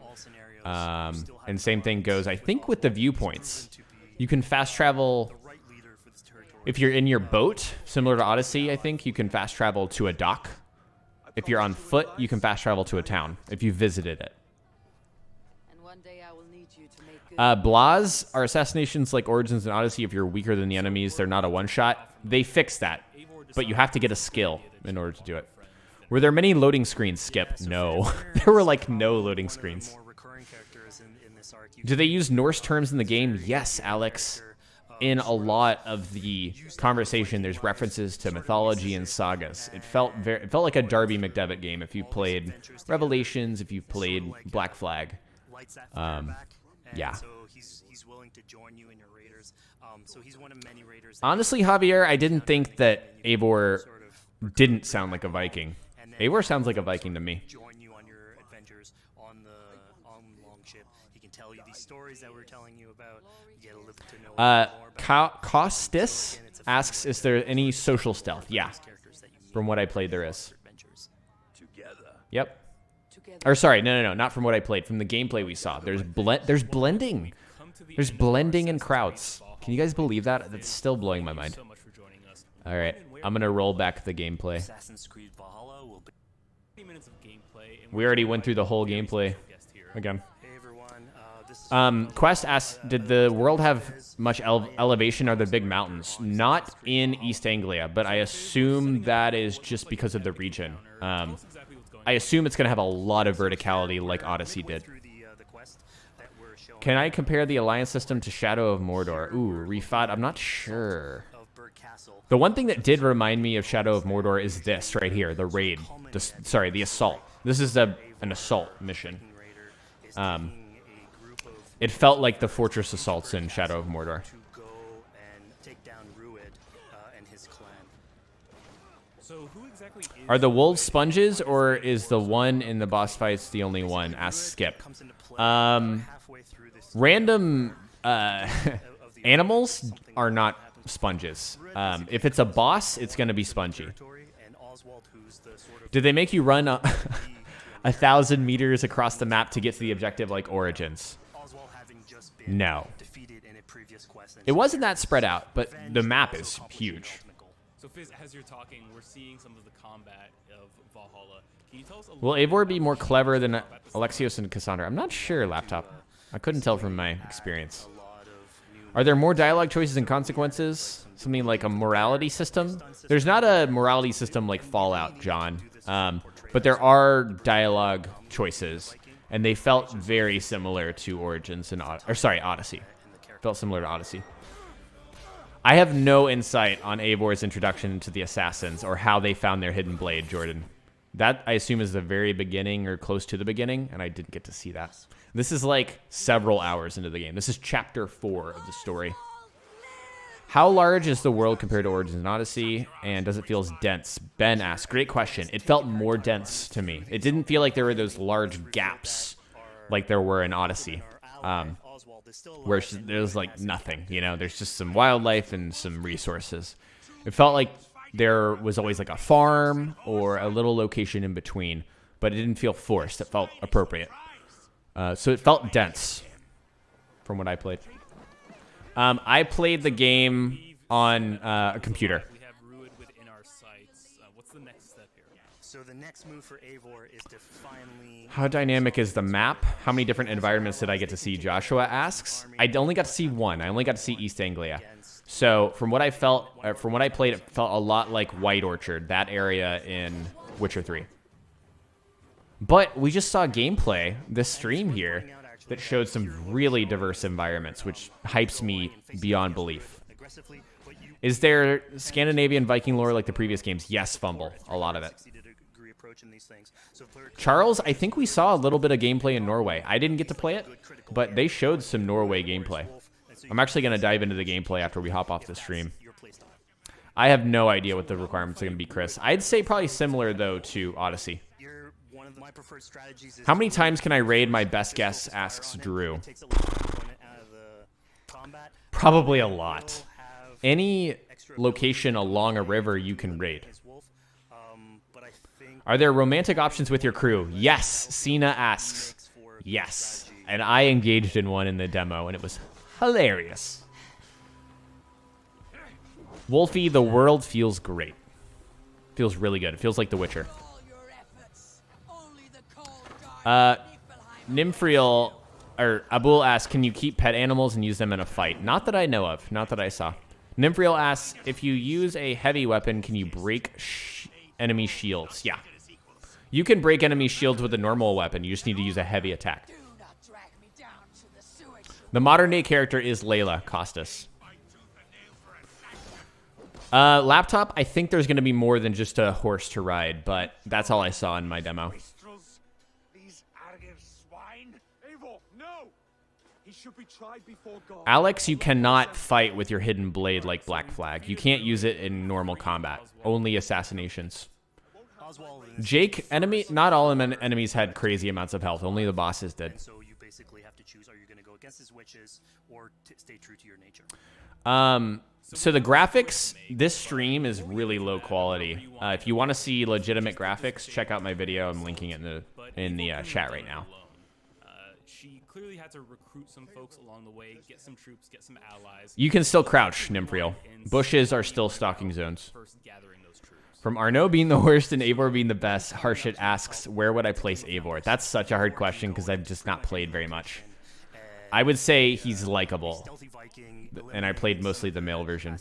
And same thing goes, I think, with the viewpoints. You can fast travel... If you're in your boat, similar to Odyssey, I think, you can fast travel to a dock. If you're on foot, you can fast travel to a town, if you visited it. Blahs are assassinations like Origins and Odyssey. If you're weaker than the enemies, they're not a one-shot. They fixed that, but you have to get a skill in order to do it. Were there many loading screens, Skip? No. There were, like, no loading screens. Do they use Norse terms in the game? Yes, Alex. In a lot of the conversation, there's references to mythology and sagas. It felt like a Darby McDevitt game if you played Revelations, if you played Black Flag. Yeah. So he's willing to join you in your raiders. So he's one of many raiders. Honestly, Javier, I didn't think that Eivor didn't sound like a Viking. Eivor sounds like a Viking to me. Join you on your adventures on Longship. He can tell you these stories that we're telling you about. You get a little to know more about Costis asks, is there any social stealth? Yeah. From what I played, there is. Yep. Or sorry, no, not from what I played. From the gameplay we saw. There's blending. There's blending and krauts. Can you guys believe that? That's still blowing my mind. All right, I'm gonna roll back the gameplay. Assassin's Creed Valhalla will be 30 minutes of gameplay. We already went through the whole gameplay again. Quest asks, did the world have much elevation? Are there big mountains? Not in East Anglia, but I assume that is just because of the region. I assume it's going to have a lot of verticality like Odyssey did. Can I compare the alliance system to Shadow of Mordor? Ooh, refought? I'm not sure. The one thing that did remind me of Shadow of Mordor is this right here, the raid. The assault. This is an assault mission. It felt like the fortress assaults in Shadow of Mordor. Are the wolves sponges, or is the one in the boss fights the only one? Ask Skip. Random animals are not sponges. If it's a boss, it's going to be spongy. Did they make you run 1,000 meters across the map to get to the objective like Origins? No. It wasn't that spread out, but the map is huge. So Fizz, as you're talking, we're seeing some of the combat of Valhalla. Can you tell us a Will Eivor be more clever than Alexios and Cassandra? I'm not sure, Laptop. I couldn't tell from my experience. Are there more dialogue choices and consequences? Something like a morality system? There's not a morality system like Fallout, John. But there are dialogue choices, and they felt very similar to Origins and Odyssey. Felt similar to Odyssey. I have no insight on Eivor's introduction to the Assassins or how they found their hidden blade, Jordan. That, I assume, is the very beginning or close to the beginning, and I didn't get to see that. This is like several hours into the game. This is chapter 4 of the story. How large is the world compared to Origins and Odyssey, and does it feel as dense? Ben asks, great question. It felt more dense to me. It didn't feel like there were those large gaps like there were in Odyssey. Where there's like nothing, you know, there's just some wildlife and some resources. It felt like there was always like a farm or a little location in between, but it didn't feel forced. It felt appropriate. So it felt dense from what I played. I played the game on a computer. So the next move for Eivor is to finally... How dynamic is the map? How many different environments did I get to see? Joshua asks. I only got to see one. I only got to see East Anglia. So from what I played, it felt a lot like White Orchard, that area in Witcher 3. But we just saw gameplay, this stream here, that showed some really diverse environments, which hypes me beyond belief. Is there Scandinavian Viking lore like the previous games? Yes, Fumble. A lot of it. Charles, I think we saw a little bit of gameplay in Norway. I didn't get to play it, but they showed some Norway gameplay. I'm actually going to dive into the gameplay after we hop off the stream. I have no idea what the requirements are going to be, Chris. I'd say probably similar, though, to Odyssey. How many times can I raid my best guess, asks Drew. Probably a lot. Any location along a river you can raid. Are there romantic options with your crew? Yes, Cena asks. Yes. And I engaged in one in the demo, and it was hilarious. Wolfie, the world feels great. Feels really good. It feels like The Witcher. Nymphriel, or Abul asks, can you keep pet animals and use them in a fight? Not that I know of. Not that I saw. Nymphriel asks, if you use a heavy weapon, can you break enemy shields? Yeah. You can break enemy shields with a normal weapon. You just need to use a heavy attack. The modern day character is Layla Costas. Laptop, I think there's going to be more than just a horse to ride, but that's all I saw in my demo. These arrogant swine! Eivor, no! He should be tried before God. Alex, you cannot fight with your hidden blade like Black Flag. You can't use it in normal combat. Only assassinations. Jake, not all enemies had crazy amounts of health. Only the bosses did. So you basically have to choose: are you going to go against his witches or stay true to your nature? So the graphics, this stream is really low quality. If you want to see legitimate graphics, check out my video. I'm linking it in the chat right now. She clearly had to recruit some folks along the way, get some troops, get some allies. You can still crouch, Nymphriel. Bushes are still stalking zones. From Arnaud being the worst and Eivor being the best, Harshit asks, where would I place Eivor? That's such a hard question because I've just not played very much. I would say he's likable, and I played mostly the male version.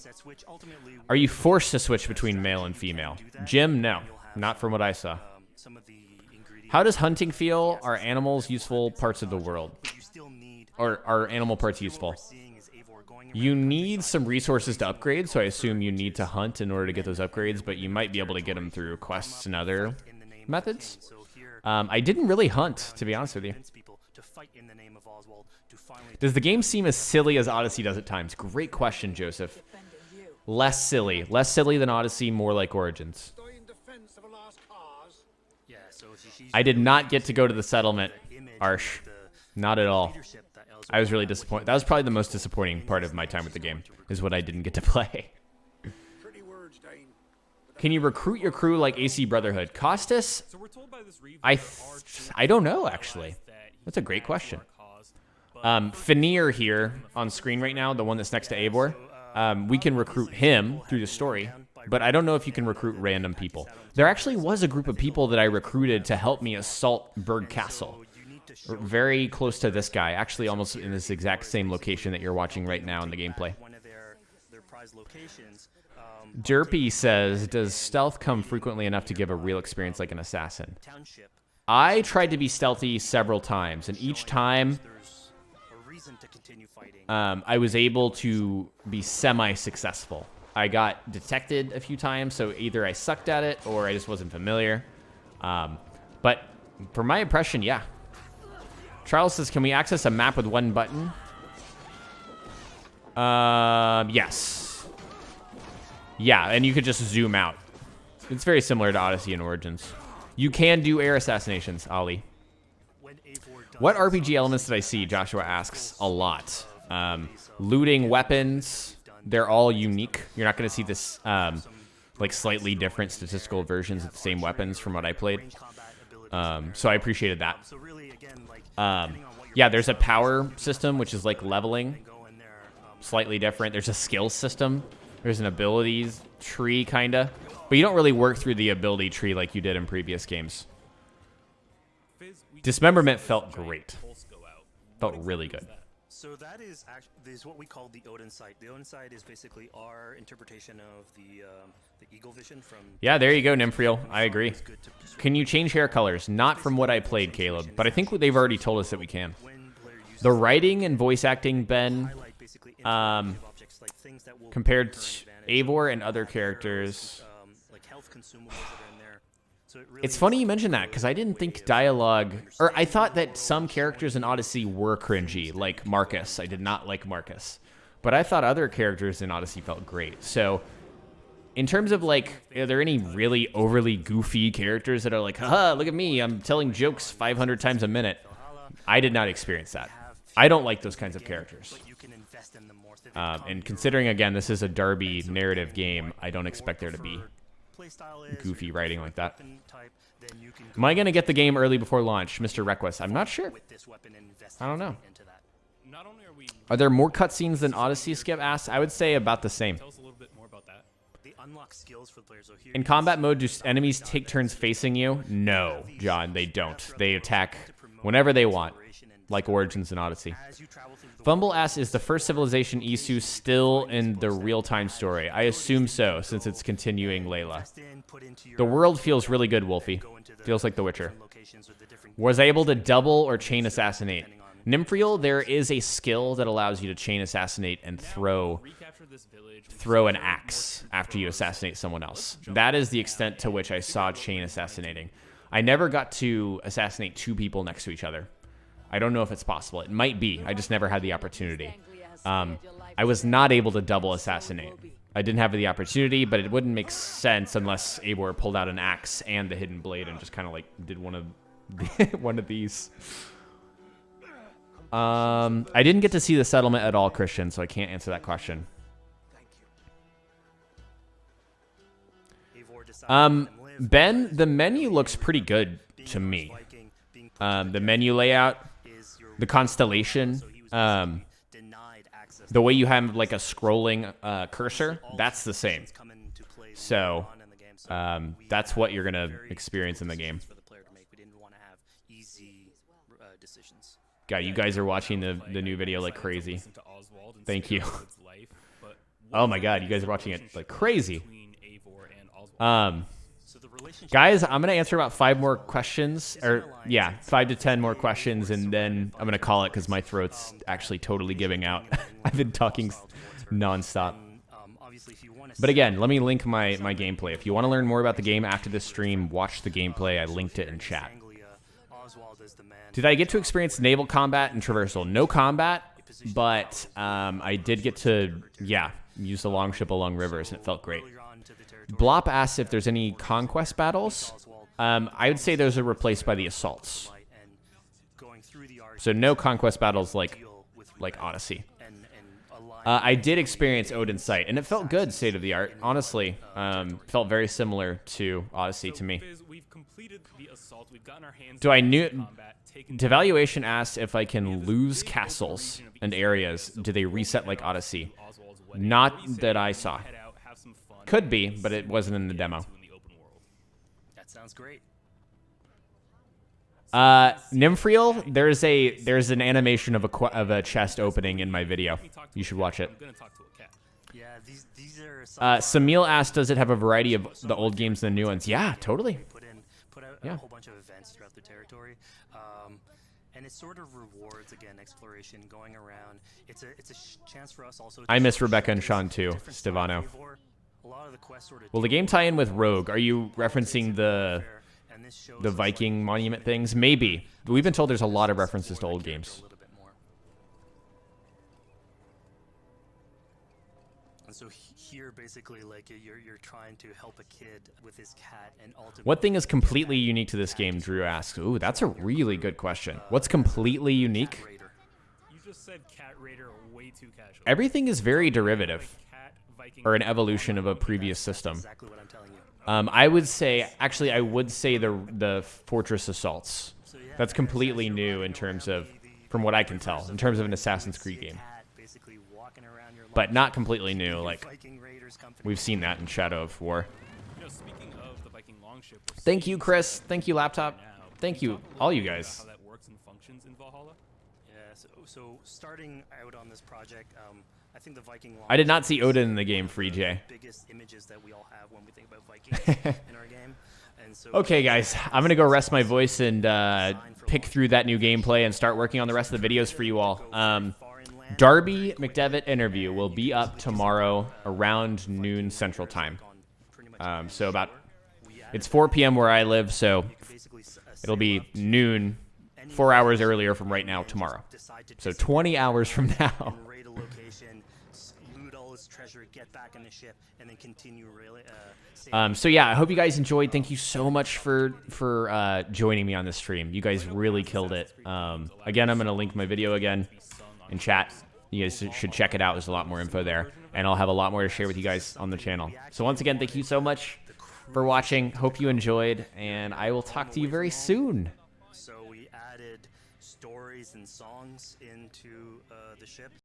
Are you forced to switch between male and female? Jim, no. Not from what I saw. How does hunting feel? Are animals useful parts of the world? Or are animal parts useful? You need some resources to upgrade, so I assume you need to hunt in order to get those upgrades, but you might be able to get them through quests and other methods. I didn't really hunt, to be honest with you. Does the game seem as silly as Odyssey does at times? Great question, Joseph. Less silly. Less silly than Odyssey, more like Origins. I did not get to go to the settlement, Arsh. Not at all. I was really disappointed. That was probably the most disappointing part of my time with the game, is what I didn't get to play. Can you recruit your crew like AC Brotherhood? Costas? I don't know, actually. That's a great question. Fenrir here on screen right now, the one that's next to Eivor. We can recruit him through the story, but I don't know if you can recruit random people. There actually was a group of people that I recruited to help me assault Berg Castle. Very close to this guy, actually almost in this exact same location that you're watching right now in the gameplay. Derpy says, does stealth come frequently enough to give a real experience like an assassin? I tried to be stealthy several times, and each time I was able to be semi-successful. I got detected a few times, so either I sucked at it or I just wasn't familiar. But for my impression, yeah. Charles says, can we access a map with one button? Yes. Yeah, and you could just zoom out. It's very similar to Odyssey and Origins. You can do air assassinations, Ali. What RPG elements did I see? Joshua asks. A lot. Looting weapons. They're all unique. You're not going to see this like slightly different statistical versions of the same weapons from what I played. So I appreciated that. Yeah, there's a power system, which is like leveling. Slightly different. There's a skill system. There's an abilities tree, kind of. But you don't really work through the ability tree like you did in previous games. Dismemberment felt great. Felt really good. So that is what we call the Odin Sight. The Odin Sight is basically our interpretation of the eagle vision from... Yeah, there you go, Nymphriel. I agree. Can you change hair colors? Not from what I played, Caleb, but I think they've already told us that we can. The writing and voice acting, Ben, compared to Eivor and other characters... It's funny you mentioned that, because I didn't think dialogue... Or I thought that some characters in Odyssey were cringy, like Marcus. I did not like Marcus. But I thought other characters in Odyssey felt great. So, in terms of, like, are there any really overly goofy characters that are like, haha, look at me, I'm telling jokes 500 times a minute? I did not experience that. I don't like those kinds of characters. And considering, again, this is a Darby narrative game, I don't expect there to be goofy writing like that. Am I going to get the game early before launch, Mr. Request? I'm not sure. I don't know. Are there more cutscenes than Odyssey, Skip asks? I would say about the same. In combat mode, do enemies take turns facing you? No, John, they don't. They attack whenever they want, like Origins and Odyssey. Fumble asks, is the first civilization Isu still in the real-time story? I assume so, since it's continuing Layla. The world feels really good, Wolfie. Feels like The Witcher. Was I able to double or chain assassinate? Nymphriel, there is a skill that allows you to chain assassinate and throw an axe after you assassinate someone else. That is the extent to which I saw chain assassinating. I never got to assassinate two people next to each other. I don't know if it's possible. It might be. I just never had the opportunity. I was not able to double assassinate. I didn't have the opportunity, but it wouldn't make sense unless Eivor pulled out an axe and the hidden blade and just kind of like did one of one of these. I didn't get to see the settlement at all, Christian, so I can't answer that question. Ben, the menu looks pretty good to me. The menu layout, the constellation, the way you have like a scrolling cursor, that's the same. So that's what you're gonna experience in the game. God, you guys are watching the new video like crazy. Thank you. Oh my God, you guys are watching it like crazy. Guys, I'm gonna answer about 5 more questions, or yeah, 5 to 10 more questions, and then I'm gonna call it because my throat's actually totally giving out. I've been talking nonstop. But again, let me link my gameplay. If you want to learn more about the game after this stream, watch the gameplay. I linked it in chat. Did I get to experience naval combat and traversal? No combat, but I did get to, yeah, use the longship along rivers, and it felt great. Blop asks if there's any conquest battles. I would say those are replaced by the assaults. So no conquest battles like Odyssey. I did experience Odin Sight, and it felt good, state of the art. Honestly, felt very similar to Odyssey to me. Devaluation asked if I can lose castles and areas. Do they reset like Odyssey? Not that I saw. Could be, but it wasn't in the demo. That sounds great. Nymphriel, there's an animation of a chest opening in my video. You should watch it. Samil asked, does it have a variety of the old games and the new ones? Yeah, totally. Put out a whole bunch of events throughout the territory. And it sort of rewards, again, exploration, going around. It's a chance for us also. I miss Rebecca and Sean too, Stevano. Will the game tie in with Rogue? Are you referencing the Viking monument things? Maybe. But we've been told there's a lot of references to old games. And so here, basically, like you're trying to help a kid with his cat, and ultimately. What thing is completely unique to this game? Drew asks. Ooh, that's a really good question. What's completely unique? You just said cat raider way too casual. Everything is very derivative, or an evolution of a previous system. I would say, actually, I would say the fortress assaults. That's completely new in terms of, from what I can tell, in terms of an Assassin's Creed game. But not completely new. Like, we've seen that in Shadow of War. Thank you, Chris. Thank you, Laptop. Thank you, all you guys. How that works and functions in Valhalla? Yeah, so starting out on this project, I think the Viking. I did not see Odin in the game, Free J. Biggest images that we all have when we think about Vikings in our game. And so okay, guys, I'm gonna go rest my voice and pick through that new gameplay and start working on the rest of the videos for you all. Darby McDevitt interview will be up tomorrow around noon Central Time. So it's 4 p.m. where I live, so it'll be noon, 4 hours earlier from right now tomorrow. So 20 hours from now. So yeah, I hope you guys enjoyed. Thank you so much for joining me on this stream. You guys really killed it. Again, I'm gonna link my video again in chat. You guys should check it out. There's a lot more info there, and I'll have a lot more to share with you guys on the channel. So once again, thank you so much for watching. Hope you enjoyed, and I will talk to you very soon. So we added stories and songs into the ship.